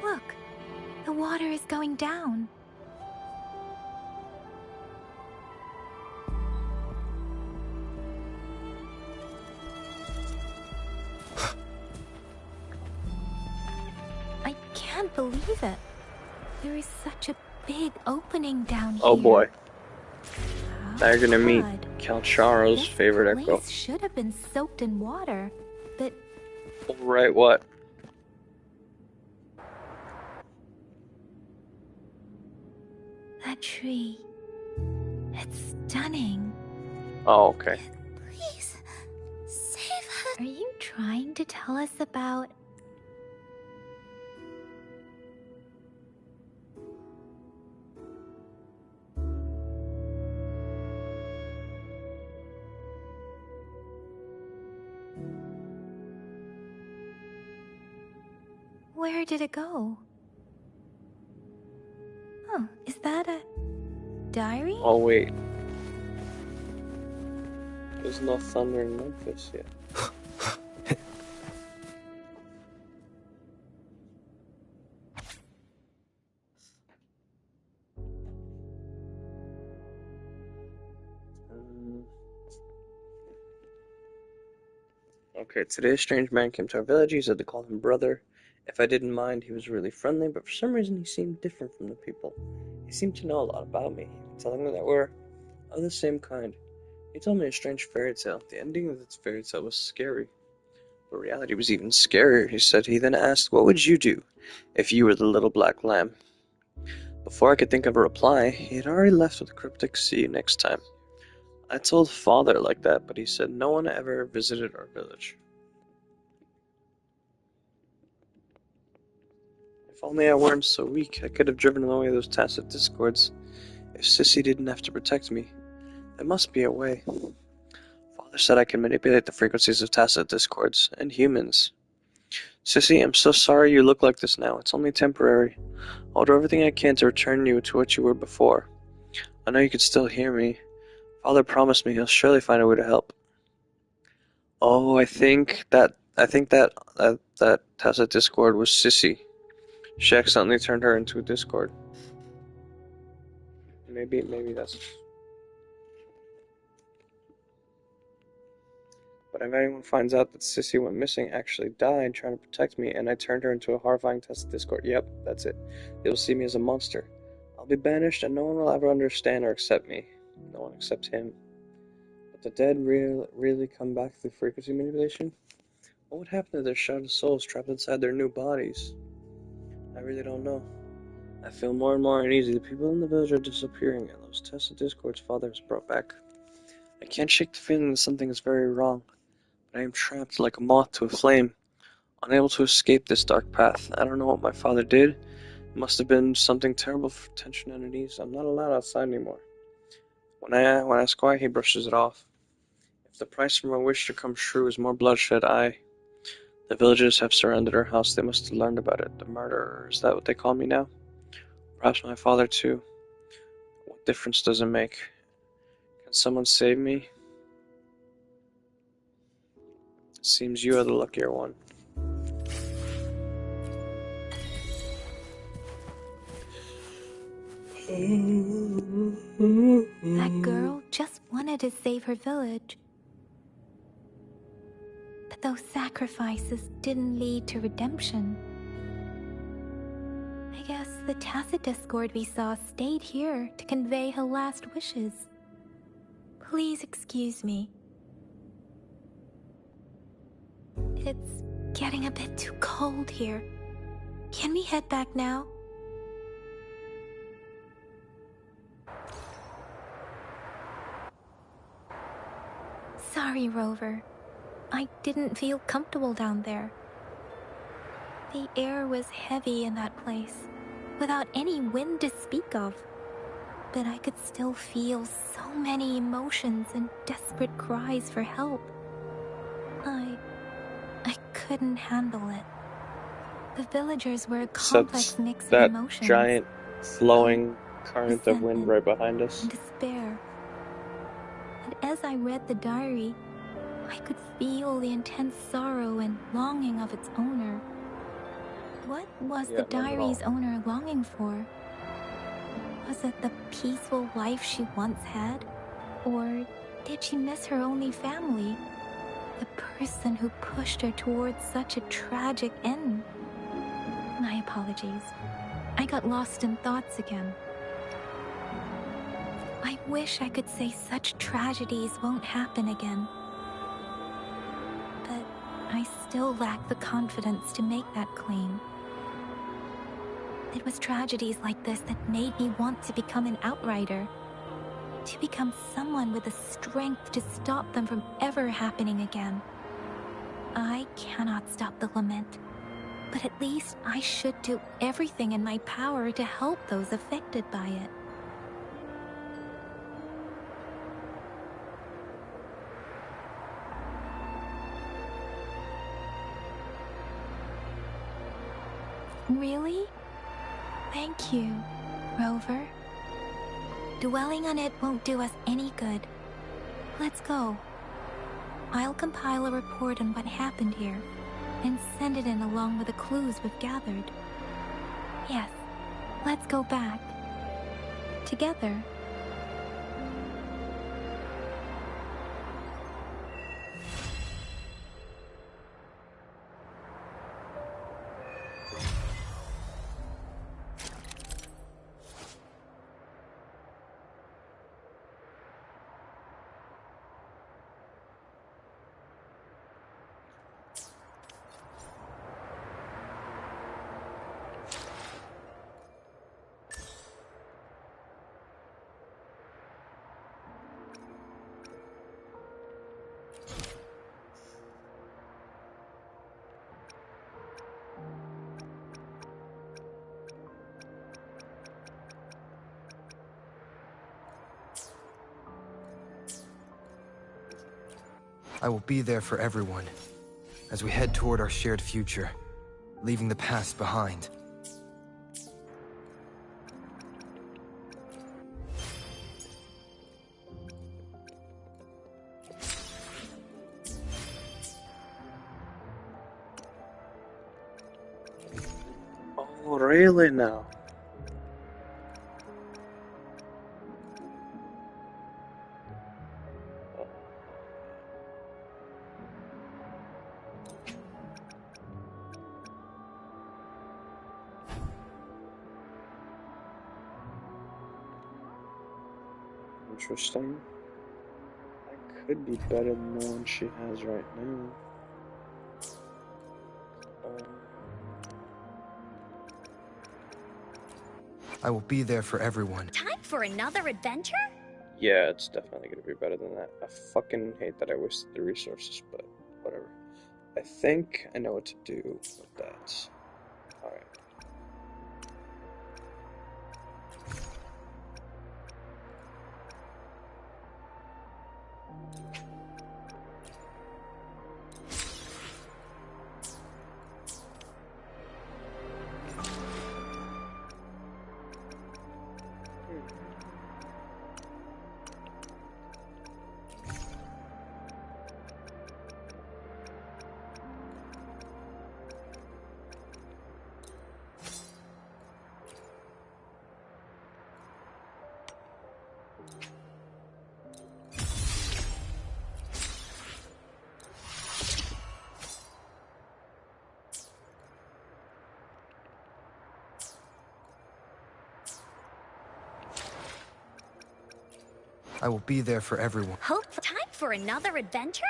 Look, the water is going down. I can't believe it. There is such a big opening down here. Oh boy. How Now you're gonna meet odd. Calcharo's favorite This echo. place should have been soaked in water, but Right, what? that tree, it's stunning. Oh, okay. Please, save her. Are you trying to tell us about... Where did it go? Oh, is that a diary? Oh, wait. There's no thunder in Memphis yet. Okay, today a strange man came to our village. He said to call him brother. If I didn't mind, he was really friendly, but for some reason he seemed different from the people. He seemed to know a lot about me, telling me that we're of the same kind. He told me a strange fairy tale. The ending of this fairy tale was scary, but reality was even scarier, he said. He then asked, what would you do if you were the little black lamb? Before I could think of a reply, he had already left with a cryptic "see you next time." I told father like that, but he said no one ever visited our village. If only I weren't so weak, I could have driven away those tacit discords. If Sissy didn't have to protect me, there must be a way. Father said I can manipulate the frequencies of tacit discords, and humans. Sissy, I'm so sorry you look like this now. It's only temporary. I'll do everything I can to return you to what you were before. I know you can still hear me. Father promised me he'll surely find a way to help. Oh, I think that tacit discord was Sissy. She accidentally turned her into a discord. Maybe that's. But if anyone finds out that Sissy went missing, actually died trying to protect me, and I turned her into a horrifying tacit discord, yep, that's it. They will see me as a monster. I'll be banished, and no one will ever understand or accept me. No one except him. But the dead really come back through frequency manipulation? What would happen to their shattered souls trapped inside their new bodies? I really don't know. I feel more and more uneasy. The people in the village are disappearing, and those tacit discords Father has brought back. I can't shake the feeling that something is very wrong, but I am trapped like a moth to a flame, unable to escape this dark path. I don't know what my father did. It must have been something terrible for tension and unease. I'm not allowed outside anymore. When I ask why, he brushes it off. If the price for my wish to come true is more bloodshed, the villagers have surrounded our house. They must have learned about it. The murderer, is that what they call me now? Perhaps my father too. What difference does it make? Can someone save me? It seems you are the luckier one. That girl just wanted to save her village. But those sacrifices didn't lead to redemption. I guess the tacit discord we saw stayed here to convey her last wishes. Please excuse me. It's getting a bit too cold here. Can we head back now? Sorry, Rover. I didn't feel comfortable down there. The air was heavy in that place, without any wind to speak of. But I could still feel so many emotions and desperate cries for help. I couldn't handle it. The villagers were a complex mix of emotions. That giant flowing current of wind right behind us. And despair. And as I read the diary, I could feel the intense sorrow and longing of its owner. What was the diary's owner longing for? Was it the peaceful life she once had? Or did she miss her only family? The person who pushed her towards such a tragic end? My apologies. I got lost in thoughts again. I wish I could say such tragedies won't happen again. But I still lack the confidence to make that claim. It was tragedies like this that made me want to become an outrider. To become someone with the strength to stop them from ever happening again. I cannot stop the lament, but at least I should do everything in my power to help those affected by it. Really? Thank you, Rover. Dwelling on it won't do us any good. Let's go. I'll compile a report on what happened here and send it in along with the clues we've gathered. Yes, let's go back. Together. I will be there for everyone as we head toward our shared future, leaving the past behind. Oh, really now? Interesting. That could be better than the one she has right now. I will be there for everyone. Time for another adventure? Yeah, it's definitely gonna be better than that. I fucking hate that I wasted the resources, but whatever. I think I know what to do with that. Alright. I will be there for everyone. Time for another adventure?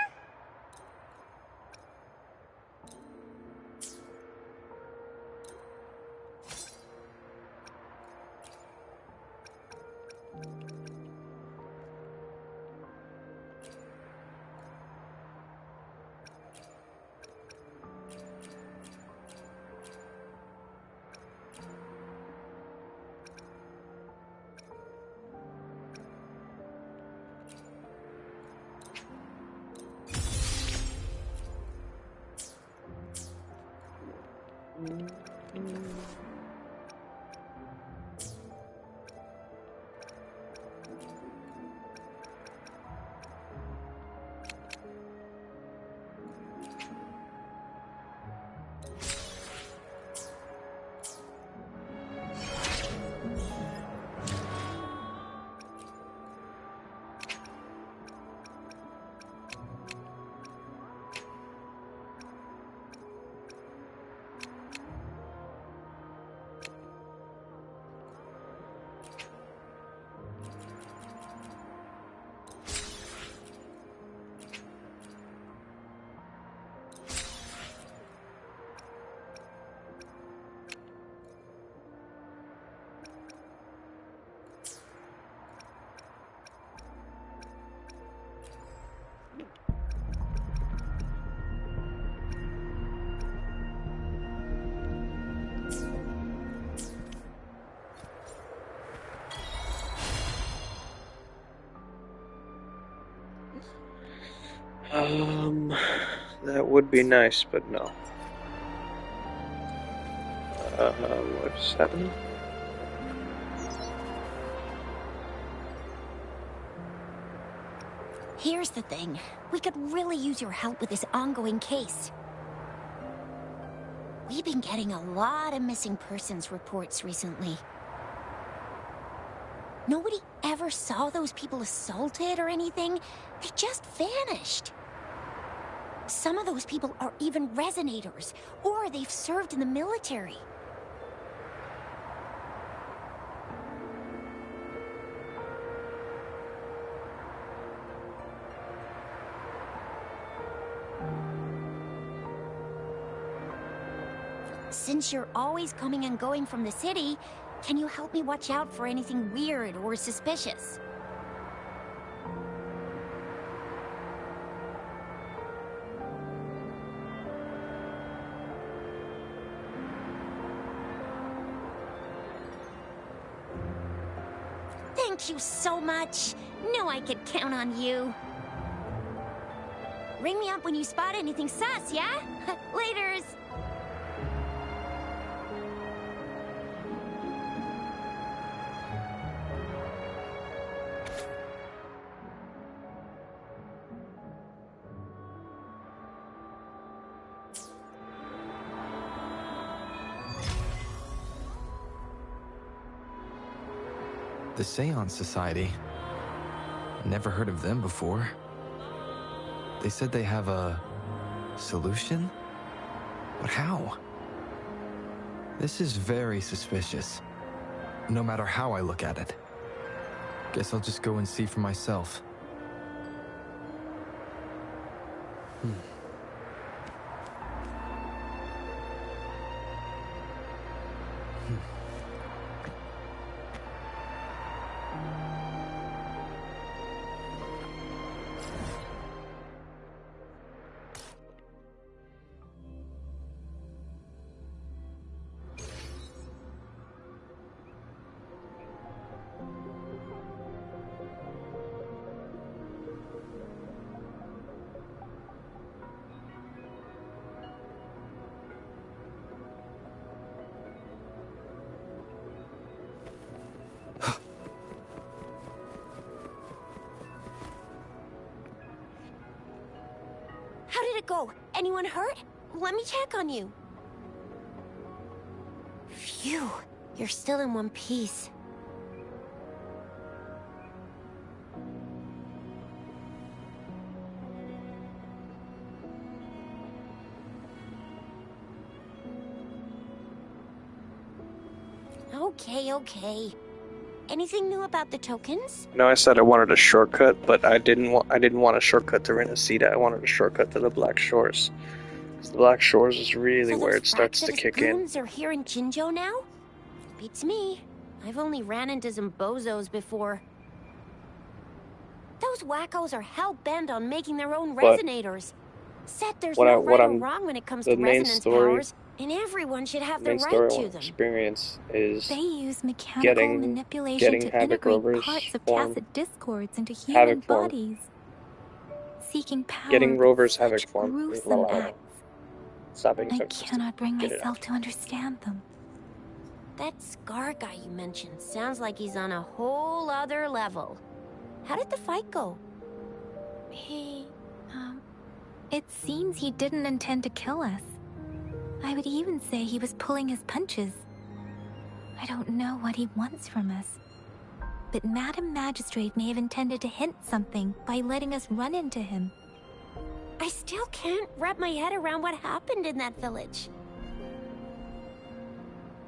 That would be nice, but no. What's happening? Here's the thing. We could really use your help with this ongoing case. We've been getting a lot of missing persons reports recently. Nobody ever saw those people assaulted or anything. They just vanished. Some of those people are even resonators, or they've served in the military. Since you're always coming and going from the city, can you help me watch out for anything weird or suspicious? Thank you so much. Knew I could count on you. Ring me up when you spot anything sus, yeah? Laters. The Seance Society. Never heard of them before. They said they have a solution? But how? This is very suspicious. No matter how I look at it. Guess I'll just go and see for myself. How did it go? Anyone hurt? Let me check on you. Phew, you're still in one piece. Okay. Anything new about the tokens? No, I said I wanted a shortcut, but I didn't want a shortcut to Renacida. I wanted a shortcut to the Black Shores. 'Cause the Black Shores is really where it starts to kick in. Goons are here in Jinzhou now? Beats me. I've only ran into some bozos before. Those wackos are hell-bent on making their own resonators. Said there's no right or wrong when it comes to resonance powers, and everyone should have the right to them. Experience is they use mechanical manipulation to integrate parts of tacit discords into human bodies, seeking power. Getting Rover's havoc form. Gruesome acts. Stopping I cannot bring myself to understand them. That Scar guy you mentioned sounds like he's on a whole other level. How did the fight go? It seems he didn't intend to kill us. I would even say he was pulling his punches. I don't know what he wants from us. But Madam Magistrate may have intended to hint something by letting us run into him. I still can't wrap my head around what happened in that village.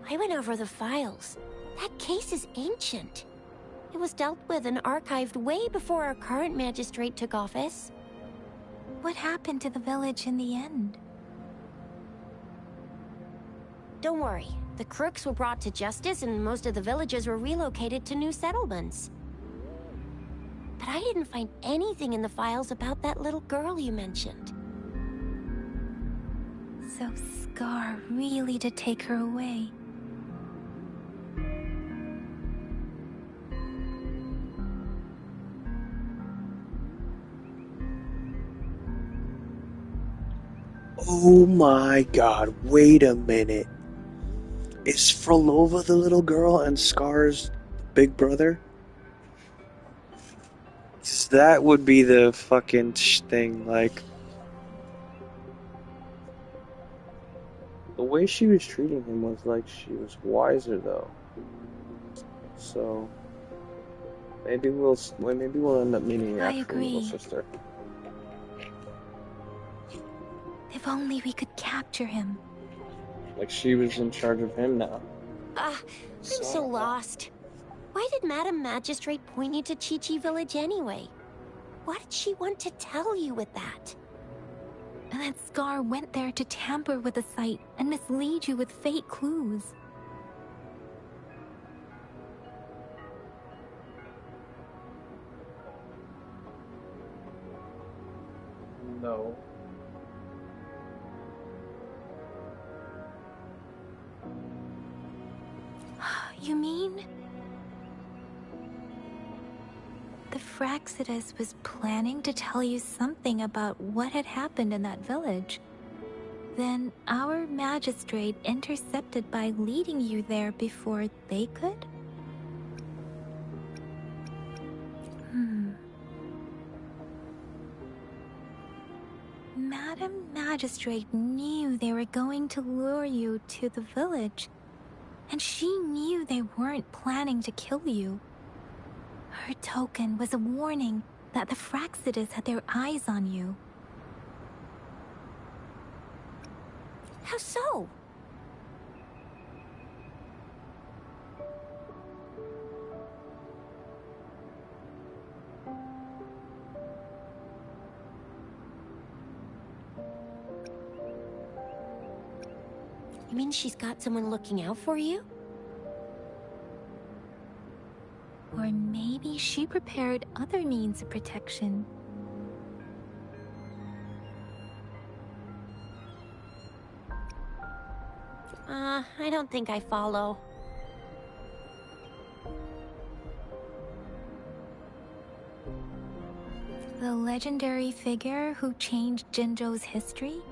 I went over the files. That case is ancient. It was dealt with and archived way before our current magistrate took office. What happened to the village in the end? Don't worry. The crooks were brought to justice and most of the villagers were relocated to new settlements. But I didn't find anything in the files about that little girl you mentioned. So Scar really did take her away. Oh my god, wait a minute. Is Frolova the little girl and Scar's big brother? 'Cause that would be the fucking thing, like... The way she was treating him was like she was wiser, though. So... maybe we'll end up meeting the I actual little agree. sister. If only we could capture him. Like she was in charge of him now. I'm so lost. Why did Madam Magistrate point you to Chi-Chi Village anyway? What did she want to tell you with that? And that Scar went there to tamper with the site and mislead you with fake clues. No. You mean... the Fraxidus was planning to tell you something about what had happened in that village. Then our magistrate intercepted by leading you there before they could? Madam Magistrate knew they were going to lure you to the village, and she knew they weren't planning to kill you. Her token was a warning that the Fraxidus had their eyes on you. How so? You mean she's got someone looking out for you? Or maybe she prepared other means of protection. I don't think I follow. The legendary figure who changed Jinzhou's history?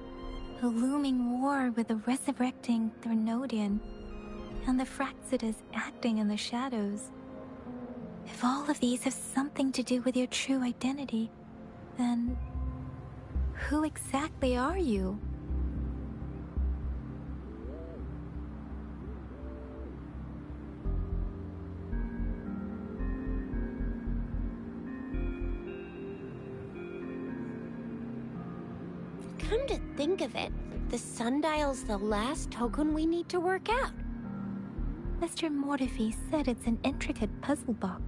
A looming war with the resurrecting Threnodian, and the Fraxidus acting in the shadows. If all of these have something to do with your true identity, then who exactly are you? Come to think of it, the sundial's the last token we need to work out. Mr. Mortefi said it's an intricate puzzle box.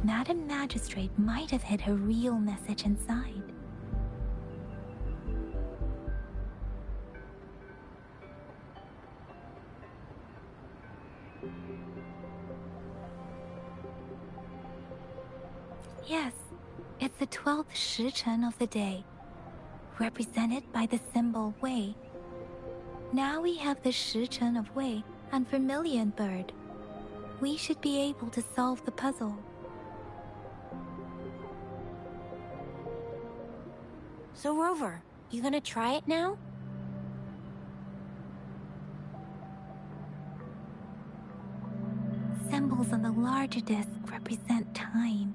Madam Magistrate might have hid her real message inside. Yes, it's the 12th Shichen of the day, represented by the symbol Wei. Now we have the Shichen of Wei and Vermilion Bird. We should be able to solve the puzzle. So Rover, you gonna try it now? Symbols on the larger disc represent time,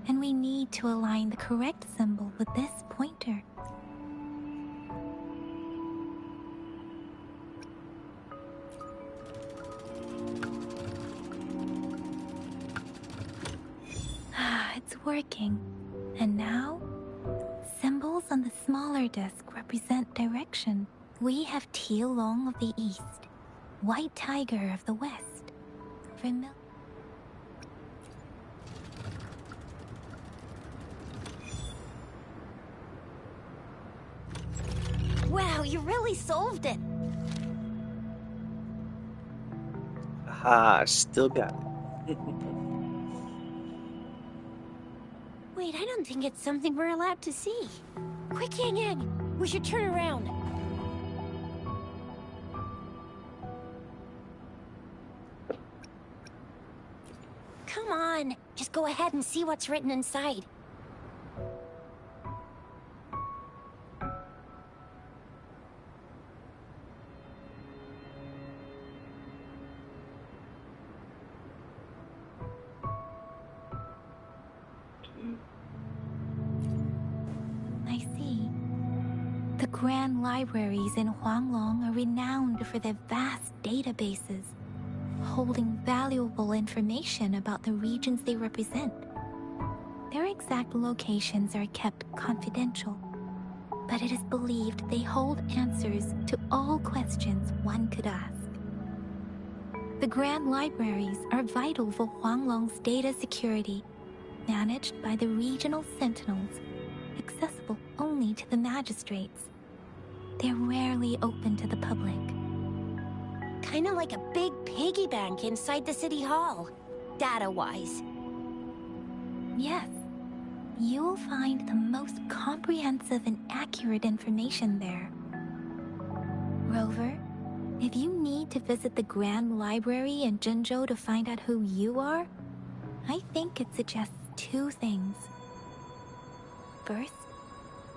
and we need to align the correct symbol with this pointer. It's working. And now, symbols on the smaller disc represent direction. We have Tielong of the east, White Tiger of the west, Vermil... Wow, you really solved it! Aha, still got it. Wait, I don't think it's something we're allowed to see. Quick, Yang Yang, we should turn around. Come on, just go ahead and see what's written inside. grand libraries in Huanglong are renowned for their vast databases, holding valuable information about the regions they represent. Their exact locations are kept confidential, but it is believed they hold answers to all questions one could ask. The grand libraries are vital for Huanglong's data security, managed by the regional sentinels, accessible only to the magistrates. They're rarely open to the public. Kinda like a big piggy bank inside the city hall, data-wise. Yes, you'll find the most comprehensive and accurate information there. Rover, if you need to visit the Grand Library in Jinzhou to find out who you are, I think it suggests two things. First,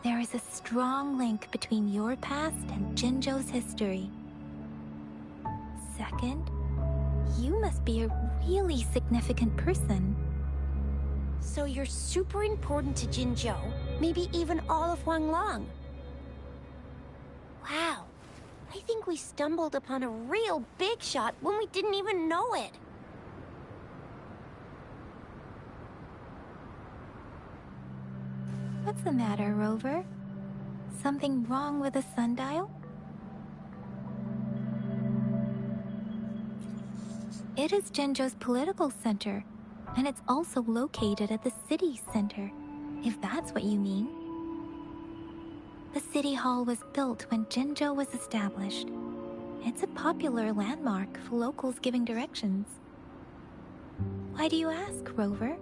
there is a strong link between your past and Jinzhou's history. Second, you must be a really significant person. So you're super important to Jinzhou, maybe even all of Huanglong. Wow, I think we stumbled upon a real big shot when we didn't even know it. What's the matter, Rover? Something wrong with the sundial? It is Jinzhou's political center, and it's also located at the city center, if that's what you mean. The city hall was built when Jinzhou was established. It's a popular landmark for locals giving directions. Why do you ask, Rover?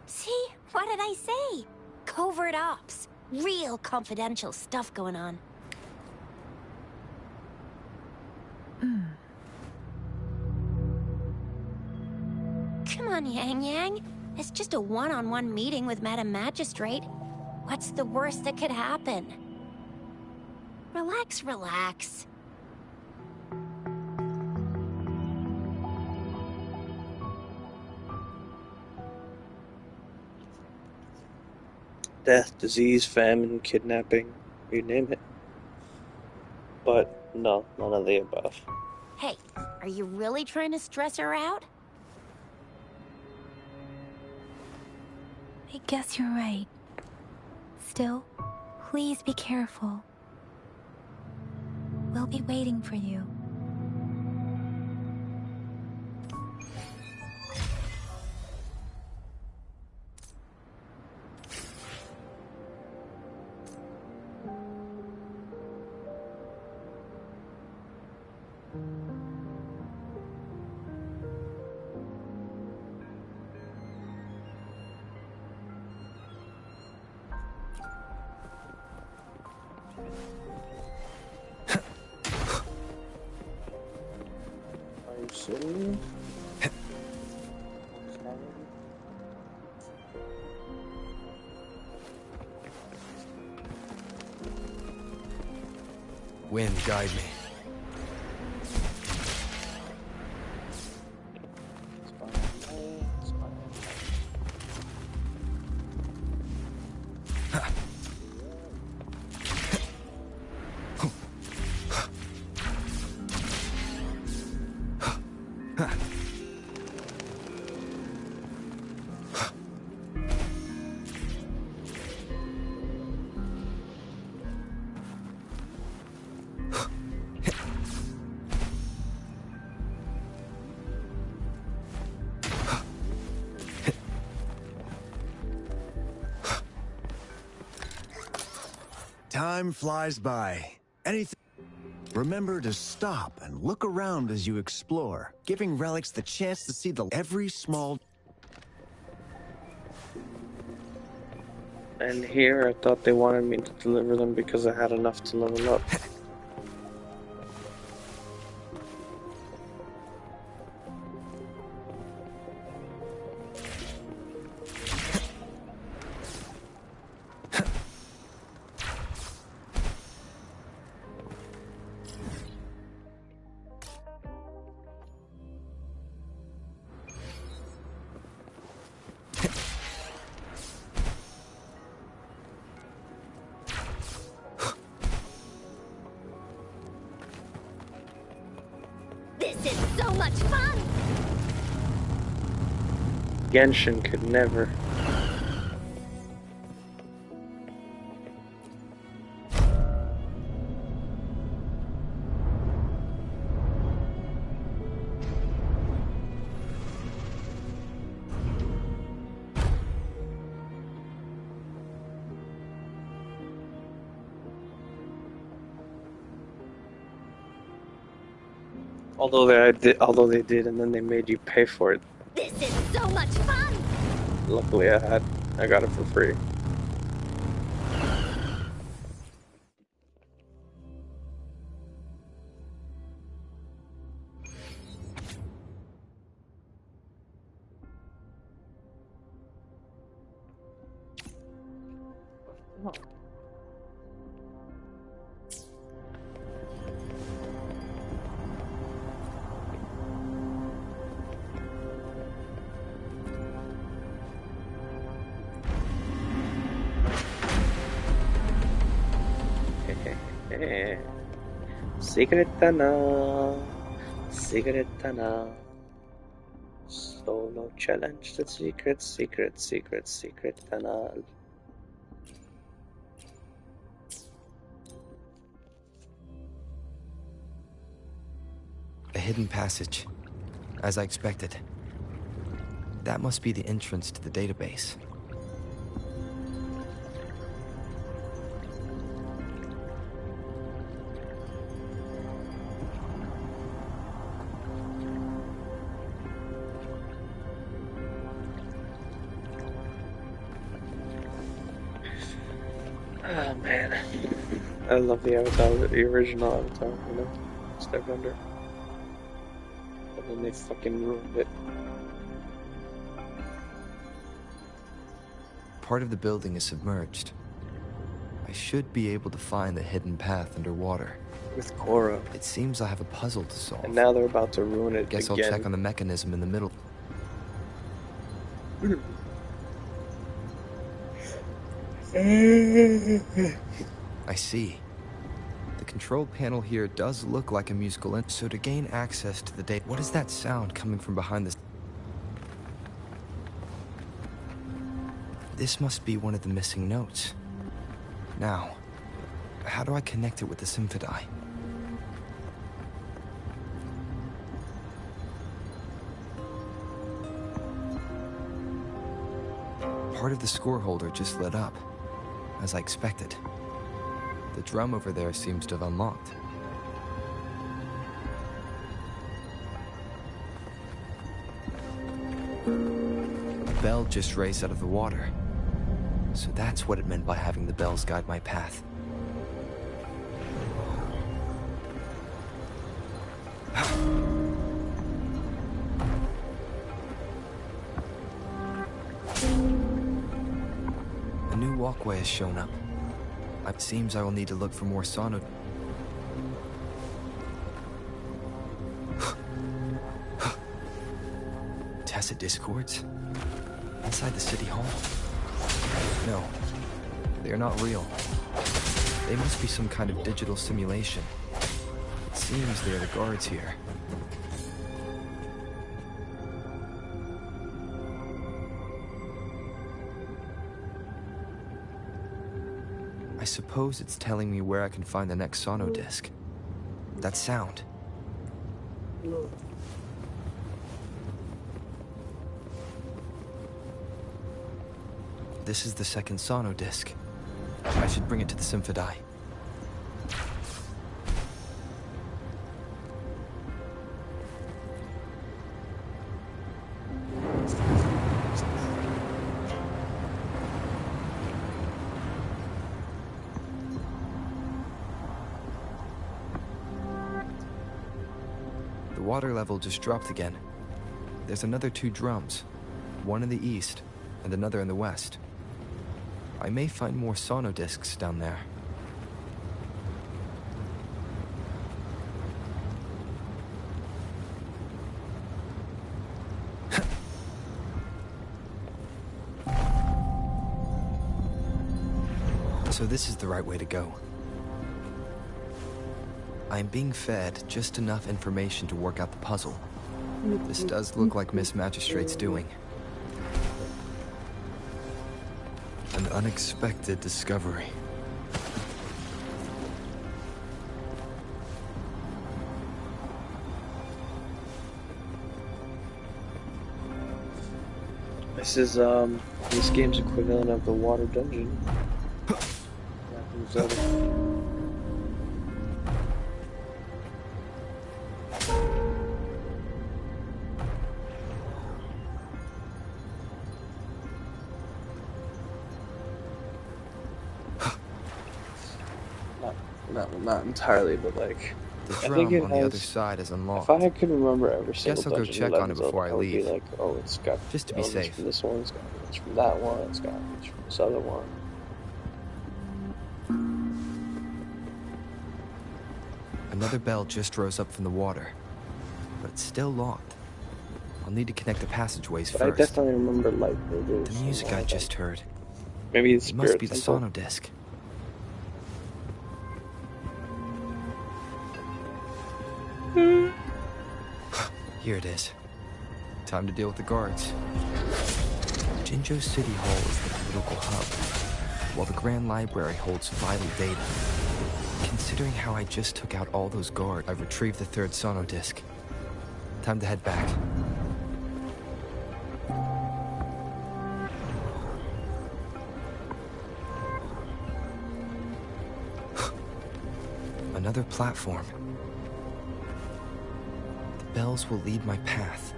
See? What did I say? Covert ops. Real confidential stuff going on. Come on, Yang Yang. It's just a one-on-one meeting with Madam Magistrate. What's the worst that could happen? Relax, relax. Death, disease, famine, kidnapping, you name it. But no, none of the above. Hey, are you really trying to stress her out? I guess you're right. Still, please be careful. We'll be waiting for you. Are you serious? Wind, guide me. Time flies by. Anything. Remember to stop and look around as you explore, giving relics the chance to see every small. And here, I thought they wanted me to deliver them because I had enough to level up. is so much fun! Genshin could never. Although they did, and then they made you pay for it. This is so much fun! Luckily, I got it for free. Secret Tana. Solo challenge the secret Tana. A hidden passage, as I expected. That must be the entrance to the database. Oh man, I love the Avatar, the original Avatar, you know, Step Under. And then they fucking ruined it. Part of the building is submerged. I should be able to find the hidden path underwater. With Korra. It seems I have a puzzle to solve. And now they're about to ruin it Guess again. I'll check on the mechanism in the middle. I see. The control panel here does look like a musical instrument. So to gain access to the data, what is that sound coming from behind this? This must be one of the missing notes. Now, how do I connect it with the Symphony? Part of the score holder just lit up, as I expected. The drum over there seems to have unlocked. The bell just raised out of the water. So that's what it meant by having the bells guide my path. A new walkway has shown up. It seems I will need to look for more sono. Tacit discords? Inside the city hall? No, they are not real. They must be some kind of digital simulation. It seems they are the guards here. I suppose it's telling me where I can find the next sono disc. That sound. This is the second sono disc. I should bring it to the Symphony. The water level just dropped again. There's another 2 drums, one in the east and another in the west. I may find more sono discs down there. So this is the right way to go. I am being fed just enough information to work out the puzzle. This does look like Miss Magistrate's doing. An unexpected discovery. This is this game's equivalent of the water dungeon. Not entirely, but like The I drum think it on has, the other side is unlocked. If I could remember every single Guess I'll go dungeon check on it before I would leave. be like, oh, it's got just to be elements safe. from this one, it's got elements from that one, it's got elements from this other one. Another bell just rose up from the water, but it's still locked. I'll need to connect the passageways But first. I definitely remember light bridges. The music I just heard. Maybe it's It must be the Temple. sono disc. Here it is. Time to deal with the guards. Jinzhou City Hall is the political hub, while the Grand Library holds vital data. Considering how I just took out all those guards, I've retrieved the third sono disc. Time to head back. Another platform. The bells will lead my path.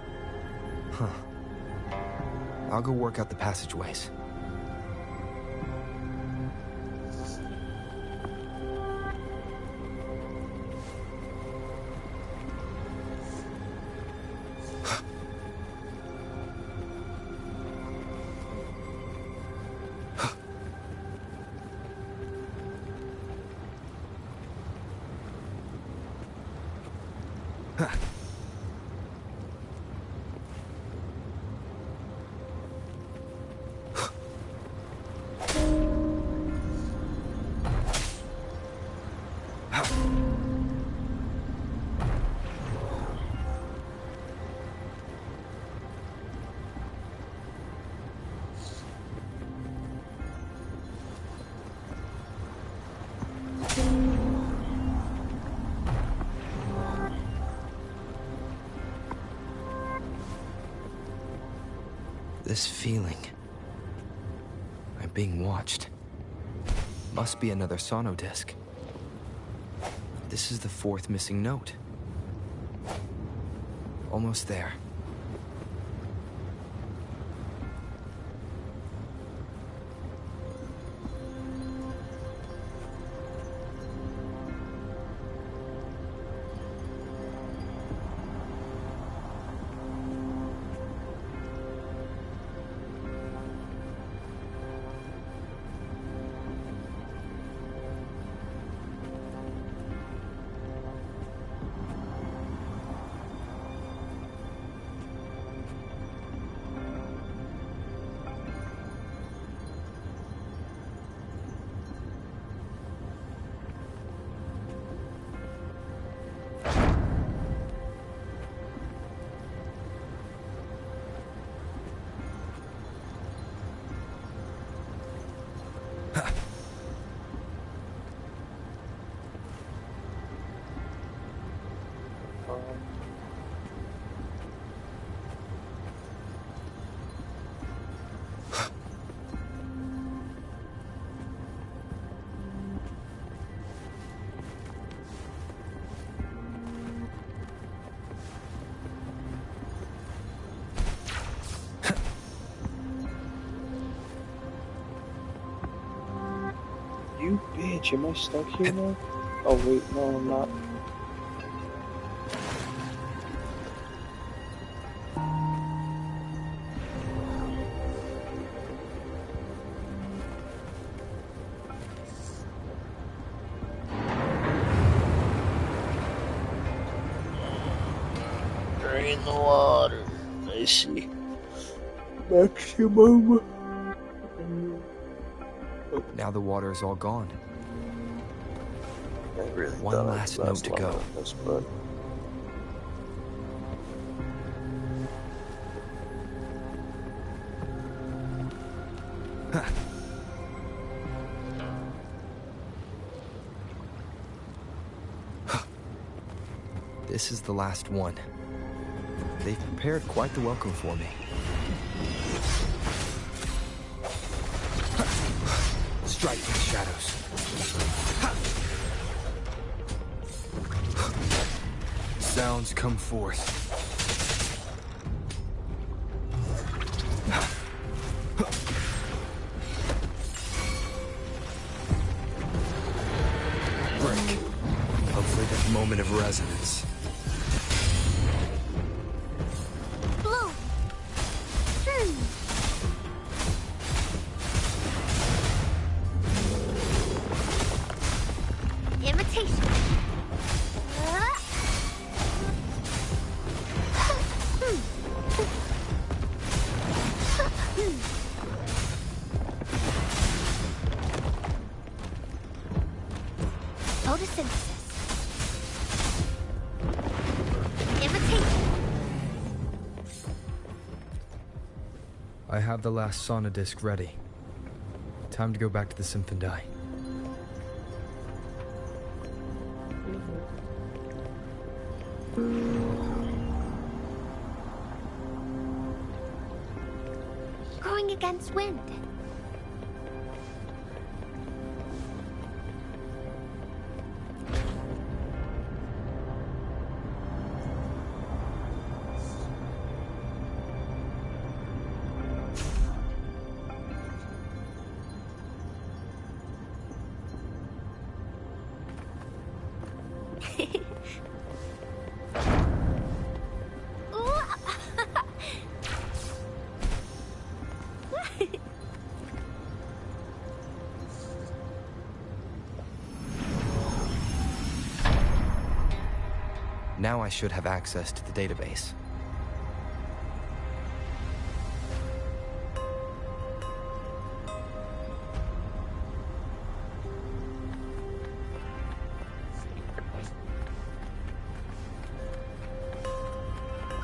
Huh. I'll go work out the passageways. This feeling. I'm being watched. Must be another sono disc. This is the fourth missing note. Almost there. You bitch, am I stuck here now? Oh wait, no I'm not. Drain the water, I see. Maximum. Now the water is all gone. really One last note to go. This, but... This is the last one. They've prepared quite the welcome for me. Strike in the shadows. Sounds come forth. Break. Hopefully that moment of resonance. I have the last sauna disc ready. Time to go back to the Symphondai. Going against wind. Now I should have access to the database.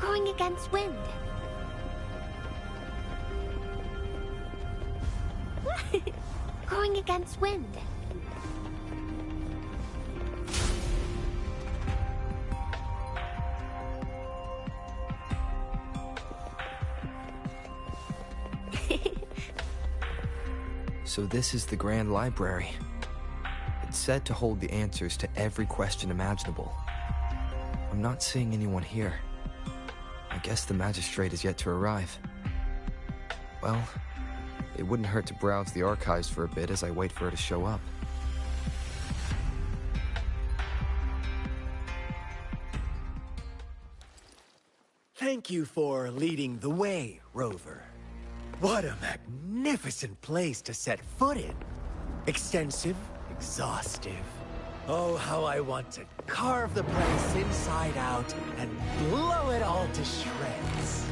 Going against wind. Going against wind. So this is the Grand Library. It's said to hold the answers to every question imaginable. I'm not seeing anyone here. I guess the magistrate is yet to arrive. Well, it wouldn't hurt to browse the archives for a bit as I wait for her to show up. Thank you for leading the way, Rover. What a magnificent place to set foot in. Extensive, exhaustive. Oh, how I want to carve the place inside out and blow it all to shreds.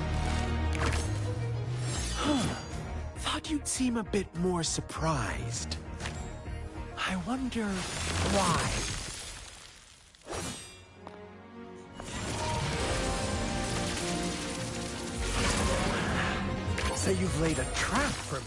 Thought you'd seem a bit more surprised. I wonder why. So you've laid a trap for me.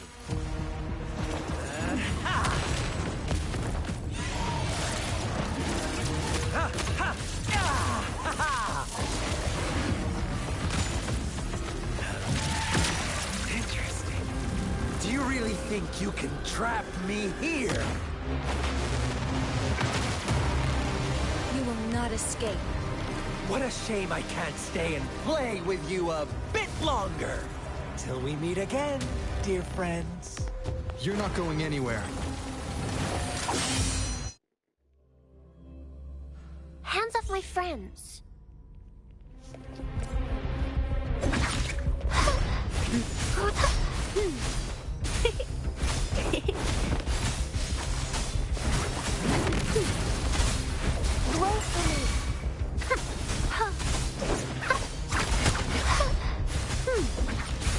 Interesting. Do you really think you can trap me here? You will not escape. What a shame I can't stay and play with you a bit longer. Till we meet again, dear friends. You're not going anywhere. Hands off my friends. Roll for me.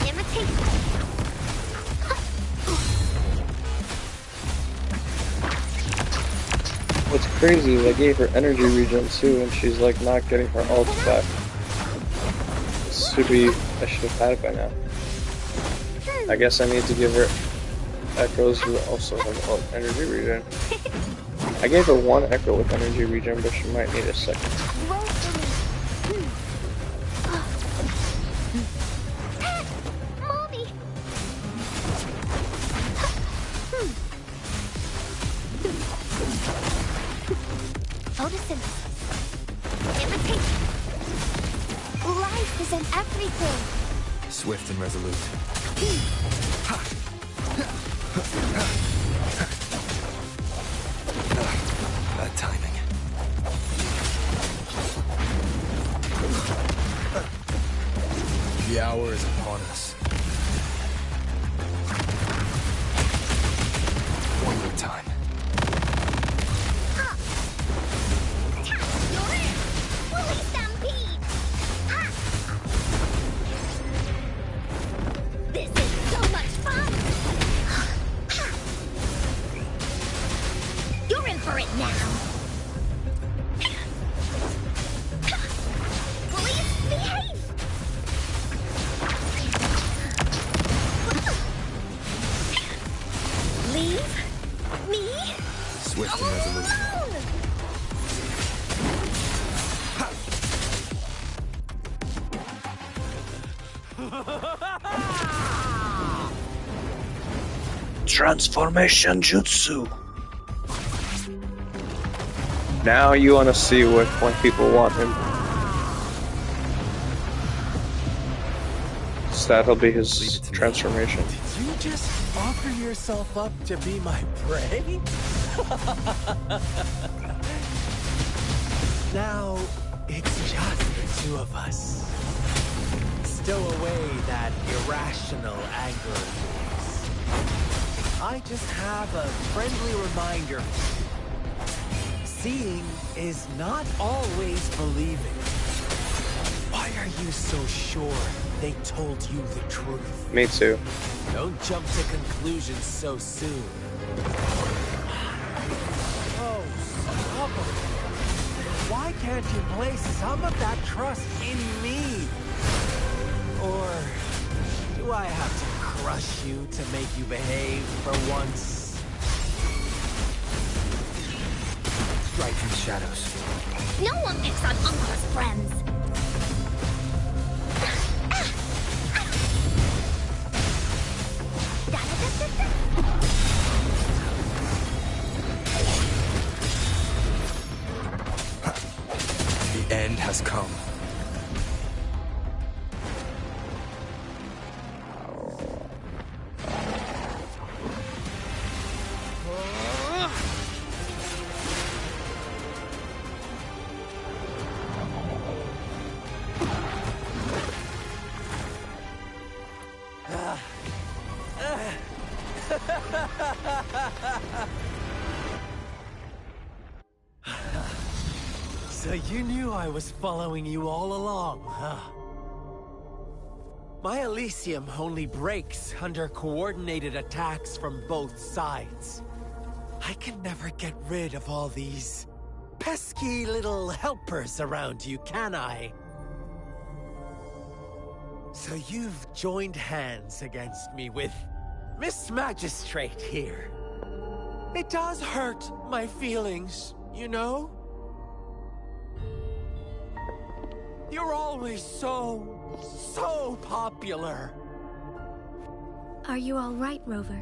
Imitate. What's crazy is I gave her energy regen too, and she's like not getting her ults back. This should be, I should have had it by now. I guess I need to give her echoes who also have energy regen. I gave her one echo with energy regen, but she might need a second. Life is in everything. Swift and resolute. Bad timing. The hour is upon us. One more time. This is so much fun! You're in for it now! Please behave! Leave me Swift and resolute. alone! Transformation Jutsu. Now you want to see what when people want him. So that'll be his transformation. Did you just offer yourself up to be my prey? Now, it's just the two of us. Stow away that irrational anger of yours. I just have a friendly reminder. Seeing is not always believing. Why are you so sure they told you the truth? Me too. Don't jump to conclusions so soon. Oh, stop it. Why can't you place some of that trust in me? Or do I have to crush you to make you behave for once? Right from the shadows. No one picks on Uncle's friends! The end has come. So you knew I was following you all along, huh? My Elysium only breaks under coordinated attacks from both sides. I can never get rid of all these pesky little helpers around you, can I? So you've joined hands against me with Miss Magistrate here. It does hurt my feelings, you know? You're always so popular. Are you all right, Rover?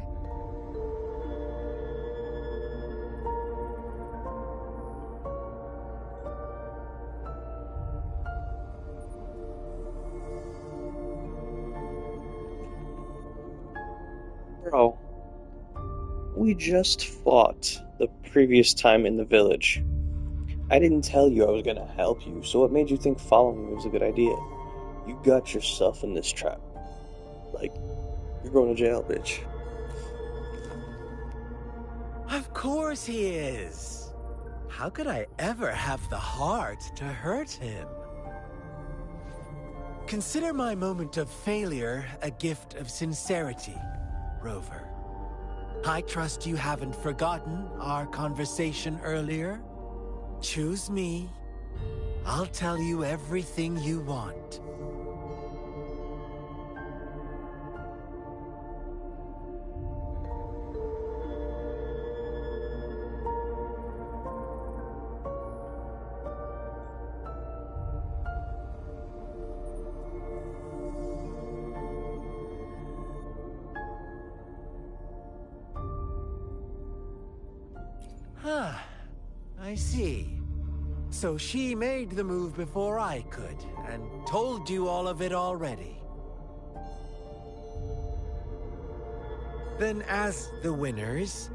Bro, we just fought the previous time in the village. I didn't tell you I was gonna help you, so what made you think following me was a good idea? You got yourself in this trap. Like, you're going to jail, bitch. Of course he is. How could I ever have the heart to hurt him? Consider my moment of failure a gift of sincerity, Rover. I trust you haven't forgotten our conversation earlier. Choose me. I'll tell you everything you want. Huh. I see. So she made the move before I could, and told you all of it already. Then as the winners,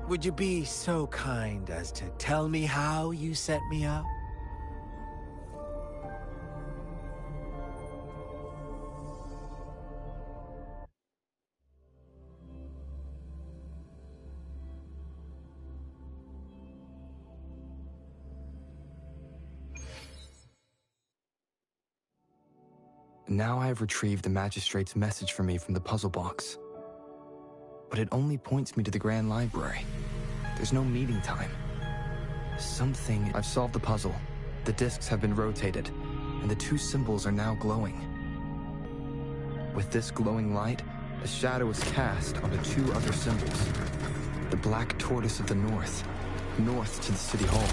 would you be so kind as to tell me how you set me up? Now I have retrieved the magistrate's message for me from the puzzle box. But it only points me to the Grand Library. There's no meeting time. I've solved the puzzle. The discs have been rotated, and the two symbols are now glowing. With this glowing light, a shadow is cast onto two other symbols. The black tortoise of the north to the city hall.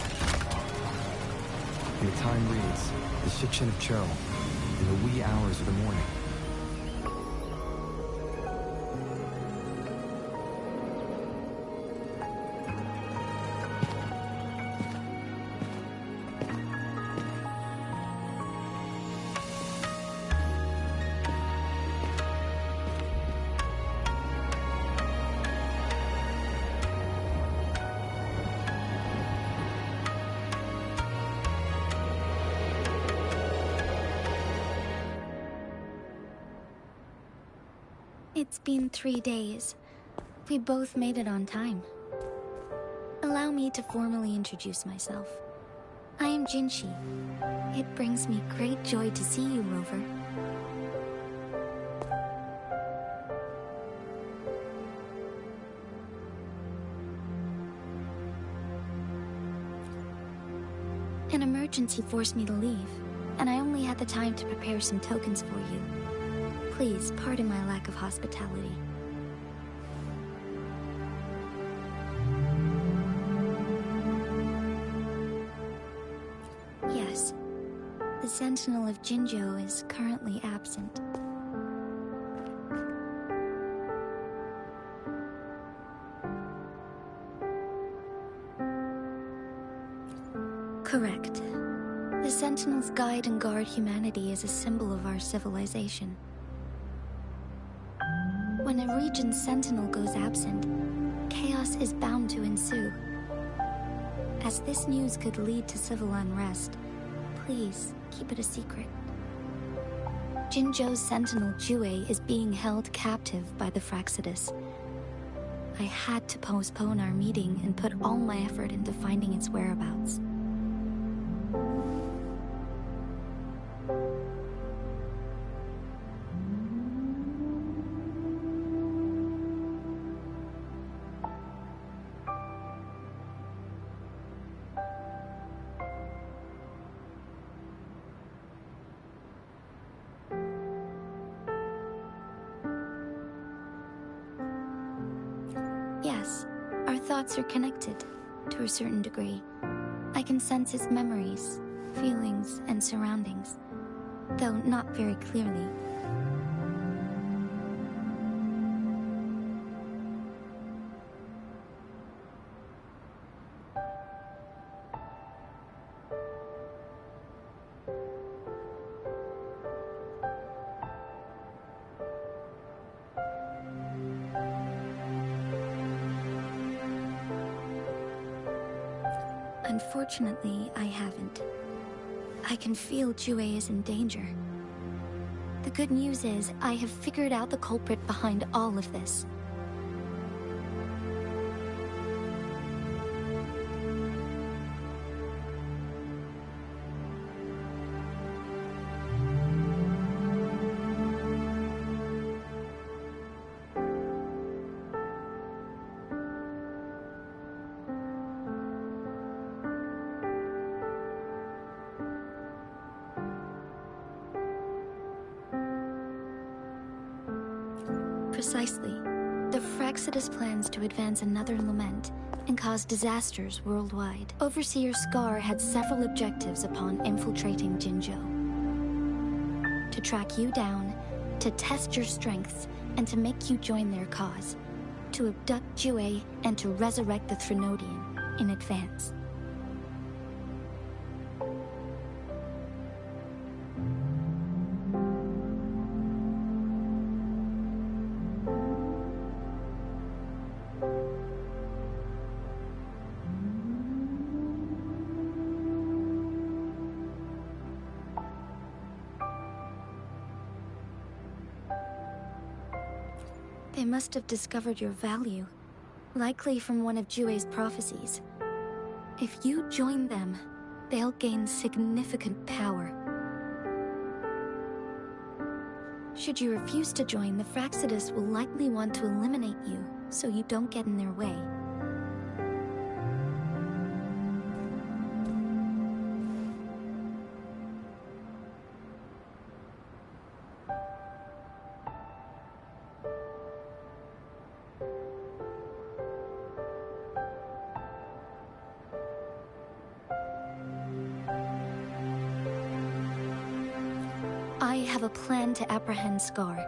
And the time reads, the Shikshin of Cho, in the wee hours of the morning. It's been 3 days. We both made it on time. Allow me to formally introduce myself. I am Jinshi. It brings me great joy to see you, Rover. An emergency forced me to leave, and I only had the time to prepare some tokens for you. Please, pardon my lack of hospitality. Yes, the Sentinel of Jinzhou is currently absent. Correct. The Sentinels guide and guard humanity as a symbol of our civilization. When a region's sentinel goes absent, chaos is bound to ensue. As this news could lead to civil unrest, please keep it a secret. Jinzhou's sentinel Jue is being held captive by the Fraxidus. I had to postpone our meeting and put all my effort into finding its whereabouts. Yes, our thoughts are connected, to a certain degree. I can sense his memories, feelings, and surroundings, though not very clearly. Unfortunately, I haven't. I can feel Jue is in danger. The good news is, I have figured out the culprit behind all of this. Precisely. The Fraxidus plans to advance another lament and cause disasters worldwide. Overseer Scar had several objectives upon infiltrating Jinzhou. To track you down, to test your strengths, and to make you join their cause. To abduct Jue and to resurrect the Threnodian in advance. They must have discovered your value, likely from one of Jue's prophecies. If you join them, they'll gain significant power. Should you refuse to join, the Fraxidus will likely want to eliminate you, so you don't get in their way. I have a plan to apprehend Scar.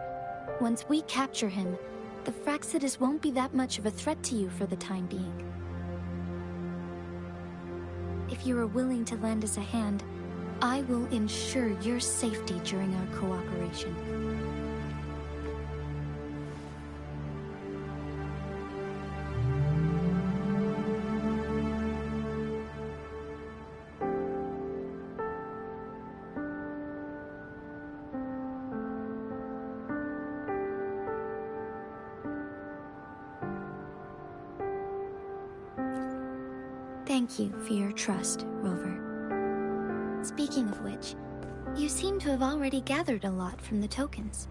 Once we capture him, the Fraxidus won't be that much of a threat to you for the time being. If you are willing to lend us a hand, I will ensure your safety during our cooperation. Thank you for your trust, Rover. Speaking of which, you seem to have already gathered a lot from the tokens.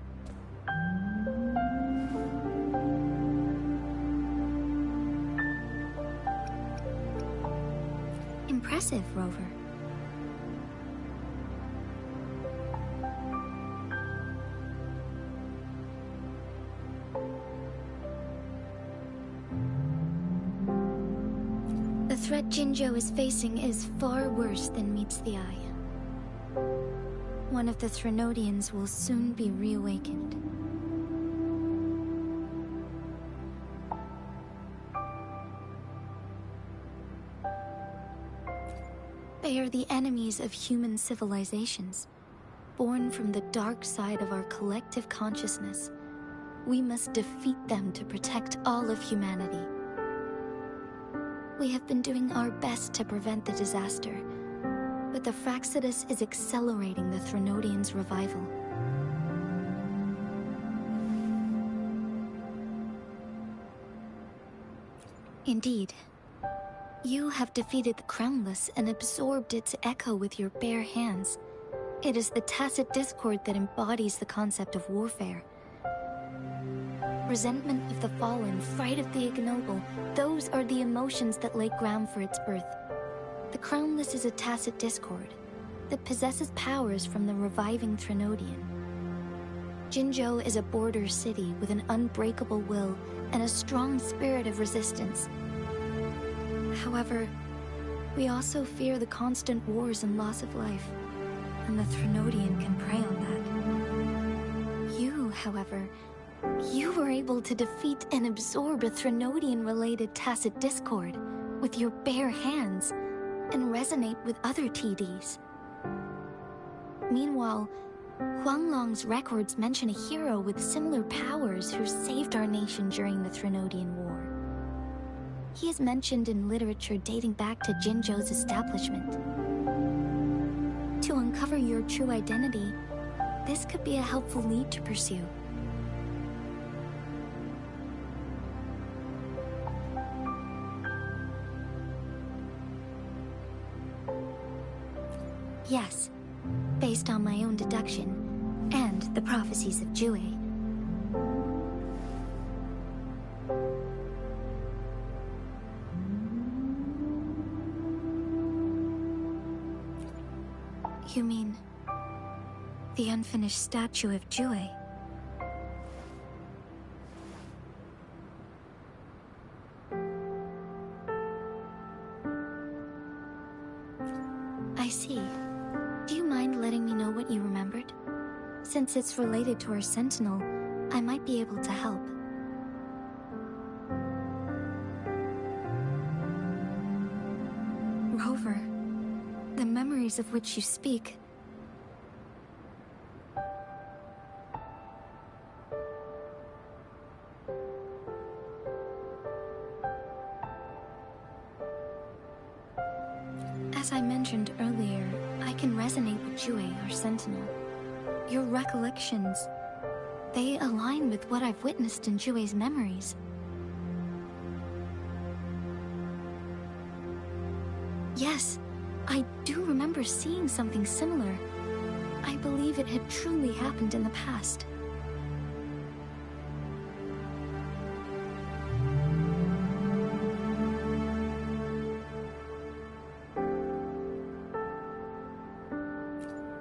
Impressive, Rover. The threat Jinzhou is facing is far worse than meets the eye. One of the Threnodians will soon be reawakened. They are the enemies of human civilizations, born from the dark side of our collective consciousness. We must defeat them to protect all of humanity. We have been doing our best to prevent the disaster, but the Fraxidus is accelerating the Threnodians' revival. Indeed, you have defeated the Crownless and absorbed its echo with your bare hands. It is the tacit discord that embodies the concept of warfare. Resentment of the fallen, fright of the ignoble, those are the emotions that lay ground for its birth. The Crownless is a tacit discord that possesses powers from the reviving Threnodian. Jinzhou is a border city with an unbreakable will and a strong spirit of resistance. However, we also fear the constant wars and loss of life, and the Threnodian can prey on that. You, however, you were able to defeat and absorb a Threnodian-related tacit discord with your bare hands and resonate with other TDs. Meanwhile, Huanglong's records mention a hero with similar powers who saved our nation during the Threnodian War. He is mentioned in literature dating back to Jinzhou's establishment. To uncover your true identity, this could be a helpful lead to pursue. Yes, based on my own deduction, and the prophecies of Jue. You mean the unfinished statue of Jue? I see. Do you mind letting me know what you remembered? Since it's related to our sentinel, I might be able to help. Rover, the memories of which you speak. As I mentioned earlier, I can resonate with Jue, our sentinel. Your recollections, they align with what I've witnessed in Jue's memories. Yes, I do remember seeing something similar. I believe it had truly happened in the past.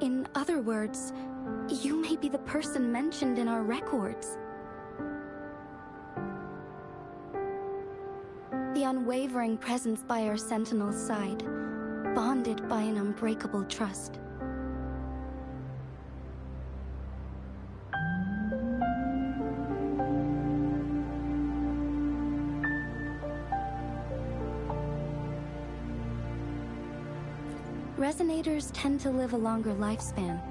In other words, you may be the person mentioned in our records. The unwavering presence by our sentinel's side, bonded by an unbreakable trust. Resonators tend to live a longer lifespan,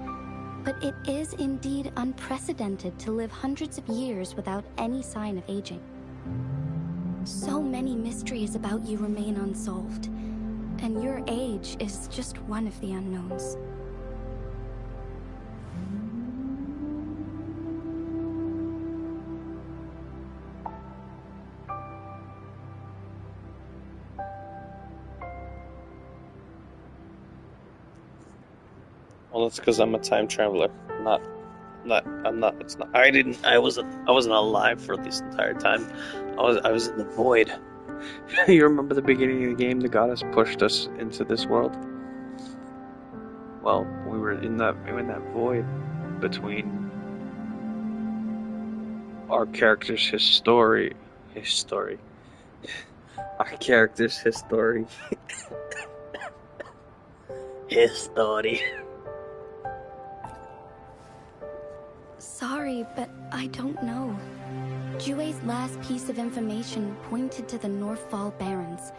but it is indeed unprecedented to live hundreds of years without any sign of aging. So many mysteries about you remain unsolved, and your age is just one of the unknowns. Well, that's because I'm a time traveler. I wasn't alive for this entire time. I was in the void. You remember the beginning of the game? The goddess pushed us into this world. Well, we were in that void between our character's history. Our character's history. History. Sorry, but I don't know. Jue's last piece of information pointed to the Northfall Barrens,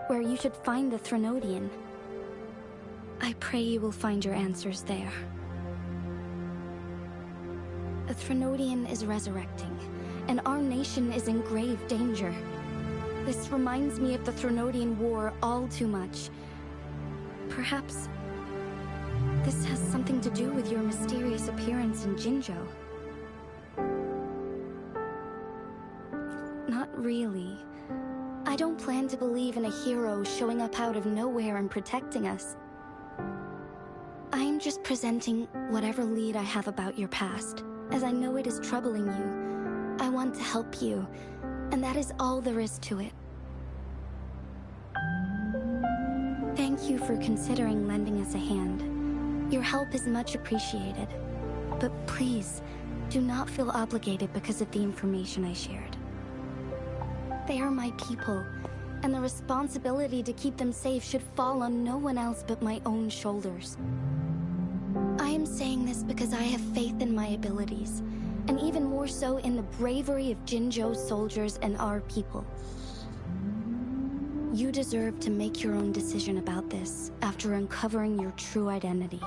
where you should find the Threnodian. I pray you will find your answers there. The Threnodian is resurrecting, and our nation is in grave danger. This reminds me of the Threnodian War all too much. Perhaps this has something to do with your mysterious appearance in Jinzhou. Not really. I don't plan to believe in a hero showing up out of nowhere and protecting us. I'm just presenting whatever lead I have about your past, as I know it is troubling you. I want to help you, and that is all there is to it. Thank you for considering lending us a hand. Your help is much appreciated, but please, do not feel obligated because of the information I shared. They are my people, and the responsibility to keep them safe should fall on no one else but my own shoulders. I am saying this because I have faith in my abilities, and even more so in the bravery of Jinzhou's soldiers and our people. You deserve to make your own decision about this after uncovering your true identity.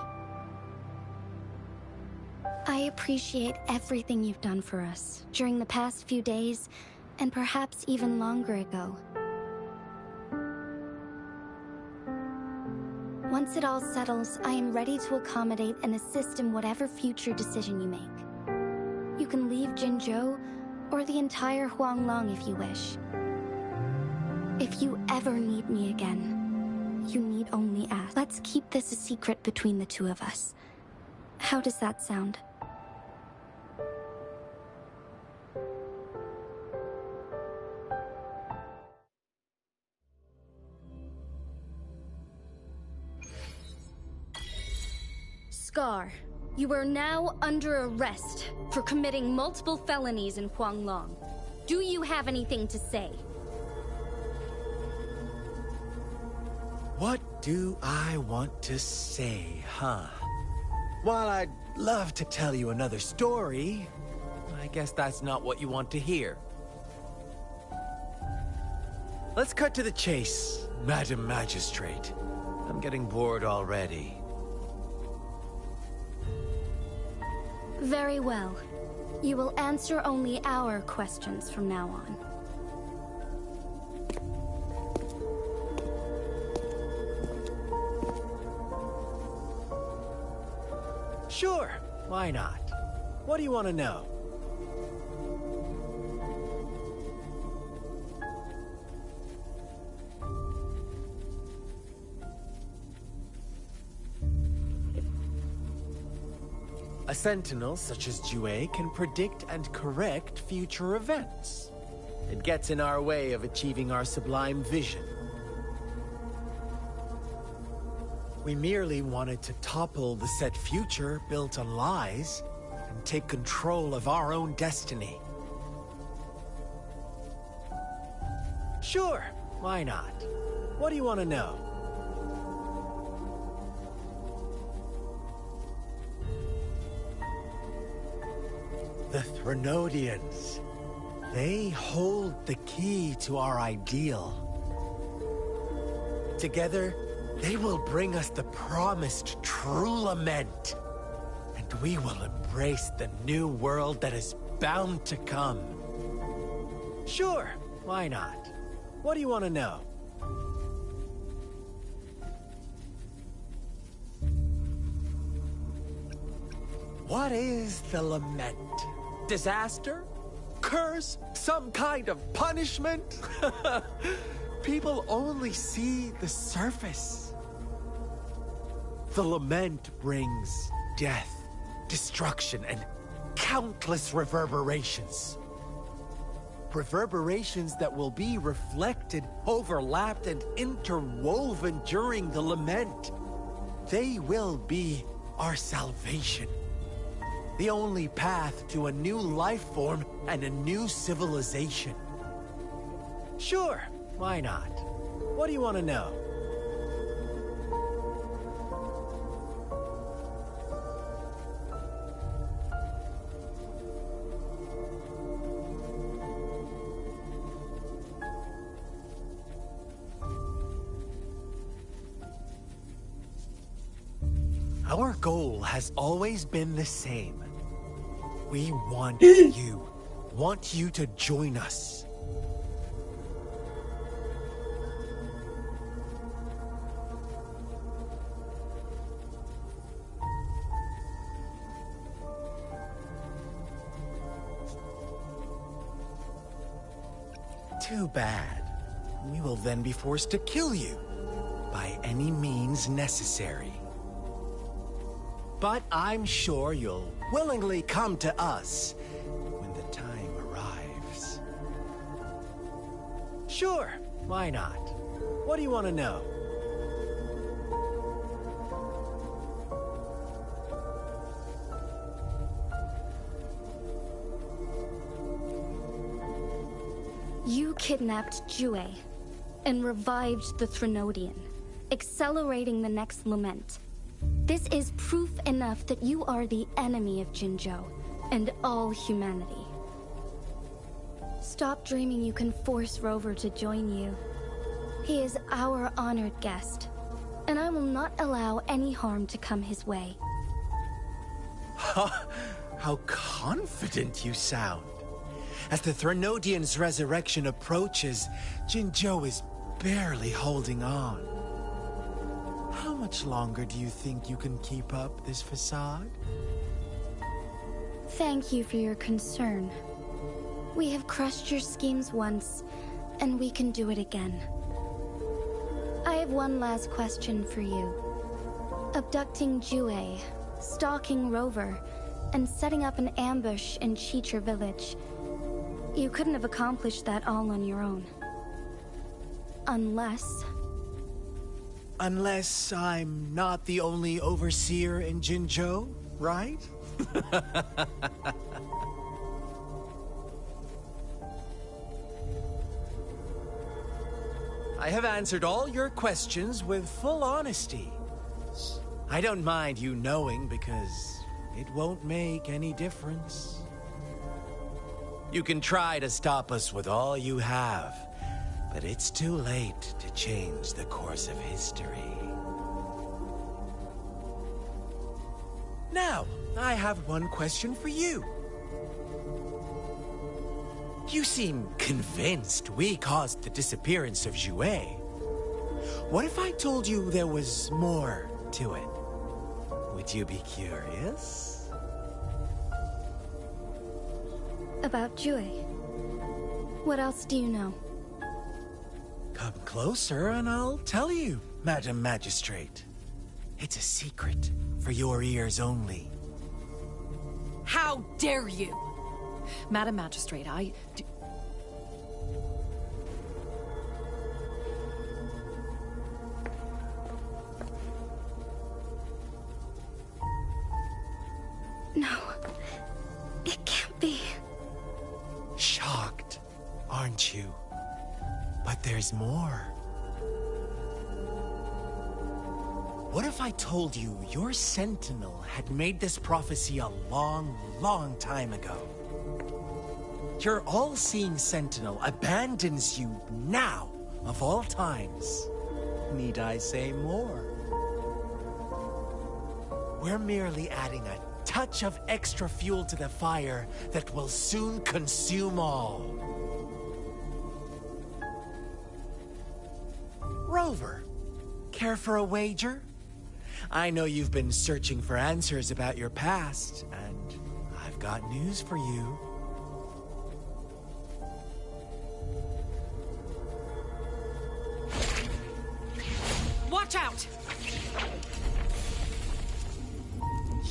I appreciate everything you've done for us during the past few days, and perhaps even longer ago. Once it all settles, I am ready to accommodate and assist in whatever future decision you make. You can leave Jinzhou, or the entire Huanglong if you wish. If you ever need me again, you need only ask. Let's keep this a secret between the two of us. How does that sound? Scar, you are now under arrest for committing multiple felonies in Huanglong. Do you have anything to say? What do I want to say, huh? While I'd love to tell you another story, I guess that's not what you want to hear. Let's cut to the chase, Madam Magistrate. I'm getting bored already. Very well. You will answer only our questions from now on. Sure, why not? What do you want to know? A sentinel such as Jue can predict and correct future events. It gets in our way of achieving our sublime vision. We merely wanted to topple the set future built on lies and take control of our own destiny. Sure, why not? What do you want to know? The Threnodians. They hold the key to our ideal. Together, they will bring us the promised true lament. And we will embrace the new world that is bound to come. Sure, why not? What do you want to know? What is the lament? Disaster? Curse? Some kind of punishment? People only see the surface. The lament brings death, destruction, and countless reverberations. Reverberations that will be reflected, overlapped, and interwoven during the lament. They will be our salvation. The only path to a new life form and a new civilization. Sure, why not? What do you want to know? Our goal has always been the same. We want you to join us. Too bad. We will then be forced to kill you by any means necessary. But I'm sure you'll willingly come to us when the time arrives. Sure, why not? What do you want to know? You kidnapped Jue and revived the Threnodian, accelerating the next lament. This is proof enough that you are the enemy of Jinzhou and all humanity. Stop dreaming you can force Rover to join you. He is our honored guest, and I will not allow any harm to come his way. How confident you sound. As the Threnodian's resurrection approaches, Jinzhou is barely holding on. How much longer do you think you can keep up this facade? Thank you for your concern. We have crushed your schemes once, and we can do it again. I have one last question for you. Abducting Jue, stalking Rover, and setting up an ambush in Cheecher Village. You couldn't have accomplished that all on your own. Unless I'm not the only overseer in Jinzhou, right? I have answered all your questions with full honesty. I don't mind you knowing because it won't make any difference. You can try to stop us with all you have, but it's too late to change the course of history. Now, I have one question for you. You seem convinced we caused the disappearance of Jouet. What if I told you there was more to it? Would you be curious? About Jouet. What else do you know? Come closer and I'll tell you, Madam Magistrate. It's a secret for your ears only. How dare you? Madam Magistrate, No, it can't be. Shocked, aren't you? But there's more. What if I told you your Sentinel had made this prophecy a long, long time ago? Your all-seeing Sentinel abandons you now, of all times. Need I say more? We're merely adding a touch of extra fuel to the fire that will soon consume all. Rover, care for a wager? I know you've been searching for answers about your past, and I've got news for you. watch out!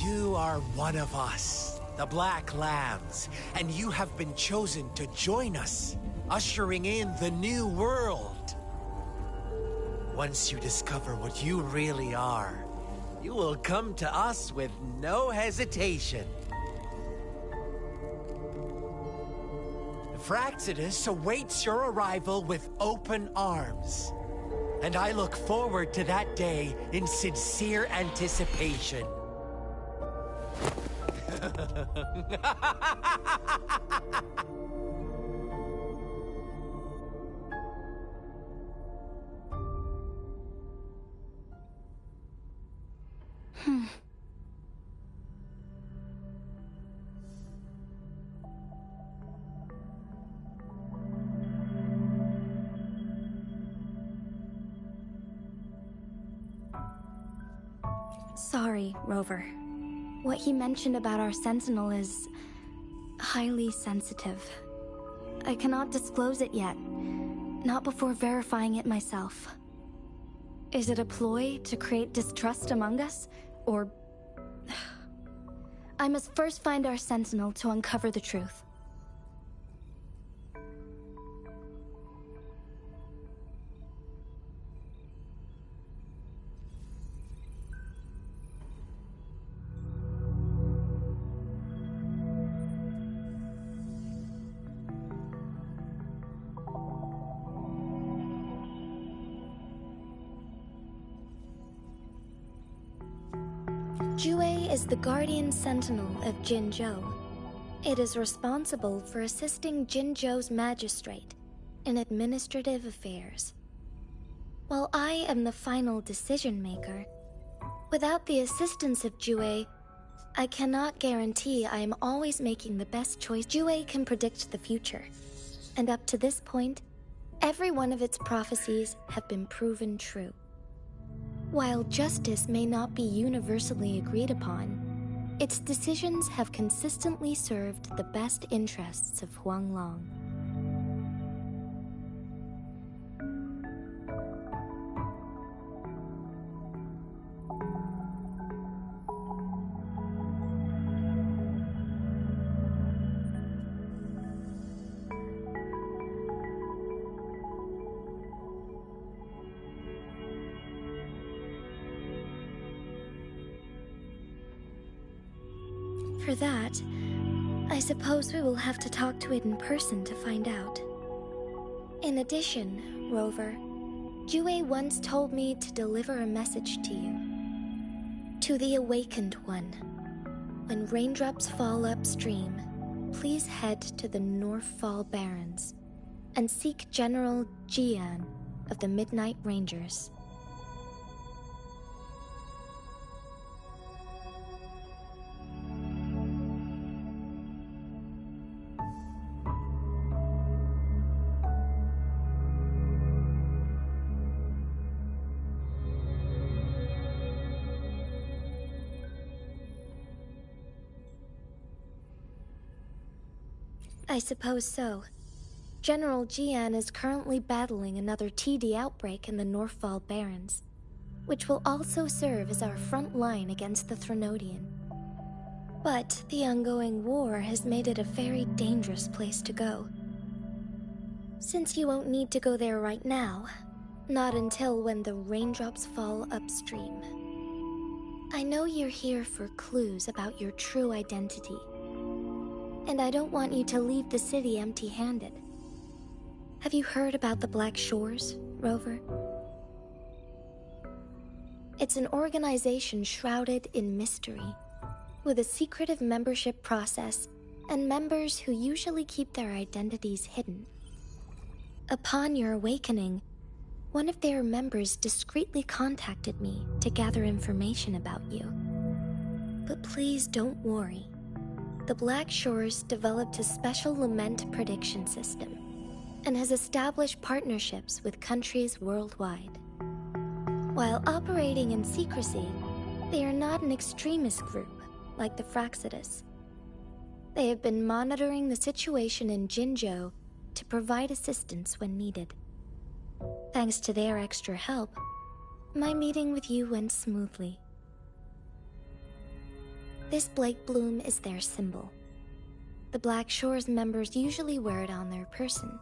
You are one of us, the Black Lambs, and you have been chosen to join us, ushering in the new world. Once you discover what you really are, you will come to us with no hesitation. Fraxidus awaits your arrival with open arms, and I look forward to that day in sincere anticipation. Sorry, Rover. What he mentioned about our Sentinel is highly sensitive. I cannot disclose it yet, not before verifying it myself. Is it a ploy to create distrust among us, or... I must first find our Sentinel to uncover the truth. Jouet is the guardian sentinel of Jinzhou. It is responsible for assisting Jinzhou's magistrate in administrative affairs. While I am the final decision maker, without the assistance of Jouet, I cannot guarantee I am always making the best choice. Jouet can predict the future, and up to this point, every one of its prophecies have been proven true. While justice may not be universally agreed upon, its decisions have consistently served the best interests of Huanglong. For that, I suppose we will have to talk to it in person to find out. In addition, Rover, Jue once told me to deliver a message to you. To the Awakened One. When raindrops fall upstream, please head to the Northfall Barrens and seek General Jian of the Midnight Rangers. I suppose so. General Jian is currently battling another TD outbreak in the Northfall Barrens, which will also serve as our front line against the Threnodian. But the ongoing war has made it a very dangerous place to go. Since you won't need to go there right now, not until when the raindrops fall upstream. I know you're here for clues about your true identity. And I don't want you to leave the city empty-handed. Have you heard about the Black Shores, Rover? It's an organization shrouded in mystery, with a secretive membership process and members who usually keep their identities hidden. Upon your awakening, one of their members discreetly contacted me to gather information about you. But please don't worry. The Black Shores developed a special lament prediction system and has established partnerships with countries worldwide. While operating in secrecy, they are not an extremist group like the Fraxidus. They have been monitoring the situation in Jinzhou to provide assistance when needed. Thanks to their extra help, my meeting with you went smoothly. This Blake Bloom is their symbol. The Black Shores members usually wear it on their person.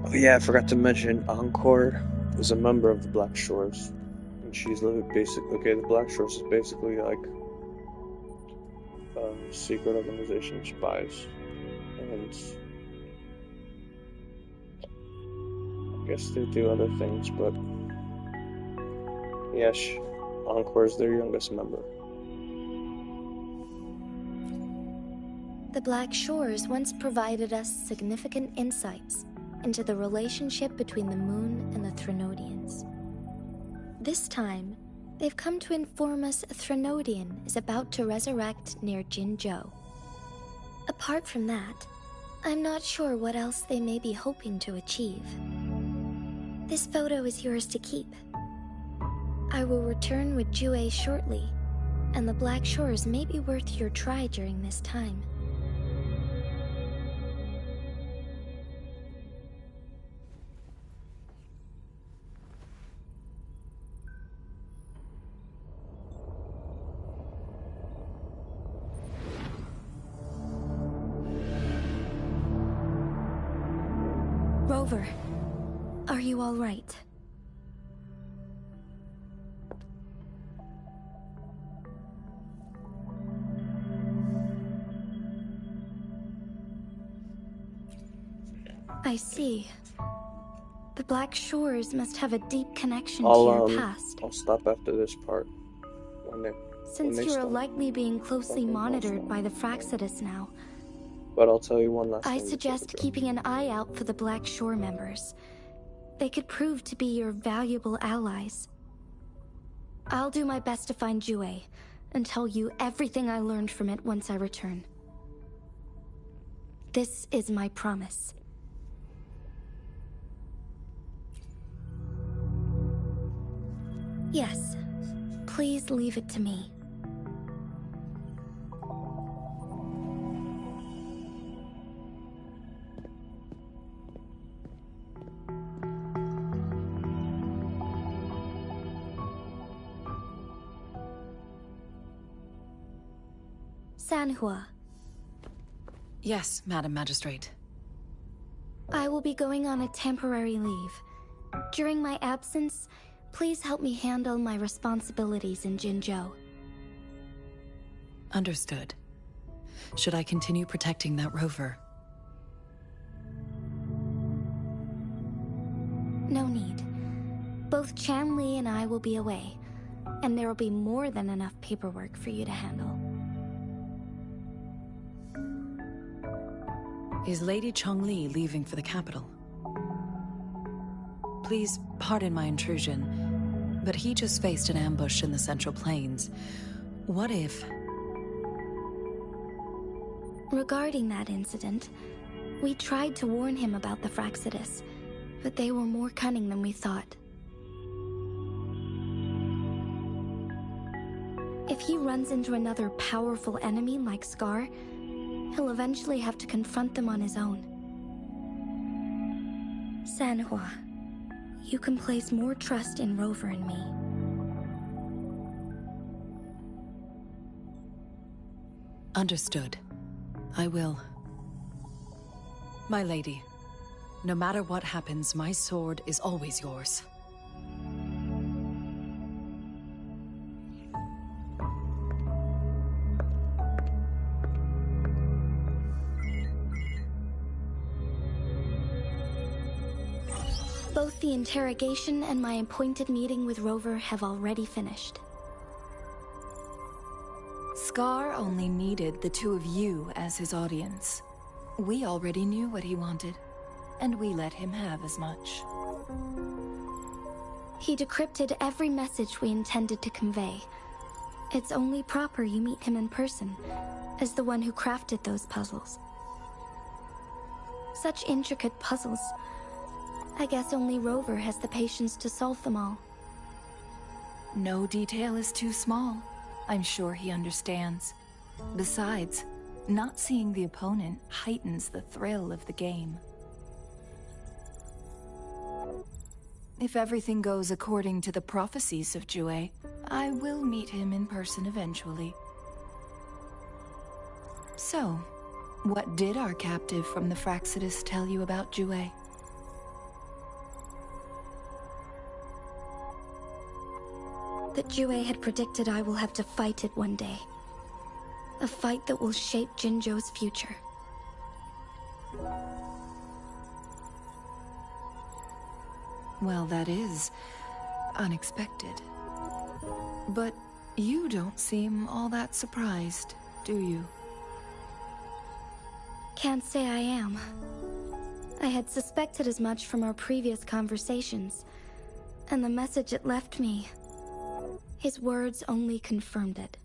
Oh yeah, I forgot to mention, Encore is a member of the Black Shores. And she's basically, okay, the Black Shores is basically like a secret organization of spies. And I guess they do other things, but yes, Encore is their youngest member. The Black Shores once provided us significant insights into the relationship between the Moon and the Threnodians. This time, they've come to inform us a Threnodian is about to resurrect near Jinzhou. Apart from that, I'm not sure what else they may be hoping to achieve. This photo is yours to keep. I will return with Jue shortly, and the Black Shores may be worth your try during this time. Rover, are you all right? I see. The Black Shores must have a deep connection to your past. I'll stop after this part. Since you're likely being closely monitored by the Fraxidus now, but I'll tell you one last thing. I suggest keeping an eye out for the Black Shore members. They could prove to be your valuable allies. I'll do my best to find Jue and tell you everything I learned from it once I return. This is my promise. Yes, please leave it to me. Sanhua. Yes, Madam Magistrate. I will be going on a temporary leave. During my absence, please help me handle my responsibilities in Jinzhou. Understood. Should I continue protecting that rover? No need. Both Chan Li and I will be away, and there will be more than enough paperwork for you to handle. Is Lady Chongli leaving for the capital? Please pardon my intrusion, but he just faced an ambush in the Central Plains. What if... Regarding that incident, we tried to warn him about the Fraxidus, but they were more cunning than we thought. If he runs into another powerful enemy like Scar, he'll eventually have to confront them on his own. Sanhua, you can place more trust in Rover and me. Understood. I will. My lady, no matter what happens, my sword is always yours. Both the interrogation and my appointed meeting with Rover have already finished. Scar only needed the two of you as his audience. We already knew what he wanted, and we let him have as much. He decrypted every message we intended to convey. It's only proper you meet him in person, as the one who crafted those puzzles. Such intricate puzzles. I guess only Rover has the patience to solve them all. No detail is too small. I'm sure he understands. Besides, not seeing the opponent heightens the thrill of the game. If everything goes according to the prophecies of Jue, I will meet him in person eventually. So, what did our captive from the Fraxidus tell you about Jue? That Jue had predicted I will have to fight it one day. A fight that will shape Jinzhou's future. Well, that is unexpected. But you don't seem all that surprised, do you? Can't say I am. I had suspected as much from our previous conversations, and the message it left me, his words only confirmed it.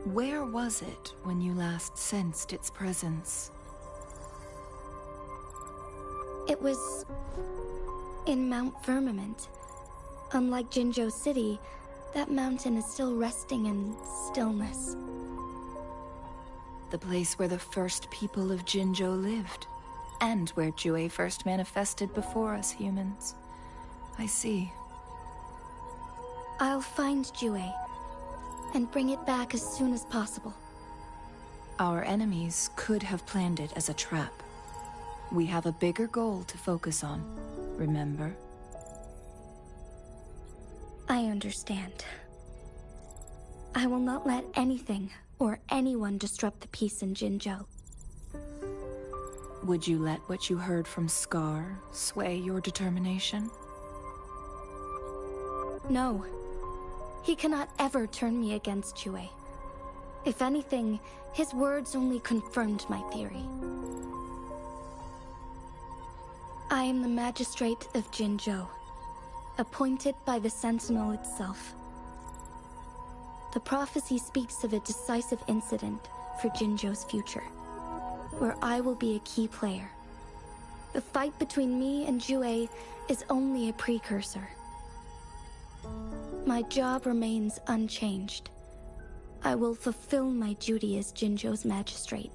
Where was it when you last sensed its presence? It was in Mount Firmament. Unlike Jinzhou City, that mountain is still resting in stillness. The place where the first people of Jinzhou lived, and where Jue first manifested before us humans. I see. I'll find Jue, and bring it back as soon as possible. Our enemies could have planned it as a trap. We have a bigger goal to focus on, remember? I understand. I will not let anything or anyone disrupt the peace in Jinzhou. Would you let what you heard from Scar sway your determination? No. He cannot ever turn me against Jue. If anything, his words only confirmed my theory. I am the magistrate of Jinzhou, appointed by the Sentinel itself. The prophecy speaks of a decisive incident for Jinzhou's future, where I will be a key player. The fight between me and Jue is only a precursor. My job remains unchanged. I will fulfill my duty as Jinzhou's magistrate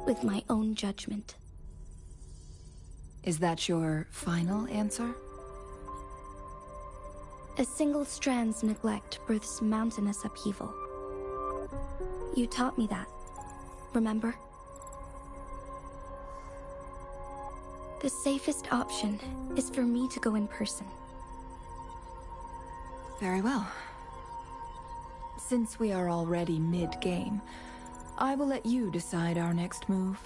with my own judgment. Is that your final answer? A single strand's neglect births mountainous upheaval. You taught me that, remember? The safest option is for me to go in person. Very well. Since we are already mid-game, I will let you decide our next move.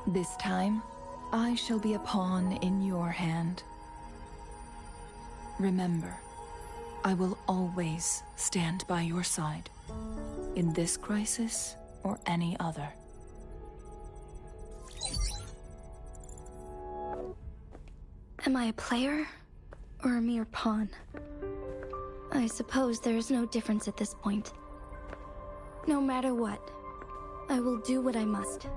This time, I shall be a pawn in your hand. Remember, I will always stand by your side, in this crisis or any other. Am I a player or a mere pawn? I suppose there is no difference at this point. No matter what, I will do what I must.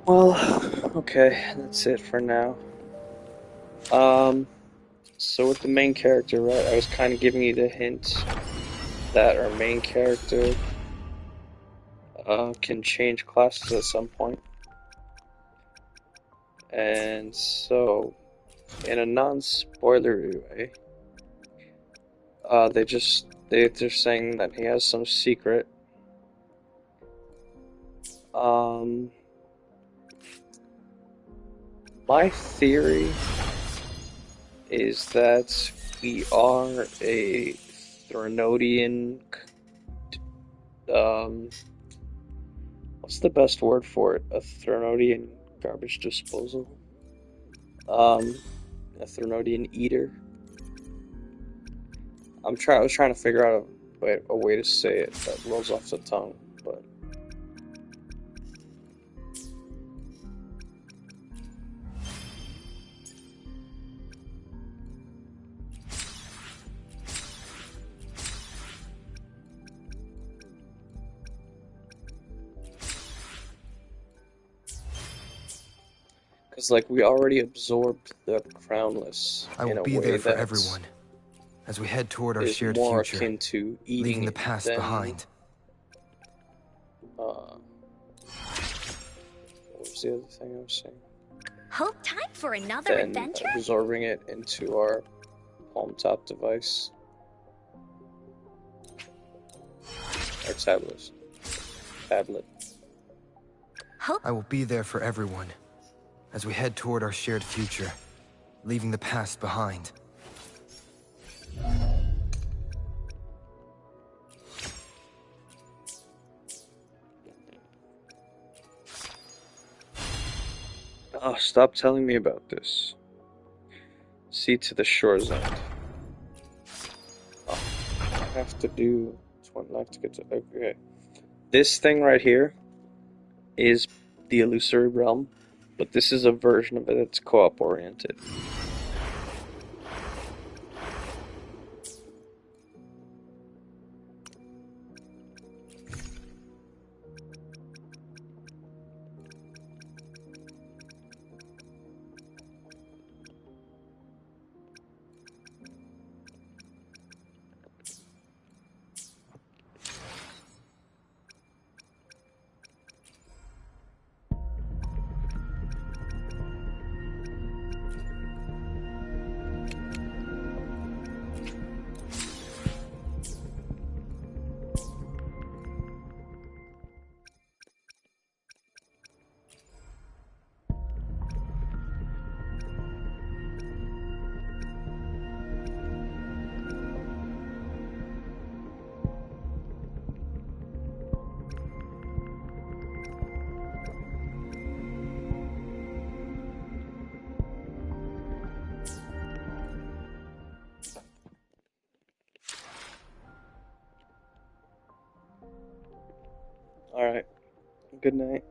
Well, okay, that's it for now. So with the main character, right, I was kind of giving you the hint that our main character can change classes at some point. And so, in a non-spoilery way, they're saying that he has some secret. My theory is that we are a Threnodian, what's the best word for it? A Threnodian garbage disposal? A Threnodian eater? I was trying to figure out a way to say it that rolls off the tongue, but... Because, like, we already absorbed the Crownless I will be there for everyone as we head toward our shared more future, akin to leaving the past behind. What was the other thing I was saying? Hope time for another Then adventure? absorbing it into our palm-top device. Our tablet. I will be there for everyone as we head toward our shared future, leaving the past behind. Oh, stop telling me about this. See to the shore's end. Oh, I have to do... It's one life to get to... Okay. This thing right here is the Illusory Realm, but this is a version of it that's co-op oriented. Alright. Good night.